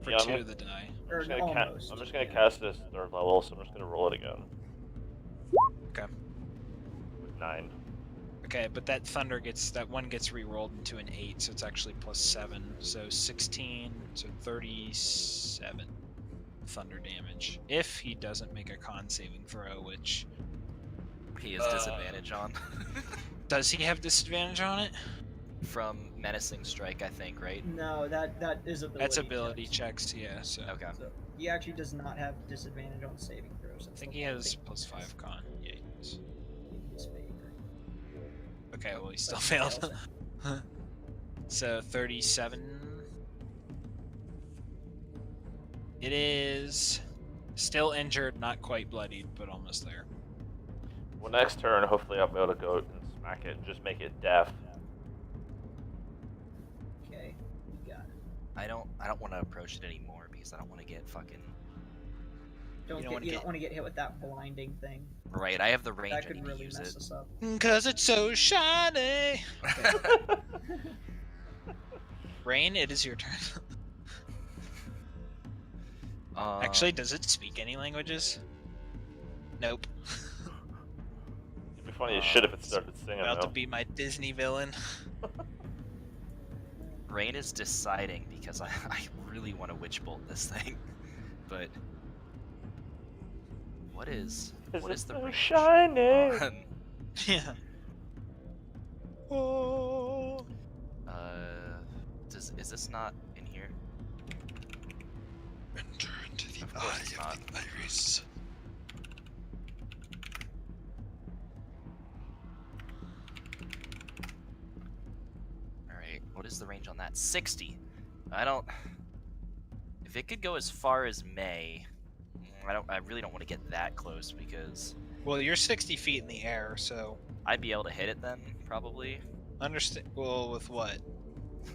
Speaker 1: For
Speaker 3: Yeah,
Speaker 1: 2 of the die.
Speaker 2: Or
Speaker 3: I'm just
Speaker 2: almost.
Speaker 3: gonna
Speaker 2: yeah.
Speaker 3: cast this 3rd level, so I'm just gonna roll it again.
Speaker 1: Okay.
Speaker 3: With 9.
Speaker 1: Okay, but that one gets re-rolled into an 8, so it's actually +7, so 16, so 37 thunder damage. If he doesn't make a con saving throw, which
Speaker 5: He has disadvantage on.
Speaker 1: does he have disadvantage on it?
Speaker 5: From menacing strike, I think, right?
Speaker 2: No, that is ability.
Speaker 1: That's ability
Speaker 2: checks.
Speaker 1: checks, yeah. So
Speaker 5: Okay.
Speaker 2: So he actually does not have disadvantage on saving throws.
Speaker 1: I think he has +5 con. Yeah, he does.
Speaker 2: In his favor.
Speaker 1: Okay, well he still
Speaker 2: But
Speaker 1: failed.
Speaker 2: fails.
Speaker 1: So 37. It is still injured, not quite bloodied, but almost there.
Speaker 3: Well, next turn, hopefully I'll be able to go and smack it and just make it deaf.
Speaker 2: Okay, you got it.
Speaker 5: I don't want to approach it anymore because I don't want to get fucking.
Speaker 2: You don't want to get hit with that blinding thing.
Speaker 5: Right, I have the range.
Speaker 2: That
Speaker 5: I
Speaker 2: could
Speaker 5: need
Speaker 2: really
Speaker 5: to use
Speaker 2: mess
Speaker 5: it.
Speaker 2: us up.
Speaker 1: Cause it's so shiny. Rain, it is your turn. Actually, does it speak any languages? Nope.
Speaker 3: It'd be funny as shit if it started singing,
Speaker 1: About to
Speaker 3: though.
Speaker 1: be my Disney villain.
Speaker 5: Rain is deciding because I really want to witch bolt this thing, but what is
Speaker 3: Is
Speaker 5: what
Speaker 3: it
Speaker 5: is the
Speaker 3: so
Speaker 5: range
Speaker 3: shiny?
Speaker 5: on,
Speaker 1: Yeah. Oh.
Speaker 5: is this not in here?
Speaker 1: Enter into the
Speaker 5: Of course it's not.
Speaker 1: the iris.
Speaker 5: All right, what is the range on that? 60. I don't. If it could go as far as May, I really don't want to get that close because
Speaker 1: Well, you're 60 feet in the air, so
Speaker 5: I'd be able to hit it then probably.
Speaker 1: understand. Well, with what?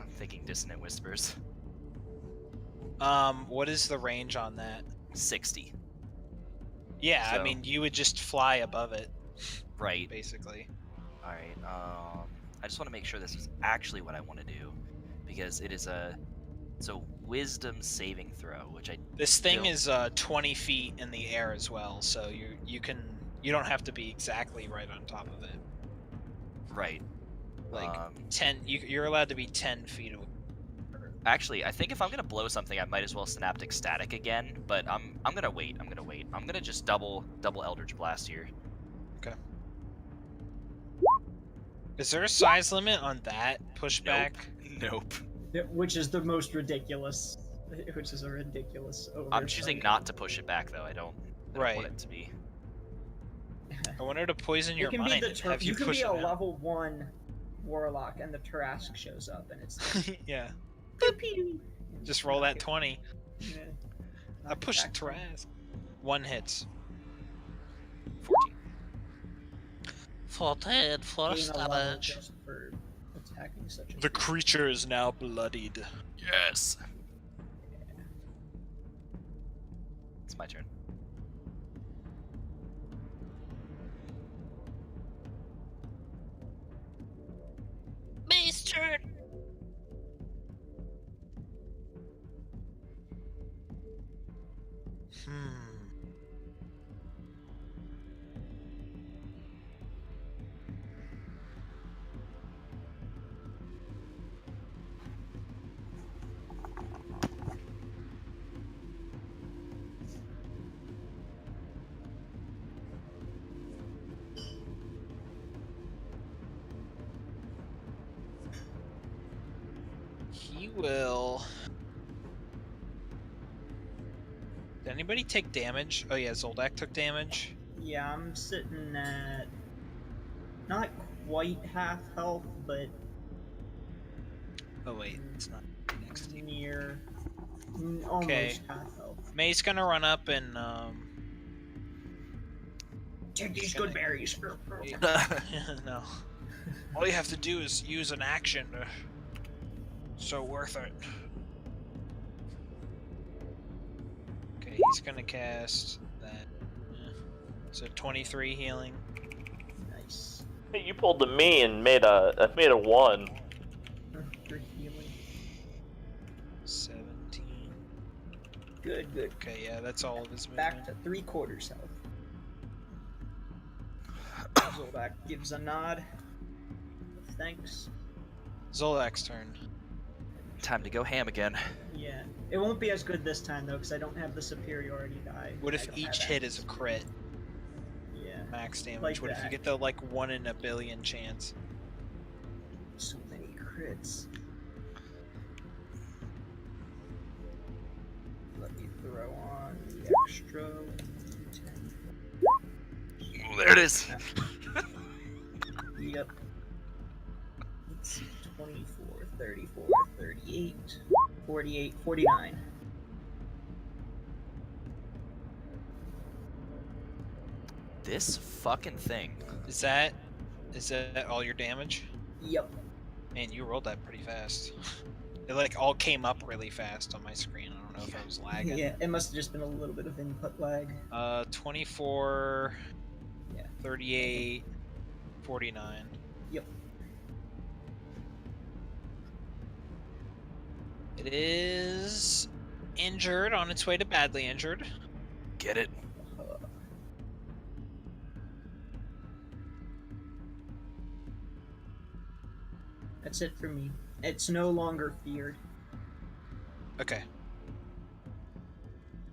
Speaker 5: I'm thinking dissonant whispers.
Speaker 1: What is the range on that?
Speaker 5: 60.
Speaker 1: Yeah, I
Speaker 5: So-
Speaker 1: mean, you would just fly above it,
Speaker 5: Right.
Speaker 1: basically.
Speaker 5: All right. I just want to make sure this is actually what I want to do, because it is a wisdom saving throw, which I
Speaker 1: This thing
Speaker 5: Still.
Speaker 1: is 20 feet in the air as well, so you don't have to be exactly right on top of it.
Speaker 5: right.
Speaker 1: Like 10, you're allowed to be 10 feet away.
Speaker 5: Actually, I think if I'm gonna blow something, I might as well synaptic static again. But I'm gonna wait. I'm gonna just double Eldritch Blast here.
Speaker 1: Is there a size limit on that pushback?
Speaker 5: Nope.
Speaker 2: Which is the most ridiculous. Which is a ridiculous.
Speaker 5: I'm choosing
Speaker 2: oversight.
Speaker 5: not to push it back though. I don't
Speaker 1: Right.
Speaker 5: want it to be.
Speaker 1: I wanted to poison your
Speaker 2: You can
Speaker 1: mind.
Speaker 2: be
Speaker 1: and have
Speaker 2: you can
Speaker 1: push
Speaker 2: be a
Speaker 1: it out.
Speaker 2: level 1 warlock, and the Tarask shows up, and it's
Speaker 1: Yeah,
Speaker 2: pew-pew.
Speaker 1: just roll that 20.
Speaker 2: Yeah.
Speaker 1: I
Speaker 2: Knock it
Speaker 1: push the
Speaker 2: back.
Speaker 1: Tarask. 1 hits.
Speaker 5: 14.
Speaker 1: 14
Speaker 2: Gain a level just for attacking such a
Speaker 1: The creature is now bloodied.
Speaker 5: Yes. It's my turn.
Speaker 1: Mace turn. He will Did anybody take damage? Oh yeah, Zoldak took damage.
Speaker 2: Yeah, I'm sitting at not quite half health, but
Speaker 1: Oh wait, it's not next to you.
Speaker 2: near almost
Speaker 1: Okay.
Speaker 2: half health.
Speaker 1: May's gonna run up and
Speaker 2: Take these
Speaker 1: gonna-
Speaker 2: good berries.
Speaker 1: no. All you have to do is use an action. So worth it. Okay, he's gonna cast that. So 23 healing.
Speaker 2: Nice.
Speaker 3: Hey, you pulled the me and made a 1.
Speaker 2: Good healing.
Speaker 1: 17.
Speaker 2: Good, good.
Speaker 1: Okay, yeah, that's all of his
Speaker 2: Back
Speaker 1: movement.
Speaker 2: to 3/4 health. Zoldak gives a nod. Thanks.
Speaker 1: Zoldak's turn.
Speaker 5: Time to go ham again.
Speaker 2: Yeah. It won't be as good this time though, because I don't have the superiority die.
Speaker 1: What
Speaker 2: I
Speaker 1: if
Speaker 2: don't
Speaker 1: each
Speaker 2: have
Speaker 1: hit is a crit?
Speaker 2: Yeah.
Speaker 1: Max damage.
Speaker 2: Like
Speaker 1: What if you
Speaker 2: that.
Speaker 1: get the like 1 in a billion chance?
Speaker 2: So many crits. Let me throw on the extra 10.
Speaker 5: There it is.
Speaker 2: Yep. Let's see. 24, 34, 38, 48, 49.
Speaker 5: This fucking thing.
Speaker 1: Is that all your damage?
Speaker 2: Yep.
Speaker 1: Man, you rolled that pretty fast. It like all came up really fast on my screen. I don't know if I was lagging.
Speaker 2: Yeah, it must have just been a little bit of input lag.
Speaker 1: 24,
Speaker 2: Yeah.
Speaker 1: 38, 49.
Speaker 2: Yep.
Speaker 1: It is injured, on its way to badly injured.
Speaker 5: Get it?
Speaker 2: That's it for me. It's no longer feared,
Speaker 1: Okay.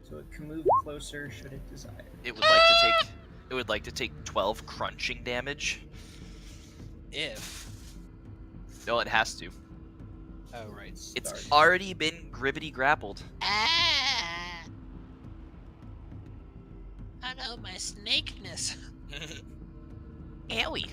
Speaker 2: so it can move closer should it desire.
Speaker 5: It would like to take. It would like to take 12 crunching damage.
Speaker 1: If.
Speaker 5: No, it has to.
Speaker 1: Oh, right.
Speaker 5: It's
Speaker 2: Start.
Speaker 5: already been gribbity grappled.
Speaker 1: Ah! I know my snakeness.
Speaker 5: Owie.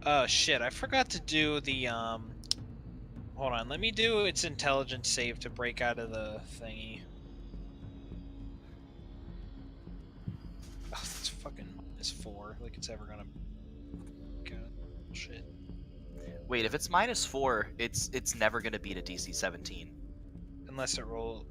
Speaker 1: Oh shit, I forgot to do the hold on, let me do its intelligence save to break out of the thingy. Oh, it's fucking -4, like it's ever gonna go. Shit.
Speaker 5: Wait, if it's -4, it's never gonna beat a DC 17.
Speaker 1: Unless it roll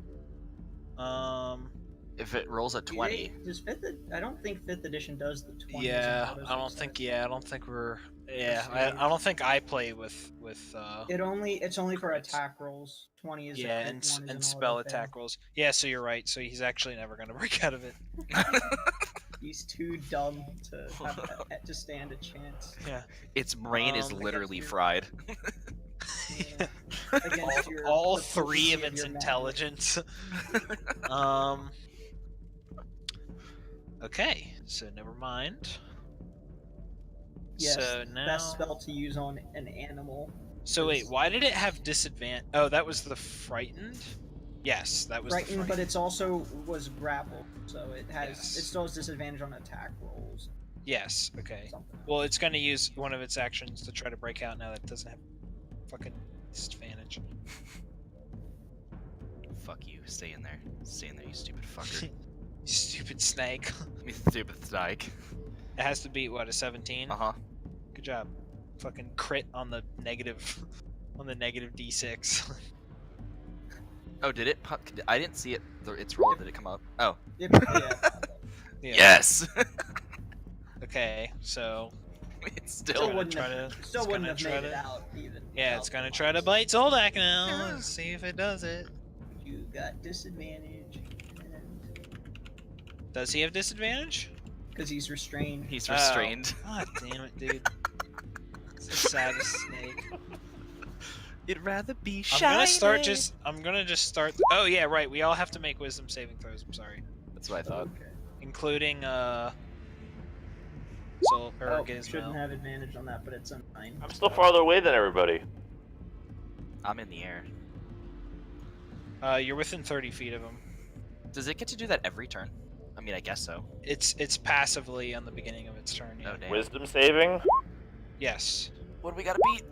Speaker 5: If it rolls a 20,
Speaker 2: Does I don't think 5th edition does the 20.
Speaker 1: yeah, I don't think we're I don't think I play with
Speaker 2: It's only for attack rolls. 20 is a
Speaker 1: yeah,
Speaker 2: crit,
Speaker 1: and
Speaker 2: 1 is an
Speaker 1: spell
Speaker 2: auto fail.
Speaker 1: attack rolls. Yeah, so you're right. So he's actually never gonna break out of it.
Speaker 2: He's too dumb to to stand a chance.
Speaker 1: Yeah.
Speaker 5: its brain is
Speaker 1: Against
Speaker 5: literally
Speaker 2: your-
Speaker 5: fried.
Speaker 2: Yeah. Against your
Speaker 1: all
Speaker 2: proficiency
Speaker 1: 3 of
Speaker 2: of
Speaker 1: its
Speaker 2: your magic.
Speaker 1: intelligence. Okay, so never mind.
Speaker 2: Yes,
Speaker 1: So now.
Speaker 2: best spell to use on an animal.
Speaker 1: So wait, why did it have disadvantage? Oh, that was the frightened. Yes, that was the
Speaker 2: Frightened, but it's also was grappled, so it has
Speaker 1: Yes.
Speaker 2: it still has disadvantage on attack rolls.
Speaker 1: Yes. Okay.
Speaker 2: Something.
Speaker 1: Well, it's going to use one of its actions to try to break out now that it doesn't have fucking disadvantage.
Speaker 5: Fuck you. Stay in there. Stay in there, you stupid fucker.
Speaker 1: You stupid snake.
Speaker 5: You stupid snake.
Speaker 1: It has to beat what, a 17?
Speaker 5: Uh-huh.
Speaker 1: Good job. Fucking crit on the negative on the negative d6.
Speaker 5: Oh, did it? I didn't see it. Its roll. Did it come up? Oh.
Speaker 2: Yep, yeah.
Speaker 1: Yeah.
Speaker 5: Yes!
Speaker 1: Okay, so
Speaker 5: It's
Speaker 2: Still
Speaker 5: still.
Speaker 1: gonna
Speaker 2: wouldn't
Speaker 1: try
Speaker 2: have,
Speaker 1: to-
Speaker 2: still
Speaker 1: it's
Speaker 2: wouldn't
Speaker 1: gonna
Speaker 2: have
Speaker 1: try
Speaker 2: made
Speaker 1: to-
Speaker 2: it out even.
Speaker 1: yeah, it's
Speaker 2: without
Speaker 1: gonna
Speaker 2: the
Speaker 1: try to
Speaker 2: mods.
Speaker 1: bite Zoldak now. Let's see if it does it.
Speaker 2: You got disadvantage,
Speaker 1: Does he have disadvantage?
Speaker 2: because he's restrained.
Speaker 5: He's restrained.
Speaker 1: God damn it, dude. It's the saddest snake.
Speaker 5: It'd rather be
Speaker 1: I'm gonna start just. I'm gonna just start. Oh yeah, right. We all have to make wisdom saving throws. I'm sorry,
Speaker 5: That's what I thought.
Speaker 2: Okay.
Speaker 1: including
Speaker 2: Oh,
Speaker 1: Gizmo.
Speaker 2: shouldn't have advantage on that, but it's a 9.
Speaker 3: I'm still farther away than everybody.
Speaker 5: I'm in the air.
Speaker 1: You're within 30 feet of him.
Speaker 5: Does it get to do that every turn? I mean, I guess so.
Speaker 1: It's passively on the beginning of its turn. Yeah.
Speaker 5: Oh, damn.
Speaker 3: Wisdom saving?
Speaker 1: Yes.
Speaker 5: What do we gotta beat?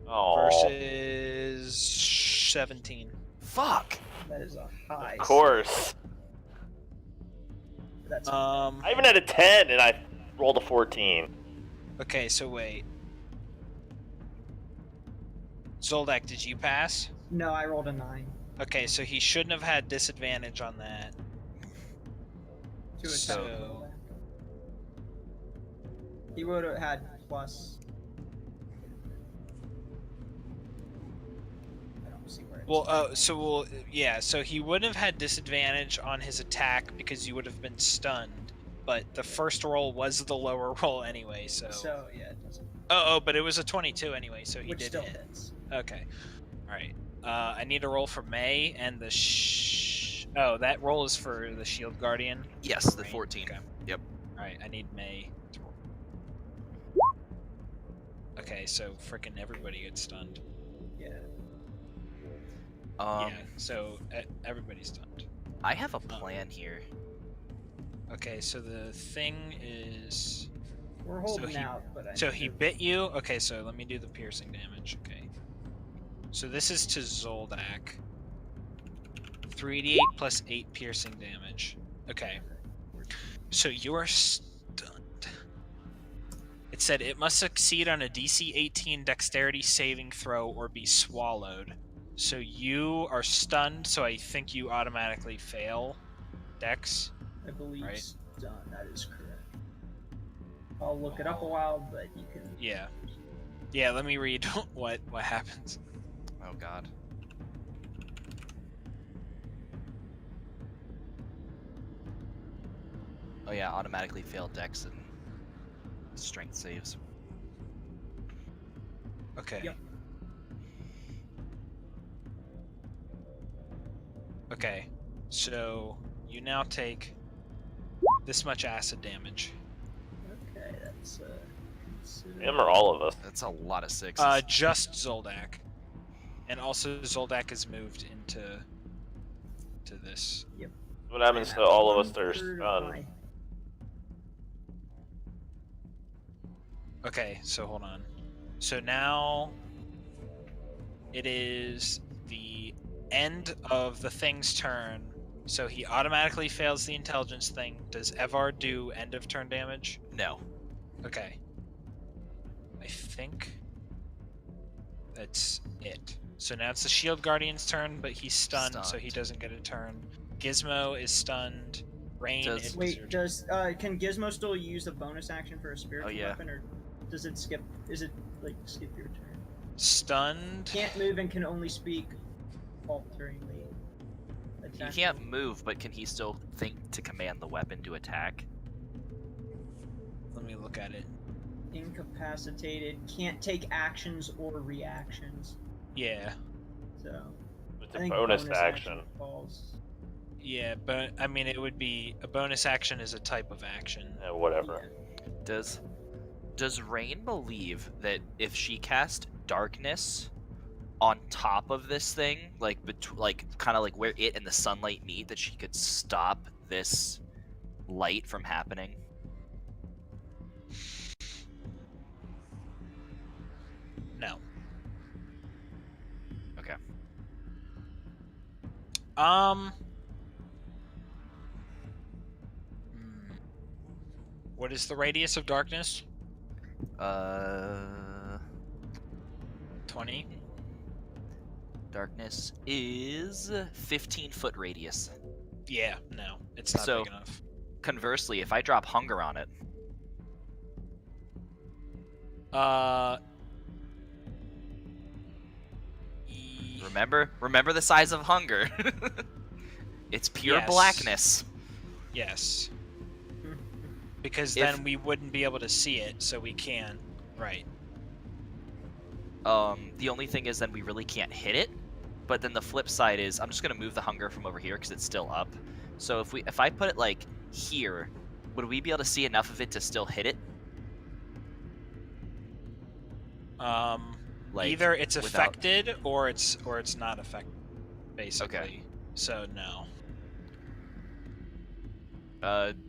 Speaker 3: Oh,
Speaker 1: Versus 17.
Speaker 5: Fuck!
Speaker 2: That is a high.
Speaker 3: of course.
Speaker 2: That's
Speaker 1: Um.
Speaker 3: I even had a 10 and I rolled a 14.
Speaker 1: Okay, so wait. Zoldak, did you pass?
Speaker 2: no, I rolled a 9
Speaker 1: Okay, so he shouldn't have had disadvantage on that.
Speaker 2: to attack.
Speaker 1: So-
Speaker 2: He would have had plus. I don't see where. It's
Speaker 1: so he wouldn't have had disadvantage on his attack because you would have been stunned. But the first roll was the lower roll anyway, so.
Speaker 2: So yeah, it doesn't.
Speaker 1: But it was a 22 anyway, so he
Speaker 2: Which
Speaker 1: did
Speaker 2: still
Speaker 1: hit.
Speaker 2: hits.
Speaker 1: Okay. Alright. I need a roll for May and the Oh, that roll is for the Shield Guardian.
Speaker 5: Yes, the
Speaker 1: Right,
Speaker 5: 14.
Speaker 1: okay.
Speaker 5: Yep.
Speaker 1: Alright, I need May to roll. Okay, so frickin' everybody gets stunned.
Speaker 2: Yeah.
Speaker 5: Yeah,
Speaker 1: so everybody's stunned.
Speaker 5: I have a plan here.
Speaker 1: Okay, so the thing is...
Speaker 2: We're holding
Speaker 1: he-
Speaker 2: out, but I.
Speaker 1: So
Speaker 2: need
Speaker 1: he
Speaker 2: to-
Speaker 1: bit you? Okay, so let me do the piercing damage. Okay. So this is to Zoldak. 3d8 plus 8 piercing damage. Okay. So you are stunned. It said it must succeed on a DC 18 dexterity saving throw or be swallowed. So you are stunned, so I think you automatically fail Dex.
Speaker 2: I believe
Speaker 1: right.
Speaker 2: stun. That is correct. I'll look it up a while, but you can.
Speaker 1: Yeah. Yeah, let me read what happens.
Speaker 5: Oh god. Oh yeah, automatically fail dex and strength saves.
Speaker 1: Okay.
Speaker 2: Yep.
Speaker 1: Okay. So you now take this much acid damage.
Speaker 2: Okay, that's
Speaker 3: Him or all of us?
Speaker 5: That's a lot of sixes.
Speaker 1: Just Zoldak. And also Zoldak is moved into this.
Speaker 3: What happens to all of us that are stunned?
Speaker 1: Okay, so hold on. So now it is the end of the thing's turn. So he automatically fails the intelligence thing. Does Evar do end of turn damage?
Speaker 5: No.
Speaker 1: Okay. I think that's it. So now it's the Shield Guardian's turn, but he's stunned, so he
Speaker 5: Stunned.
Speaker 1: doesn't get a turn. Gizmo is stunned. Rain
Speaker 5: Does-
Speaker 1: is
Speaker 2: Wait, does can Gizmo still use a bonus action for a spiritual
Speaker 5: yeah.
Speaker 2: weapon, or does it skip? Is it like skip your turn?
Speaker 1: stunned.
Speaker 2: Can't move and can only speak falteringly.
Speaker 5: He
Speaker 2: Attack
Speaker 5: can't move, but can he still think to command the weapon to attack?
Speaker 1: Let me look at it.
Speaker 2: incapacitated. Can't take actions or reactions.
Speaker 1: Yeah.
Speaker 2: So
Speaker 3: It's
Speaker 2: I
Speaker 3: a
Speaker 2: think
Speaker 3: bonus action.
Speaker 2: falls.
Speaker 1: Yeah, but I mean, it would be a bonus action is a type of action.
Speaker 3: Yeah, whatever.
Speaker 5: Does Rain believe that if she cast darkness on top of this thing, like kind of like where it and the sunlight meet, that she could stop this light from happening?
Speaker 1: No.
Speaker 5: Okay.
Speaker 1: What is the radius of darkness? 20.
Speaker 5: Darkness is 15-foot radius.
Speaker 1: Yeah, no, it's not
Speaker 5: So-
Speaker 1: big enough.
Speaker 5: Conversely, if I drop hunger on it, remember the size of hunger. It's pure
Speaker 1: Yes.
Speaker 5: blackness.
Speaker 1: Yes. Because
Speaker 5: If-
Speaker 1: then we wouldn't be able to see it, so we can. Right.
Speaker 5: The only thing is then we really can't hit it. But then the flip side is I'm just gonna move the hunger from over here because it's still up. So if I put it like here, would we be able to see enough of it to still hit it? Like
Speaker 1: Either it's
Speaker 5: without-
Speaker 1: affected or it's not affected, basically. So no.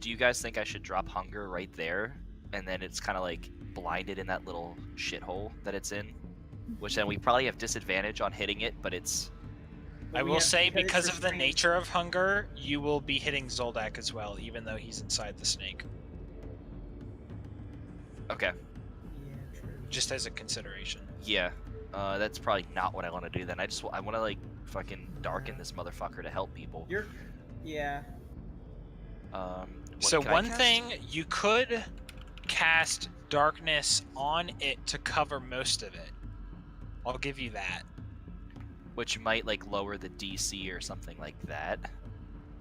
Speaker 5: Do you guys think I should drop hunger right there, and then it's kind of like blinded in that little shithole that it's in, which then we probably have disadvantage on hitting it, but it's
Speaker 2: But
Speaker 1: I
Speaker 2: we
Speaker 1: will
Speaker 2: have-
Speaker 1: say
Speaker 2: it's
Speaker 1: because of the
Speaker 2: restrained.
Speaker 1: nature of hunger, you will be hitting Zoldak as well, even though he's inside the snake.
Speaker 5: okay.
Speaker 2: Yeah, true.
Speaker 1: Just as a consideration.
Speaker 5: Yeah, that's probably not what I want to do then. I want to like fucking darken this motherfucker to help people.
Speaker 2: You're. Yeah.
Speaker 5: What
Speaker 1: So
Speaker 5: can I
Speaker 1: one
Speaker 5: cast?
Speaker 1: thing, you could cast darkness on it to cover most of it. I'll give you that.
Speaker 5: which might like lower the DC or something like that.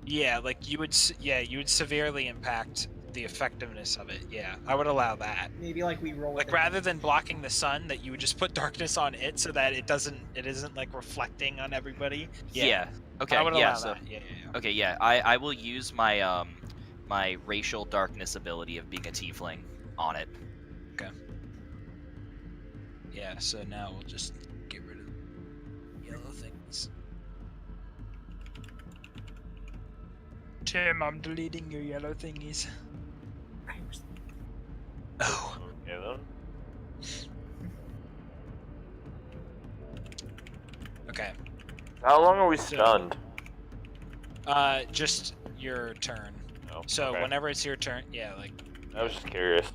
Speaker 1: Yeah, like you would severely impact the effectiveness of it. Yeah, I would allow that.
Speaker 2: Maybe like we roll.
Speaker 1: Like
Speaker 2: it
Speaker 1: rather than blocking the sun, that you would just put darkness on it so that it isn't like reflecting on everybody.
Speaker 5: Yeah. Okay.
Speaker 1: I would
Speaker 5: yeah.
Speaker 1: allow
Speaker 5: So
Speaker 1: that. Yeah.
Speaker 5: okay. Yeah. I will use my my racial darkness ability of being a tiefling on it.
Speaker 1: Yeah. So now we'll just get rid of the yellow things. Tim, I'm deleting your yellow thingies. Oh.
Speaker 3: Okay then.
Speaker 1: Okay.
Speaker 3: How long are we
Speaker 1: So-
Speaker 3: stunned?
Speaker 1: Just your turn.
Speaker 3: Oh,
Speaker 1: So
Speaker 3: okay.
Speaker 1: whenever it's your turn, yeah, like.
Speaker 3: I was just curious.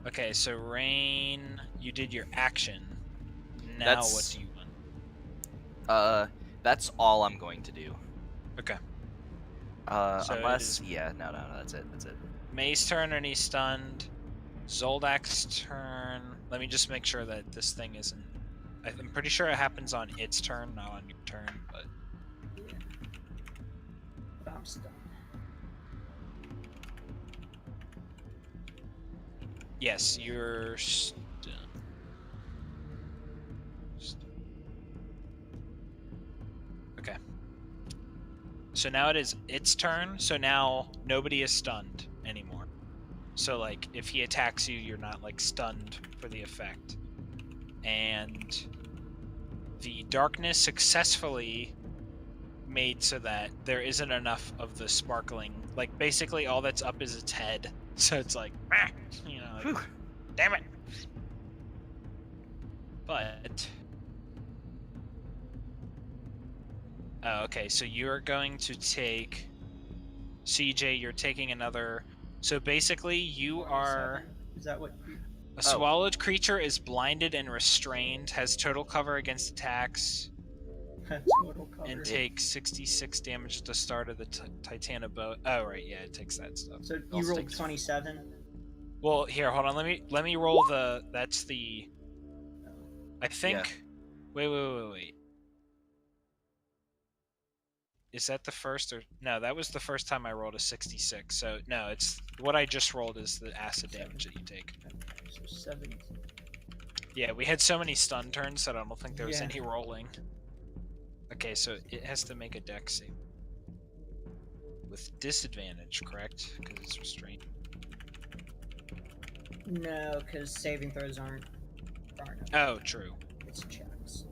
Speaker 1: Okay, so Rain, you did your action. Now
Speaker 5: That's-
Speaker 1: what do you want?
Speaker 5: That's all I'm going to do.
Speaker 1: Okay. So it
Speaker 5: Unless
Speaker 1: is-
Speaker 5: yeah, no, that's it. That's it.
Speaker 1: May's turn and he's stunned. Zoldak's turn. Let me just make sure that this thing isn't. I'm pretty sure it happens on its turn, not on your turn. But
Speaker 2: But I'm stunned.
Speaker 1: yes, you're stunned. Okay. So now it is its turn. So now nobody is stunned anymore. So like if he attacks you, you're not like stunned for the effect. And the darkness successfully made so that there isn't enough of the sparkling. Like basically all that's up is its head. So it's like, "Ah," you know, like,
Speaker 5: Whew.
Speaker 1: damn it. But oh, okay, so you're going to take CJ, you're taking another. So basically you are
Speaker 2: 47. Is that what? You...
Speaker 1: a swallowed creature is blinded and restrained, has total cover against attacks,
Speaker 2: Total cover.
Speaker 1: and takes 66 damage at the start of the Titana bow. Oh right, yeah, it takes that stuff.
Speaker 2: So you
Speaker 5: Also
Speaker 2: rolled
Speaker 5: takes-
Speaker 2: 27.
Speaker 1: Well, here, hold on. Let me roll the. That's the. I think.
Speaker 5: Yeah.
Speaker 1: Wait. Is that the first or no? That was the first time I rolled a 66. So no, it's what I just rolled is the acid damage that you take.
Speaker 2: So 70.
Speaker 1: Yeah, we had so many stun turns that I don't think there was
Speaker 2: Yeah.
Speaker 1: any rolling. Okay, so it has to make a dex save with disadvantage, correct? Because it's restrained.
Speaker 2: No, because saving throws aren't.
Speaker 1: Oh, true.
Speaker 2: It's checks.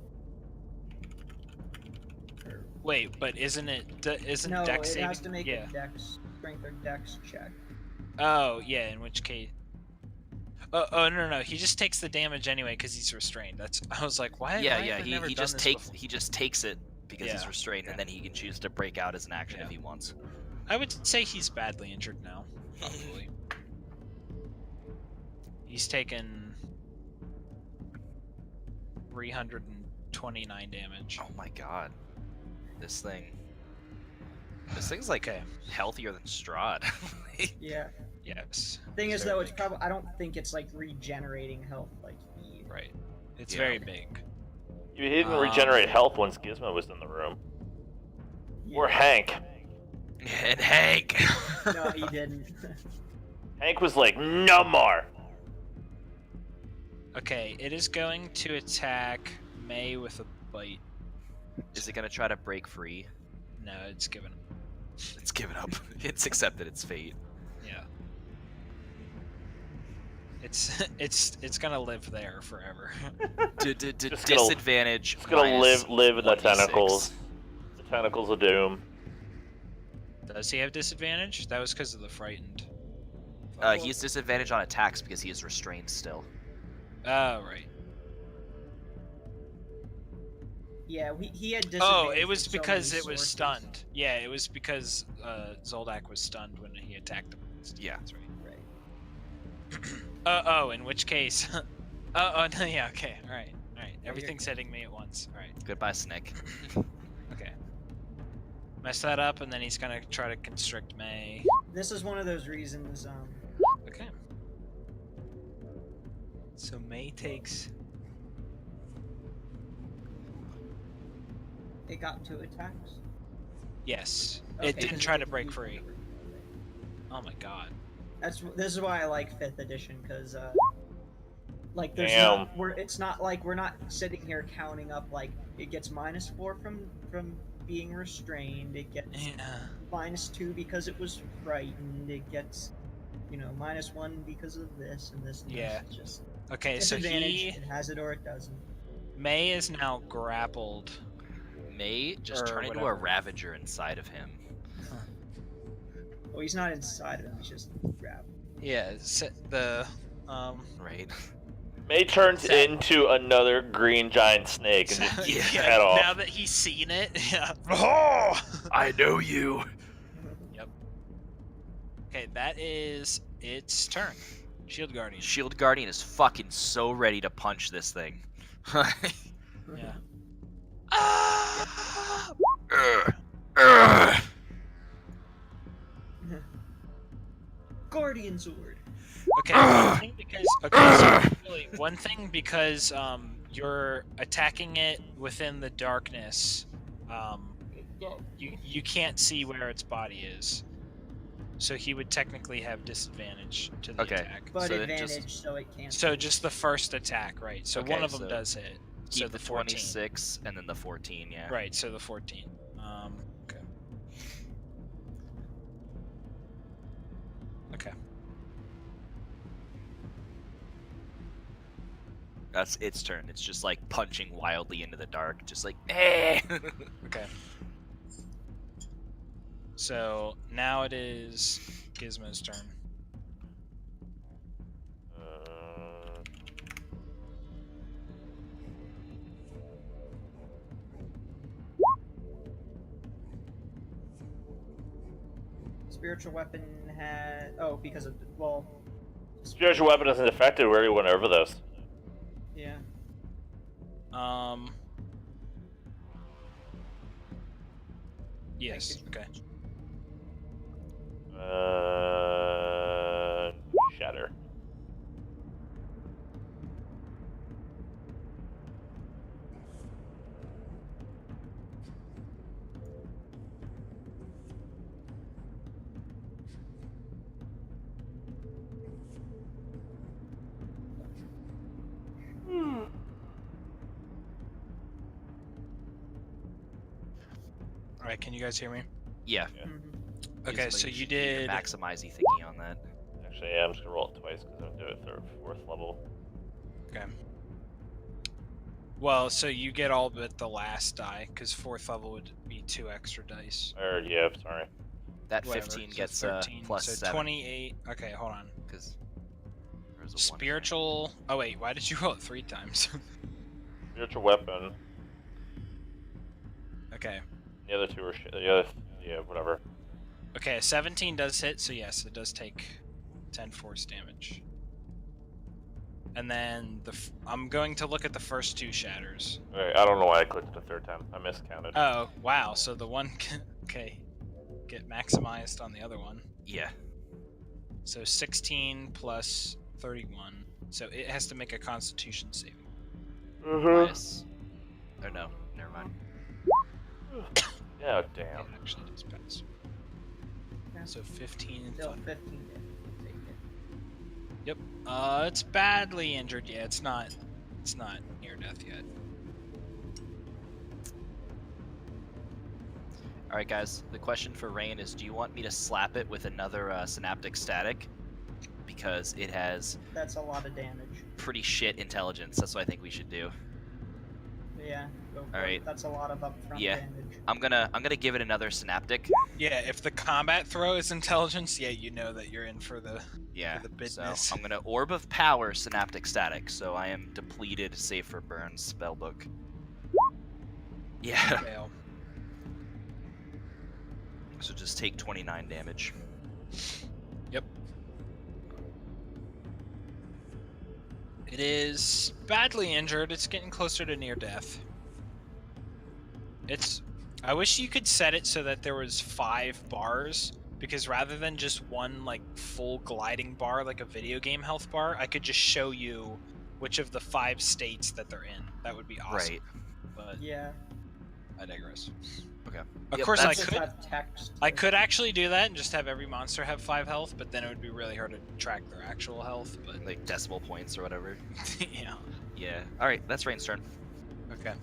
Speaker 2: Or-
Speaker 1: Wait, but isn't it? Isn't
Speaker 2: no,
Speaker 1: dex
Speaker 2: it
Speaker 1: saving?
Speaker 2: has to make
Speaker 1: yeah.
Speaker 2: a dex strength or dex check.
Speaker 1: Oh, yeah, in which case... Oh, no, he just takes the damage anyway because he's restrained. That's. I was like, why?
Speaker 5: Yeah,
Speaker 1: why
Speaker 5: yeah.
Speaker 1: have I
Speaker 5: He,
Speaker 1: never
Speaker 5: he
Speaker 1: done
Speaker 5: just
Speaker 1: this
Speaker 5: takes
Speaker 1: before?
Speaker 5: he just takes it because he's
Speaker 1: Yeah,
Speaker 5: restrained,
Speaker 1: yeah.
Speaker 5: and then he can choose to break out as an action
Speaker 1: Yeah.
Speaker 5: if he wants.
Speaker 1: I would say he's badly injured now, probably. He's taken 329 damage.
Speaker 5: Oh my god, this thing's like
Speaker 1: Okay.
Speaker 5: healthier than Strahd.
Speaker 2: Yeah.
Speaker 1: Yes.
Speaker 2: Thing is,
Speaker 1: very
Speaker 2: though, it's
Speaker 1: big.
Speaker 2: probably. I don't think it's like regenerating health like E.
Speaker 1: Right. It's
Speaker 5: Yeah.
Speaker 1: very big.
Speaker 3: You didn't regenerate
Speaker 1: Um,
Speaker 3: health once Gizmo was in the room.
Speaker 2: Yeah.
Speaker 3: Or Hank.
Speaker 5: And Hank.
Speaker 2: No, he didn't.
Speaker 3: Hank was like, no more.
Speaker 1: Okay, it is going to attack May with a bite.
Speaker 5: Is it gonna try to break free?
Speaker 1: No, it's given.
Speaker 5: It's given up. It's accepted its fate.
Speaker 1: Yeah. it's gonna live there forever.
Speaker 3: Just gonna-
Speaker 5: Disadvantage.
Speaker 3: It's gonna
Speaker 5: minus
Speaker 3: live in the
Speaker 5: 1d6.
Speaker 3: tentacles. The tentacles of doom.
Speaker 1: Does he have disadvantage? That was because of the frightened.
Speaker 5: He has disadvantage on attacks because he is restrained still.
Speaker 1: Oh right.
Speaker 2: Yeah, he had disadvantage.
Speaker 1: Oh, it was
Speaker 2: from so
Speaker 1: because
Speaker 2: many
Speaker 1: it was
Speaker 2: sources.
Speaker 1: stunned. Yeah, it was because Zoldak was stunned when he attacked him.
Speaker 5: Yeah.
Speaker 1: That's right.
Speaker 2: Right.
Speaker 1: Oh, in which case. Oh no, yeah, okay, all right. Everything's hitting me at once. All right,
Speaker 5: Goodbye, Snick.
Speaker 1: okay. Mess that up, and then he's gonna try to constrict May.
Speaker 2: This is one of those reasons.
Speaker 1: Okay. So May takes.
Speaker 2: It got 2 attacks.
Speaker 1: Yes.
Speaker 2: Okay,
Speaker 1: It didn't
Speaker 2: 'cause
Speaker 1: try
Speaker 2: it
Speaker 1: to
Speaker 2: did
Speaker 1: break
Speaker 2: use
Speaker 1: free.
Speaker 2: whatever.
Speaker 1: Oh my god.
Speaker 2: This is why I like 5th edition, because like there's
Speaker 3: Damn.
Speaker 2: it's not like we're not sitting here counting up like it gets -4 from being restrained, it gets
Speaker 1: Yeah.
Speaker 2: -2 because it was frightened, it gets -1 because of this and this and
Speaker 1: Yeah.
Speaker 2: this. It's just
Speaker 1: Okay, so
Speaker 2: disadvantage, it has it or it doesn't.
Speaker 1: May is now grappled.
Speaker 5: May just
Speaker 1: Or
Speaker 5: turn into a
Speaker 1: whatever.
Speaker 5: Ravager inside of him.
Speaker 2: Well, he's not inside of him, he's just grabbed.
Speaker 1: Yeah, the
Speaker 5: Right.
Speaker 3: May turns into another green giant snake and just
Speaker 5: Yeah.
Speaker 3: head off.
Speaker 1: Now that he's seen it, yeah. Oh!
Speaker 5: I know you.
Speaker 1: Okay, that is its turn. Shield Guardian.
Speaker 5: Shield Guardian is fucking so ready to punch this thing.
Speaker 1: Yeah. Ah!
Speaker 2: Guardian Sword.
Speaker 1: Okay, one thing because one thing because you're attacking it within the darkness. You can't see where its body is, so he would technically have disadvantage to the
Speaker 5: Okay.
Speaker 1: attack.
Speaker 2: But
Speaker 5: So then
Speaker 2: advantage,
Speaker 5: just-
Speaker 2: so it can't.
Speaker 1: So just the first attack, right? So
Speaker 5: Okay,
Speaker 1: one of them
Speaker 5: so
Speaker 1: does hit.
Speaker 5: Keep
Speaker 1: So
Speaker 5: the
Speaker 1: 14.
Speaker 5: 26 and then the 14, yeah.
Speaker 1: Right, so the 14. Okay. Okay.
Speaker 5: That's its turn. It's just like punching wildly into the dark, just like eh.
Speaker 1: Okay. So now it is Gizmo's turn.
Speaker 2: Spiritual weapon had because of
Speaker 3: Spiritual weapon isn't affected. We already went over this.
Speaker 2: yeah.
Speaker 1: Yes. Okay.
Speaker 3: Shatter.
Speaker 1: All right. Can you guys hear me?
Speaker 5: Yeah.
Speaker 1: Okay.
Speaker 5: Gizmo,
Speaker 1: So you
Speaker 5: should do your
Speaker 1: did.
Speaker 5: maximize thingy on that.
Speaker 3: Actually, yeah, I'm just gonna roll it twice because I'm gonna do it third, 4th level.
Speaker 1: Okay. Well, so you get all but the last die, because 4th level would be 2 extra dice.
Speaker 3: Or yeah, sorry.
Speaker 5: That
Speaker 1: Whatever,
Speaker 5: 15
Speaker 1: so
Speaker 5: gets
Speaker 1: 13,
Speaker 5: plus
Speaker 1: so
Speaker 5: 7.
Speaker 1: 28. Okay, hold on.
Speaker 5: Because there's a 1 in there.
Speaker 1: Spiritual. Oh wait, why did you roll it 3 times?
Speaker 3: Spiritual weapon.
Speaker 1: Okay.
Speaker 3: The other two are yeah, whatever.
Speaker 1: Okay, a 17 does hit, so yes, it does take 10 force damage. And then I'm going to look at the first 2 shatters.
Speaker 3: Alright, I don't know why I clicked it the 3rd time. I miscounted.
Speaker 1: Oh, wow, so the one can, okay, get maximized on the other one.
Speaker 5: Yeah.
Speaker 1: So 16 plus 31. So it has to make a constitution saving.
Speaker 5: Minus. Oh no, never mind.
Speaker 3: Yeah,
Speaker 1: It
Speaker 3: damn.
Speaker 1: actually does pass.
Speaker 2: Okay.
Speaker 1: So 15 and
Speaker 2: Still
Speaker 1: thunder.
Speaker 2: 15 damage. Take it.
Speaker 1: Yep. It's badly injured. Yeah, it's not near death yet.
Speaker 5: Alright guys, the question for Rain is, do you want me to slap it with another Synaptic Static? because it has
Speaker 2: That's a lot of damage.
Speaker 5: pretty shit intelligence. That's what I think we should do.
Speaker 2: Yeah, go for
Speaker 5: Alright.
Speaker 2: it. That's a lot of upfront
Speaker 5: Yeah.
Speaker 2: damage.
Speaker 5: I'm gonna give it another synaptic.
Speaker 1: Yeah, if the combat throw is intelligence, yeah, you know that you're in for the
Speaker 5: Yeah.
Speaker 1: the
Speaker 5: So
Speaker 1: business.
Speaker 5: I'm gonna orb of power synaptic static. So I am depleted save for burns spellbook. Yeah.
Speaker 1: fail.
Speaker 5: So just take 29 damage.
Speaker 1: Yep. It is badly injured. It's getting closer to near death. I wish you could set it so that there was 5 bars, because rather than just one like full gliding bar like a video game health bar, I could just show you which of the 5 states that they're in. That would be awesome.
Speaker 5: Right.
Speaker 1: But
Speaker 2: Yeah.
Speaker 1: I digress.
Speaker 5: Okay.
Speaker 1: Of
Speaker 5: Yep,
Speaker 1: course I
Speaker 5: that's-
Speaker 2: Just
Speaker 1: could.
Speaker 2: have text.
Speaker 1: I could actually do that and just have every monster have 5 health, but then it would be really hard to track their actual health. But
Speaker 5: Like decimal points or whatever.
Speaker 1: yeah.
Speaker 5: Yeah. All right. That's Rain's turn.
Speaker 1: Okay.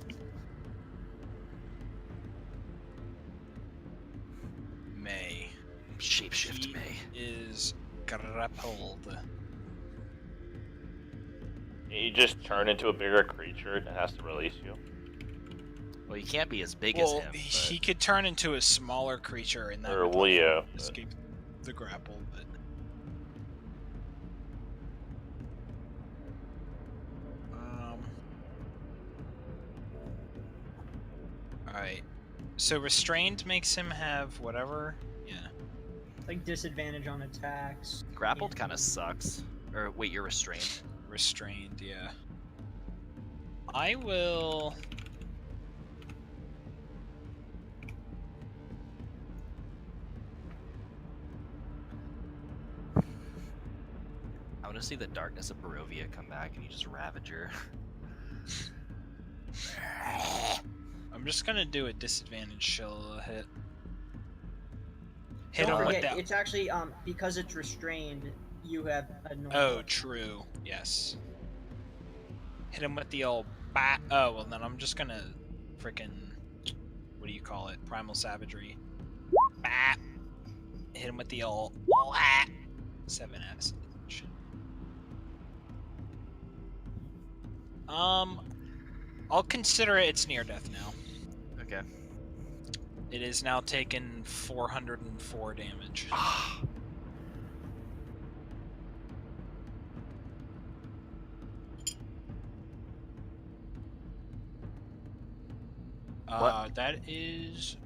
Speaker 1: May
Speaker 5: Shapeshift
Speaker 1: He
Speaker 5: May.
Speaker 1: is grappled.
Speaker 3: You just turn into a bigger creature and it has to release you.
Speaker 5: Well, you can't be as big
Speaker 1: Well,
Speaker 5: as him.
Speaker 1: he could turn into a smaller creature and that
Speaker 3: Or
Speaker 1: would
Speaker 3: Leo.
Speaker 1: escape the grapple. But all right. So restrained makes him have whatever. Yeah.
Speaker 2: Like disadvantage on attacks.
Speaker 5: Grappled
Speaker 2: Yeah.
Speaker 5: kind of sucks. Or wait, you're restrained.
Speaker 1: Restrained, yeah. I will.
Speaker 5: I want to see the darkness of Barovia come back and you just ravage her.
Speaker 1: I'm just gonna do a disadvantage shell hit. Hit
Speaker 2: Don't
Speaker 1: him with
Speaker 2: forget,
Speaker 1: that.
Speaker 2: it's actually because it's restrained, you have a normal.
Speaker 1: Oh, true. Yes. Hit him with the old bat. Oh, well, then I'm just gonna freaking. What do you call it? Primal Savagery. Bat. Hit him with the old. 7 acid. I'll consider it's near death now.
Speaker 5: Okay.
Speaker 1: It is now taken 404 damage. That is.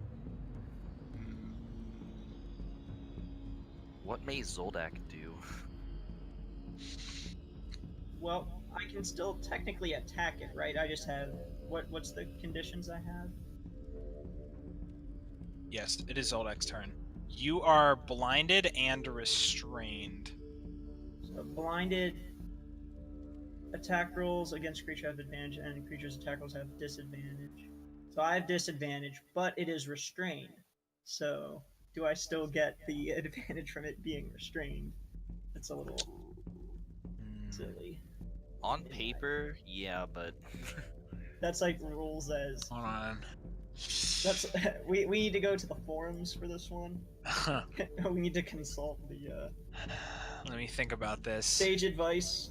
Speaker 5: What may Zoldak do?
Speaker 2: Well, I can still technically attack it, right? I just have what's the conditions I have?
Speaker 1: Yes, it is Zoldak's turn. You are blinded and restrained.
Speaker 2: So blinded attack rolls against creature have advantage, and creatures' attack rolls have disadvantage. So I have disadvantage, but it is restrained. So do I still get the advantage from it being restrained? It's a little silly.
Speaker 5: On paper, yeah, but
Speaker 2: That's like rules as
Speaker 1: Hold on.
Speaker 2: that's we need to go to the forums for this one. We need to consult the
Speaker 1: Let me think about this.
Speaker 2: sage advice.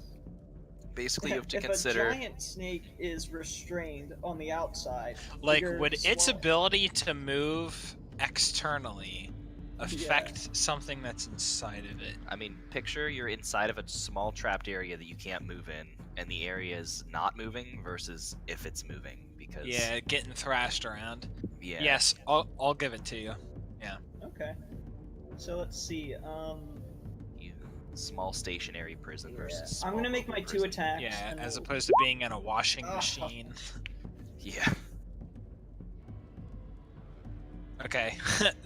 Speaker 5: basically you have to
Speaker 2: If
Speaker 5: consider.
Speaker 2: a giant snake is restrained on the outside,
Speaker 1: Like,
Speaker 2: you're
Speaker 1: would its
Speaker 2: swallowed.
Speaker 1: ability to move externally affect something that's inside of it?
Speaker 5: I mean, picture you're inside of a small trapped area that you can't move in, and the area is not moving versus if it's moving. Because
Speaker 1: Yeah, getting thrashed around.
Speaker 5: yeah.
Speaker 1: Yes, I'll give it to you.
Speaker 2: Okay. So let's see.
Speaker 5: Small stationary prison versus.
Speaker 2: I'm gonna
Speaker 5: small
Speaker 2: make my
Speaker 5: mobile
Speaker 2: 2
Speaker 5: prison.
Speaker 2: attacks.
Speaker 1: Yeah,
Speaker 2: and
Speaker 1: as
Speaker 2: we'll-
Speaker 1: opposed to being in a washing
Speaker 2: Oh.
Speaker 1: machine.
Speaker 5: Yeah.
Speaker 1: Okay,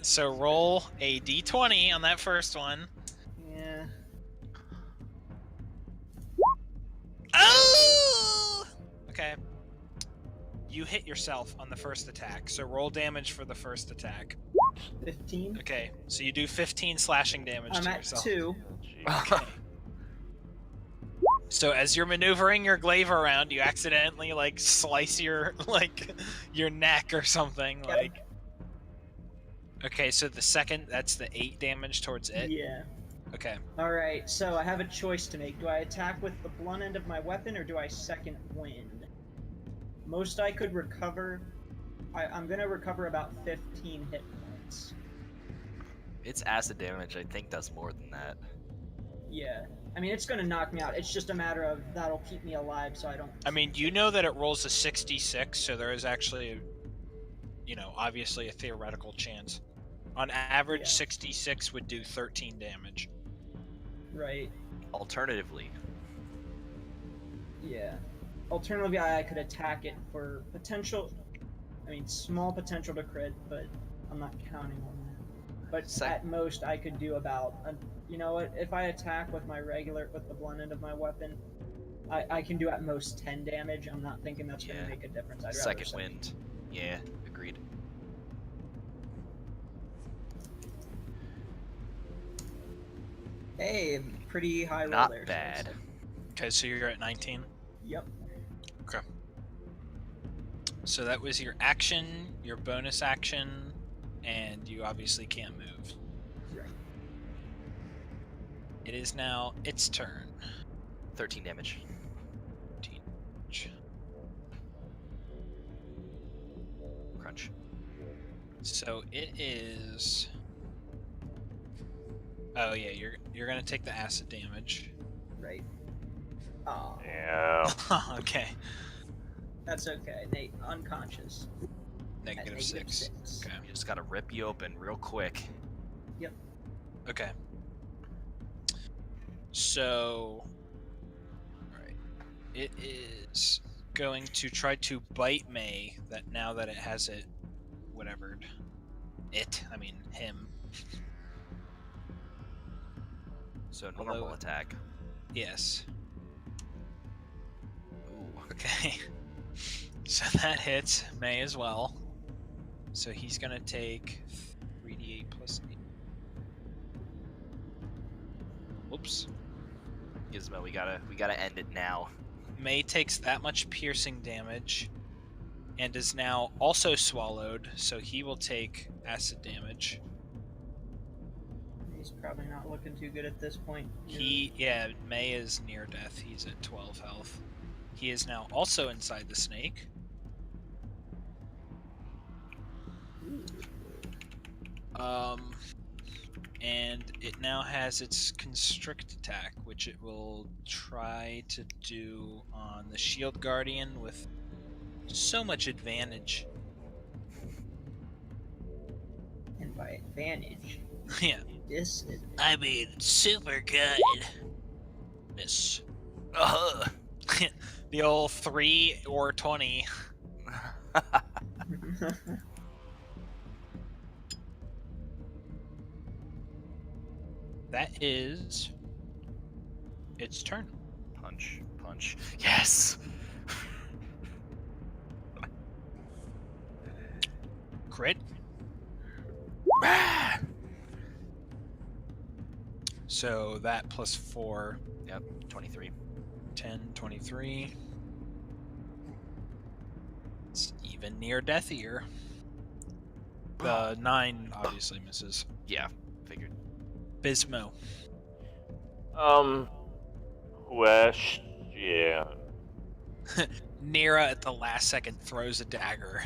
Speaker 1: so roll a d20 on that first one.
Speaker 2: Yeah.
Speaker 1: Oh! Okay. You hit yourself on the first attack, so roll damage for the first attack.
Speaker 2: 15.
Speaker 1: Okay, so you do 15 slashing damage
Speaker 2: I'm
Speaker 1: to
Speaker 2: at
Speaker 1: yourself.
Speaker 2: 2.
Speaker 3: Jeez.
Speaker 1: Okay. So as you're maneuvering your glaive around, you accidentally like slice your your neck or something.
Speaker 2: Yep.
Speaker 1: Like. Okay, so the second, that's the 8 damage towards it.
Speaker 2: Yeah.
Speaker 1: Okay.
Speaker 2: Alright, so I have a choice to make. Do I attack with the blunt end of my weapon, or do I second wind? Most I could recover... I'm gonna recover about 15 hit points.
Speaker 5: Its acid damage, I think, does more than that.
Speaker 2: Yeah. I mean, it's gonna knock me out. It's just a matter of that'll keep me alive so I don't...
Speaker 1: I mean, you know that it rolls a 66, so there is actually, obviously a theoretical chance. On average,
Speaker 2: Yeah.
Speaker 1: 66 would do 13 damage.
Speaker 2: Right.
Speaker 5: Alternatively,
Speaker 2: Yeah. Alternatively, I could attack it for potential... I mean, small potential to crit, but I'm not counting on that. But at most, I could do about... you know what? If I attack with with the blunt end of my weapon, I can do at most 10 damage. I'm not thinking that's going
Speaker 5: Yeah.
Speaker 2: to make a difference. I'd rather
Speaker 5: second
Speaker 2: say-
Speaker 5: wind. Yeah, agreed.
Speaker 2: Hey, pretty high roll
Speaker 5: Not
Speaker 2: there.
Speaker 5: bad.
Speaker 1: Okay, so you're at 19.
Speaker 2: Yep.
Speaker 1: So that was your action, your bonus action, and you obviously can't move.
Speaker 2: Right.
Speaker 1: It is now its turn.
Speaker 5: 13 damage. Crunch.
Speaker 1: So it is. Oh yeah, you're gonna take the acid damage.
Speaker 2: Right. Oh,
Speaker 3: Yeah.
Speaker 1: Okay.
Speaker 2: that's okay. Nate, unconscious. At
Speaker 1: Negative
Speaker 2: -6.
Speaker 1: 6. Okay.
Speaker 5: We just gotta rip you open real quick.
Speaker 1: Okay. So, alright. It is going to try to bite May now that it has it whatevered. Him.
Speaker 5: So
Speaker 1: Although-
Speaker 5: normal attack.
Speaker 1: Yes.
Speaker 5: Ooh.
Speaker 1: Okay. So that hits May as well. So he's gonna take 3d8 plus 8. Whoops.
Speaker 5: Gizmo, we gotta end it now.
Speaker 1: May takes that much piercing damage and is now also swallowed, so he will take acid damage.
Speaker 2: He's probably not looking too good at this point.
Speaker 1: May is near death. He's at 12 health. He is now also inside the snake. And it now has its constrict attack, which it will try to do on the shield guardian with so much advantage.
Speaker 2: And by advantage,
Speaker 1: Yeah.
Speaker 2: disadvantage.
Speaker 1: Super good. Miss. The old 3 or 20. That is its turn.
Speaker 5: Punch, punch. Yes!
Speaker 1: Crit. So that plus 4,
Speaker 5: Yep, 23.
Speaker 1: 10, 23. It's even near deathier. The 9 obviously misses.
Speaker 5: Yeah, figured.
Speaker 1: Bismo.
Speaker 3: Question.
Speaker 1: Nira at the last second throws a dagger.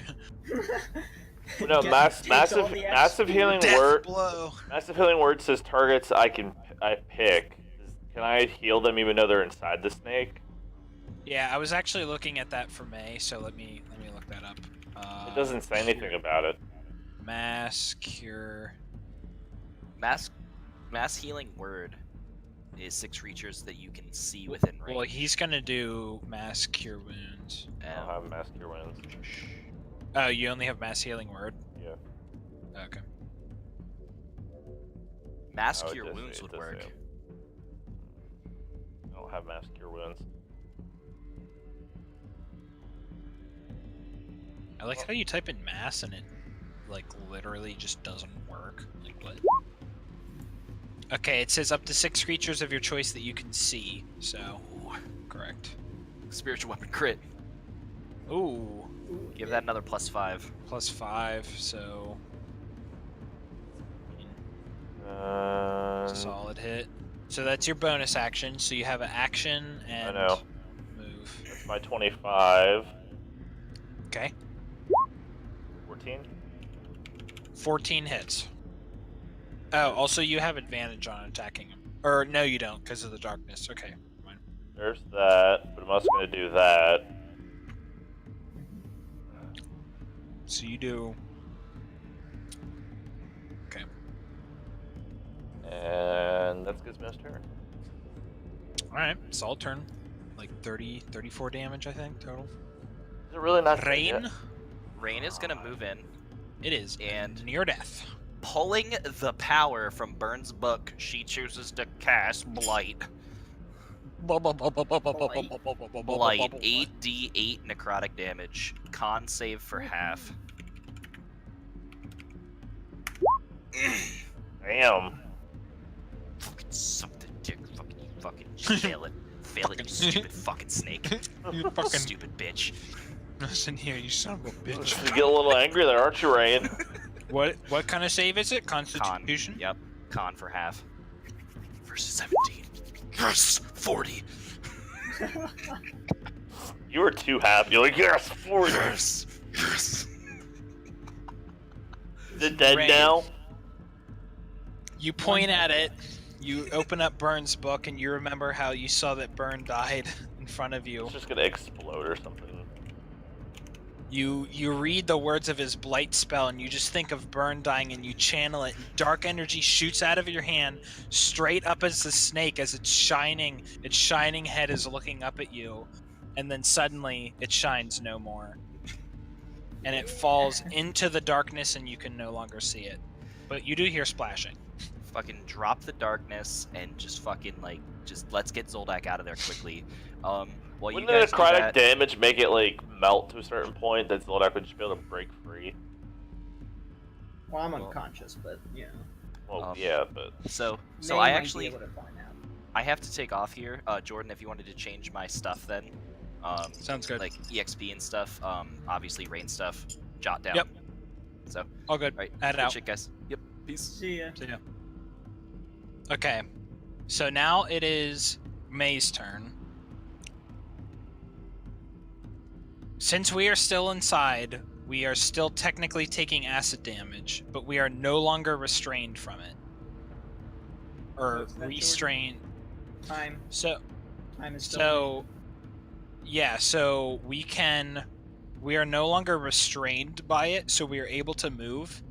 Speaker 3: No, massive healing
Speaker 1: Death
Speaker 3: word.
Speaker 1: blow.
Speaker 3: Massive healing word says targets I pick. Can I heal them even though they're inside the snake?
Speaker 1: Yeah, I was actually looking at that for May, so let me look that up.
Speaker 3: It doesn't say anything about it.
Speaker 1: Mass cure.
Speaker 5: Mass healing word is 6 creatures that you can see within range.
Speaker 1: Well, he's gonna do mass cure wounds.
Speaker 3: I don't have mass cure wounds.
Speaker 1: Oh, you only have mass healing word.
Speaker 3: Yeah.
Speaker 1: Okay.
Speaker 5: Mass
Speaker 3: Oh, it
Speaker 5: cure
Speaker 3: does-
Speaker 5: wounds
Speaker 3: it
Speaker 5: would
Speaker 3: does
Speaker 5: work.
Speaker 3: say- I don't have mass cure wounds.
Speaker 1: I like how you type in mass and it, like, literally just doesn't work. Like, what? Okay, it says up to 6 creatures of your choice that you can see, so... Correct.
Speaker 5: Spiritual weapon crit.
Speaker 1: Ooh.
Speaker 5: Give that another +5.
Speaker 1: Plus 5, so...
Speaker 3: And
Speaker 1: Solid hit. So that's your bonus action. So you have an action and
Speaker 3: know.
Speaker 1: move.
Speaker 3: That's my 25.
Speaker 1: Okay.
Speaker 3: 14.
Speaker 1: 14 hits. Oh, also you have advantage on attacking him. Or no, you don't, because of the darkness. Okay, fine.
Speaker 3: There's that, but I'm also gonna do that.
Speaker 1: So you do. Okay.
Speaker 3: And that's Gizmo's turn.
Speaker 1: All right, solid turn. Like 30, 34 damage, I think total.
Speaker 3: Is it really not dead
Speaker 1: Rain.
Speaker 3: yet?
Speaker 5: Rain is gonna move in,
Speaker 1: It is
Speaker 5: And-
Speaker 1: near death.
Speaker 5: pulling the power from Burns' book. She chooses to cast Blight. Blight 8d8 necrotic damage. Con save for half.
Speaker 3: Damn.
Speaker 5: Fucking suck the dick. Fucking fail it. Fail it, you stupid fucking snake.
Speaker 1: You fucking
Speaker 5: Stupid bitch.
Speaker 1: listen here, you son of a bitch.
Speaker 3: You get a little angry there, aren't you, Rain?
Speaker 1: What kind of save is it?
Speaker 5: Con.
Speaker 1: Constitution?
Speaker 5: Yep. Con for half. Versus 17. Yes! 40.
Speaker 3: You were too happy. You're like, yes, 40.
Speaker 5: Yes! Yes!
Speaker 3: Is it dead
Speaker 1: Rain.
Speaker 3: now?
Speaker 1: You point at it, you open up Burn's book, and you remember how you saw that Burn died in front of you.
Speaker 3: It's just gonna explode or something.
Speaker 1: You read the words of his blight spell, and you just think of Burn dying, and you channel it. Dark energy shoots out of your hand, straight up as the snake, as its shining head is looking up at you, and then suddenly it shines no more, and it falls into the darkness, and you can no longer see it. But you do hear splashing.
Speaker 5: Fucking drop the darkness and just fucking like just let's get Zoldak out of there quickly. While
Speaker 3: Wouldn't
Speaker 5: you
Speaker 3: the
Speaker 5: guys do
Speaker 3: necrotic
Speaker 5: that,
Speaker 3: damage make it like melt to a certain point that Zoldak would just be able to break free?
Speaker 2: Well, I'm
Speaker 5: Well-
Speaker 2: unconscious, but you know.
Speaker 3: Well,
Speaker 5: Um,
Speaker 3: yeah, but
Speaker 5: so
Speaker 2: May
Speaker 5: I
Speaker 2: might be
Speaker 5: actually
Speaker 2: able to find out.
Speaker 5: I have to take off here. Jordan, if you wanted to change my stuff then,
Speaker 1: Sounds good.
Speaker 5: like EXP and stuff, obviously rain stuff, jot down.
Speaker 1: Yep.
Speaker 5: So
Speaker 1: All good.
Speaker 5: right,
Speaker 1: Add it
Speaker 5: good
Speaker 1: out.
Speaker 5: shit, guys. Yep. Peace.
Speaker 2: See ya.
Speaker 1: So, yeah. Okay. So now it is May's turn. Since we are still inside, we are still technically taking acid damage, but we are no longer restrained from it. Or
Speaker 2: What's that, Jordan?
Speaker 1: restrained.
Speaker 2: Time
Speaker 1: Time
Speaker 2: is still.
Speaker 1: So yeah, so we are no longer restrained by it, so we are able to move,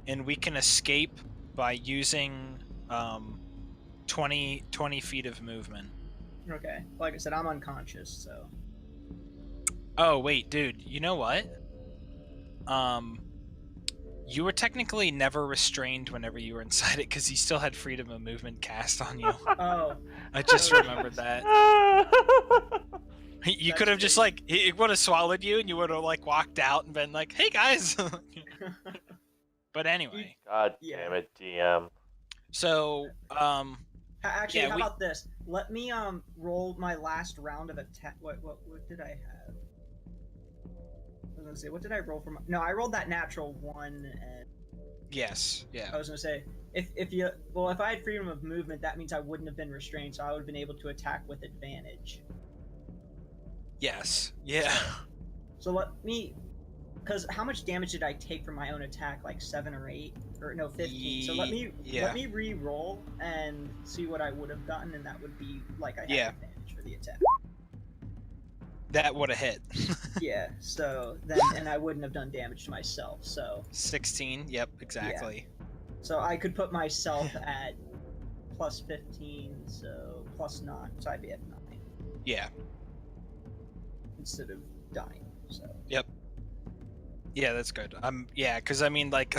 Speaker 1: and we can escape by using 20 feet of movement.
Speaker 2: Okay. Like I said, I'm unconscious, so.
Speaker 1: Oh wait, dude, you know what? You were technically never restrained whenever you were inside it because you still had freedom of movement cast on you.
Speaker 2: Oh.
Speaker 1: I just remembered that. You
Speaker 2: That's
Speaker 1: could have just
Speaker 2: great.
Speaker 1: like it would have swallowed you, and you would have like walked out and been like, "Hey guys." But anyway,
Speaker 3: God
Speaker 2: Yeah.
Speaker 3: damn it, DM.
Speaker 1: so
Speaker 2: Actually,
Speaker 1: Yeah,
Speaker 2: how
Speaker 1: we-
Speaker 2: about this? Let me roll my last round of attack. What did I have? I was gonna say, what did I roll for my? No, I rolled that natural one, and
Speaker 1: yes, yeah,
Speaker 2: I was gonna say, if I had freedom of movement, that means I wouldn't have been restrained, so I would have been able to attack with advantage.
Speaker 1: yes, yeah.
Speaker 2: So let me, because how much damage did I take from my own attack? Like 7 or 8, or no, 15. So let
Speaker 1: Yeah.
Speaker 2: me re-roll and see what I would have gotten, and that would be like I had
Speaker 1: Yeah.
Speaker 2: advantage for the attack.
Speaker 1: That would have hit.
Speaker 2: Yeah. So then, and I wouldn't have done damage to myself. So
Speaker 1: 16. Yep, exactly.
Speaker 2: I could put myself at plus 15, so plus 9, so I'd be at 9
Speaker 1: Yeah,
Speaker 2: instead of dying. So
Speaker 1: yeah, that's good. Yeah, because I mean, like,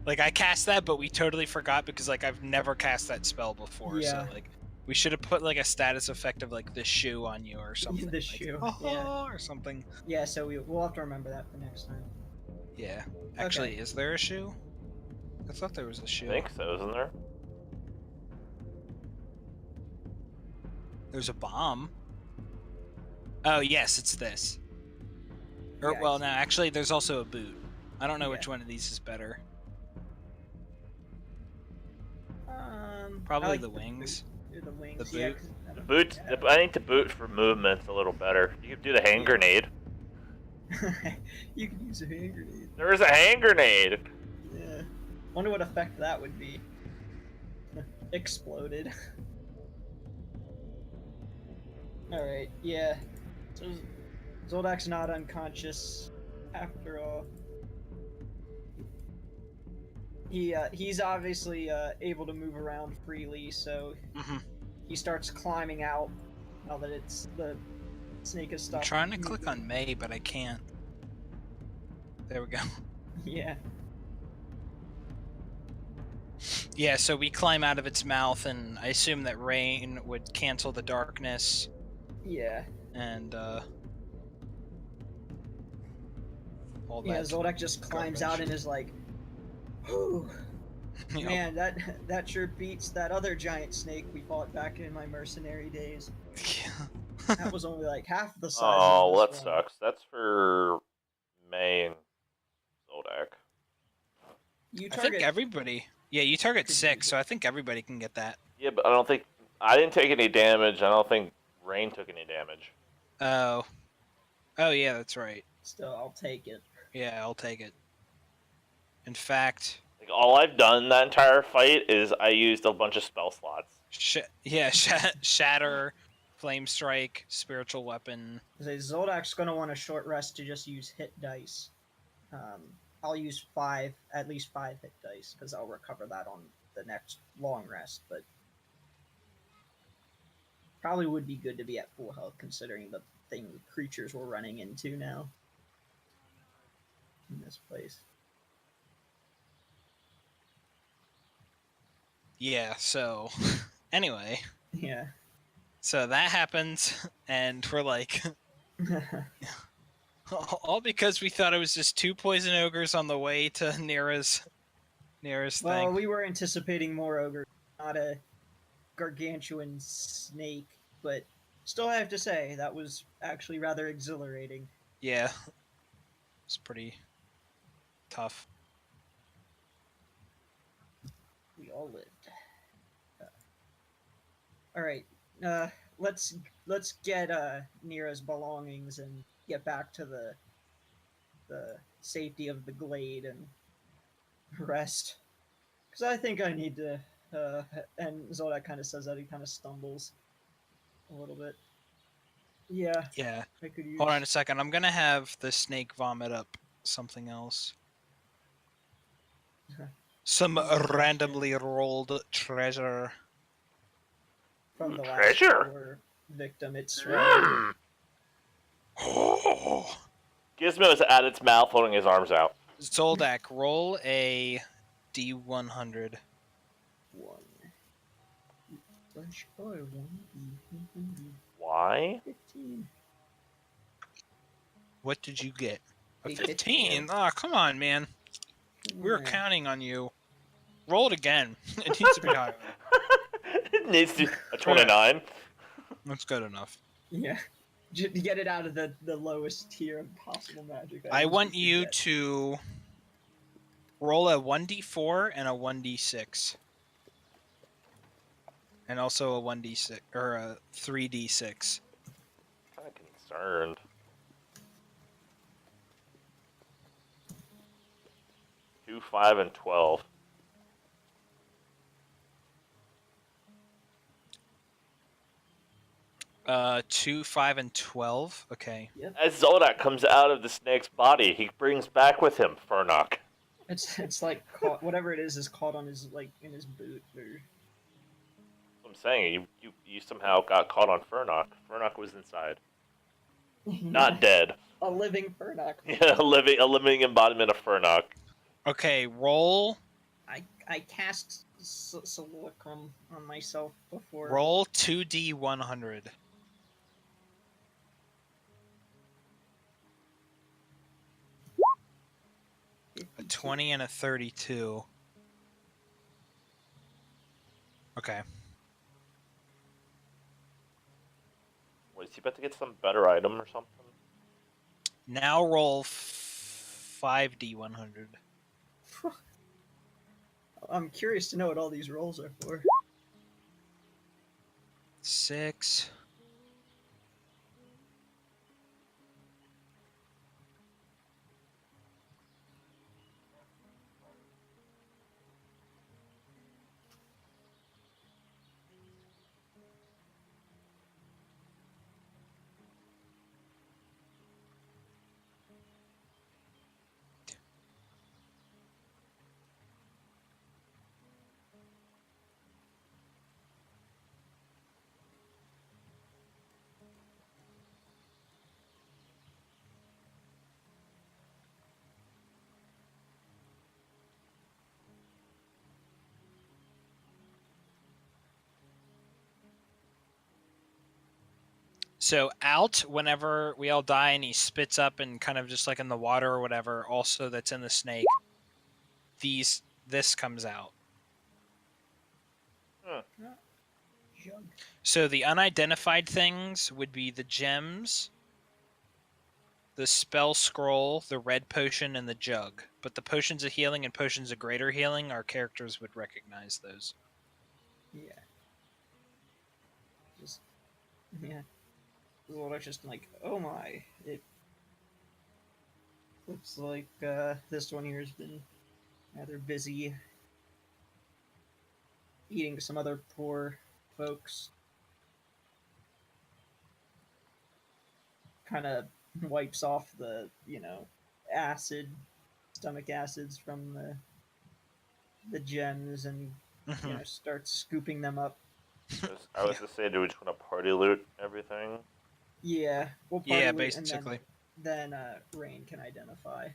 Speaker 1: like I cast that, but we totally forgot because like I've never cast that spell before.
Speaker 2: Yeah.
Speaker 1: So like, we should have put like a status effect of like the shoe on you or something.
Speaker 2: The
Speaker 1: like,
Speaker 2: shoe,
Speaker 1: "Oh,"
Speaker 2: yeah.
Speaker 1: or something.
Speaker 2: yeah, so we'll have to remember that for next time.
Speaker 1: Yeah. Actually, is there a shoe? I thought there was a
Speaker 3: I
Speaker 1: shoe.
Speaker 3: think so, isn't there?
Speaker 1: There's a bomb. Oh yes, it's this. Or
Speaker 2: Yeah,
Speaker 1: well,
Speaker 2: it's-
Speaker 1: no, actually, there's also a boot. I don't know
Speaker 2: Yeah.
Speaker 1: which one of these is better.
Speaker 2: I
Speaker 1: Probably
Speaker 2: like
Speaker 1: the wings.
Speaker 2: boot, or the wings.
Speaker 1: The
Speaker 2: yeah,
Speaker 1: boot.
Speaker 2: 'cause I
Speaker 3: The
Speaker 2: don't
Speaker 3: boot.
Speaker 2: think
Speaker 3: I think the boot for movement's a little better. You could do the hand
Speaker 2: Yeah.
Speaker 3: grenade.
Speaker 2: you could use a hand grenade.
Speaker 3: There is a hand grenade.
Speaker 2: Yeah. Wonder what effect that would be. Exploded. Alright, yeah. So Zoldak's not unconscious after all. He's obviously able to move around freely, so
Speaker 1: hmm
Speaker 2: he starts climbing out now that it's the snake is
Speaker 1: I'm
Speaker 2: stopped.
Speaker 1: trying to click
Speaker 2: moving.
Speaker 1: on May, but I can't. There we go.
Speaker 2: Yeah.
Speaker 1: Yeah, so we climb out of its mouth, and I assume that rain would cancel the darkness,
Speaker 2: Yeah.
Speaker 1: and all
Speaker 2: Yeah,
Speaker 1: that.
Speaker 2: Zoldak just climbs out and is like, "Whew,
Speaker 1: You know,
Speaker 2: man, that sure beats that other giant snake we fought back in my mercenary days. That was only like half the size
Speaker 3: Oh,
Speaker 2: of
Speaker 3: well,
Speaker 2: this
Speaker 3: that
Speaker 2: one."
Speaker 3: sucks. That's for May and Zoldak.
Speaker 2: You
Speaker 1: I
Speaker 2: target
Speaker 1: think everybody. Yeah, you target
Speaker 2: Could
Speaker 1: 6,
Speaker 2: use
Speaker 1: so I think everybody can get that.
Speaker 3: Yeah, but I don't think I didn't take any damage. I don't think Rain took any damage.
Speaker 1: Oh. Oh, yeah, that's right.
Speaker 2: still, I'll take it.
Speaker 1: Yeah, I'll take it. In fact,
Speaker 3: Like all I've done that entire fight is I used a bunch of spell slots.
Speaker 1: Shatter, Flame Strike, Spiritual Weapon.
Speaker 2: Zoldak's gonna want a short rest to just use hit dice. I'll use at least five hit dice, because I'll recover that on the next long rest. But probably would be good to be at full health, considering the creatures we're running into now in this place.
Speaker 1: Yeah, so anyway,
Speaker 2: Yeah.
Speaker 1: so that happens, and we're like, all because we thought it was just 2 poison ogres on the way to Nira's
Speaker 2: Well,
Speaker 1: thing.
Speaker 2: we were anticipating more ogre, not a gargantuan snake, but still, I have to say that was actually rather exhilarating.
Speaker 1: Yeah, it's pretty tough.
Speaker 2: We all lived. All right, let's get Nira's belongings and get back to the safety of the glade and rest. Because I think I need to. And Zoldak kind of says that he kind of stumbles a little bit. Yeah,
Speaker 1: Yeah.
Speaker 2: I could use.
Speaker 1: Hold on a second. I'm gonna have the snake vomit up something else.
Speaker 2: Okay.
Speaker 1: Some randomly rolled treasure.
Speaker 2: From the
Speaker 3: Treasure?
Speaker 2: last poor victim. It's
Speaker 1: Oh.
Speaker 3: Gizmo is at its mouth, holding his arms out.
Speaker 1: Zoldak, roll a D100.
Speaker 2: one. Fresh or 1D,
Speaker 3: Why?
Speaker 2: 15.
Speaker 1: What did you get? A
Speaker 2: A
Speaker 1: 15? Oh, come on, man. We were
Speaker 2: Yeah.
Speaker 1: counting on you. Roll it again. It needs to be higher.
Speaker 3: It needs to a 29.
Speaker 1: That's good enough.
Speaker 2: Yeah. To get it out of the lowest tier of possible magic.
Speaker 1: I
Speaker 2: items
Speaker 1: want
Speaker 2: we
Speaker 1: you
Speaker 2: could get.
Speaker 1: to roll a 1d4 and a 1d6. And also a 1d6 or a 3d6.
Speaker 3: Kind of concerned. Two, 5, and 12.
Speaker 1: Uh, 2, 5, and 12. Okay.
Speaker 3: As Zoldak comes out of the snake's body, he brings back with him Fernok.
Speaker 2: It's like caught, whatever it is caught on his in his boot or.
Speaker 3: I'm saying you somehow got caught on Fernok. Fernok was inside, not dead.
Speaker 2: A living Furnock.
Speaker 3: Yeah, a living embodiment of Fernok.
Speaker 1: Okay, roll
Speaker 2: I cast Solilocrum on myself before.
Speaker 1: roll 2d100. A 20 and a 32. Okay.
Speaker 3: Was he about to get some better item or something?
Speaker 1: Now roll 5d100.
Speaker 2: I'm curious to know what all these rolls are for.
Speaker 1: 6. So out whenever we all die and he spits up and kind of just like in the water or whatever, also that's in the snake, this comes out.
Speaker 2: Jug.
Speaker 1: So the unidentified things would be the gems, the spell scroll, the red potion, and the jug. But the potions of healing and potions of greater healing, our characters would recognize those.
Speaker 2: Yeah. Just yeah. Well, it's just like, oh my! It looks like this one here has been rather busy eating some other poor folks. Kind of wipes off the stomach acids from the gems, and starts scooping them up.
Speaker 3: I was to say, do we just want to party loot everything?
Speaker 2: Yeah, we'll party
Speaker 1: Yeah,
Speaker 2: loot, and
Speaker 1: basically.
Speaker 2: then Rain can identify.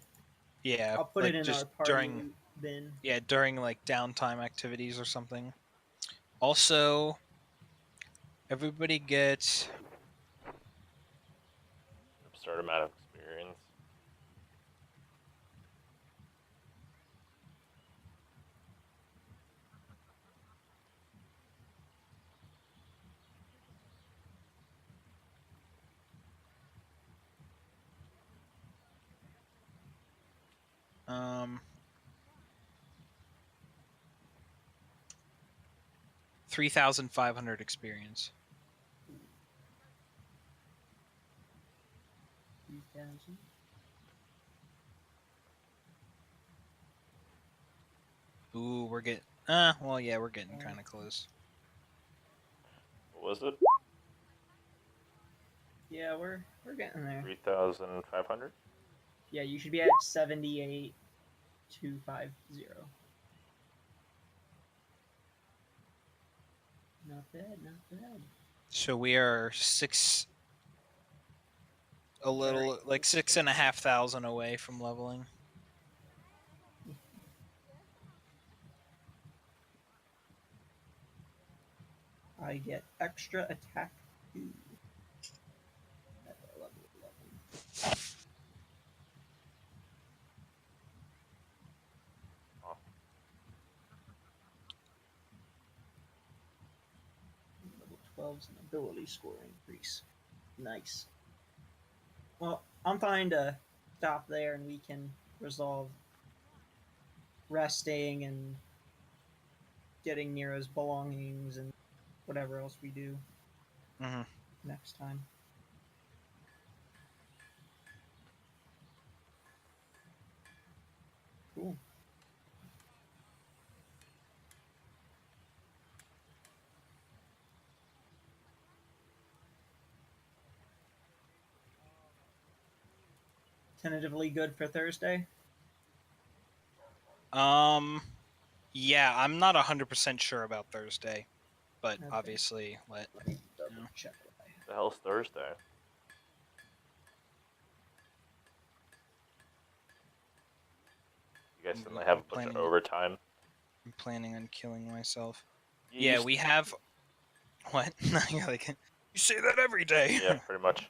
Speaker 1: Yeah,
Speaker 2: I'll put
Speaker 1: like
Speaker 2: it in
Speaker 1: just
Speaker 2: our party
Speaker 1: during
Speaker 2: loot bin.
Speaker 1: during like downtime activities or something. Also, everybody gets
Speaker 3: Absurd amount of experience.
Speaker 1: um 3,500 experience.
Speaker 2: 3,000.
Speaker 1: Ooh, we're getting well, yeah, we're getting kind of close.
Speaker 3: What was it?
Speaker 2: Yeah, we're getting there.
Speaker 3: 3,500.
Speaker 2: Yeah, you should be at 78,250. Not bad, not bad.
Speaker 1: So we are a little like 6,500 away from leveling.
Speaker 2: I get extra attack 2 at level 11. Level 12's an ability score increase. Nice. Well, I'm fine to stop there, and we can resolve resting and getting Nero's belongings and whatever else we do
Speaker 1: Mm-hmm.
Speaker 2: next time. Cool. Tentatively good for Thursday?
Speaker 1: Yeah, I'm not 100% sure about Thursday, but
Speaker 2: Okay.
Speaker 1: obviously
Speaker 2: Let me double
Speaker 1: Yeah.
Speaker 2: check what I have.
Speaker 3: The hell's Thursday? You guys suddenly have a bunch of
Speaker 1: Planning-
Speaker 3: overtime.
Speaker 1: I'm planning on killing myself.
Speaker 3: You
Speaker 1: Yeah,
Speaker 3: used-
Speaker 1: we have what? You're like, you say that every day.
Speaker 3: Yeah, pretty much.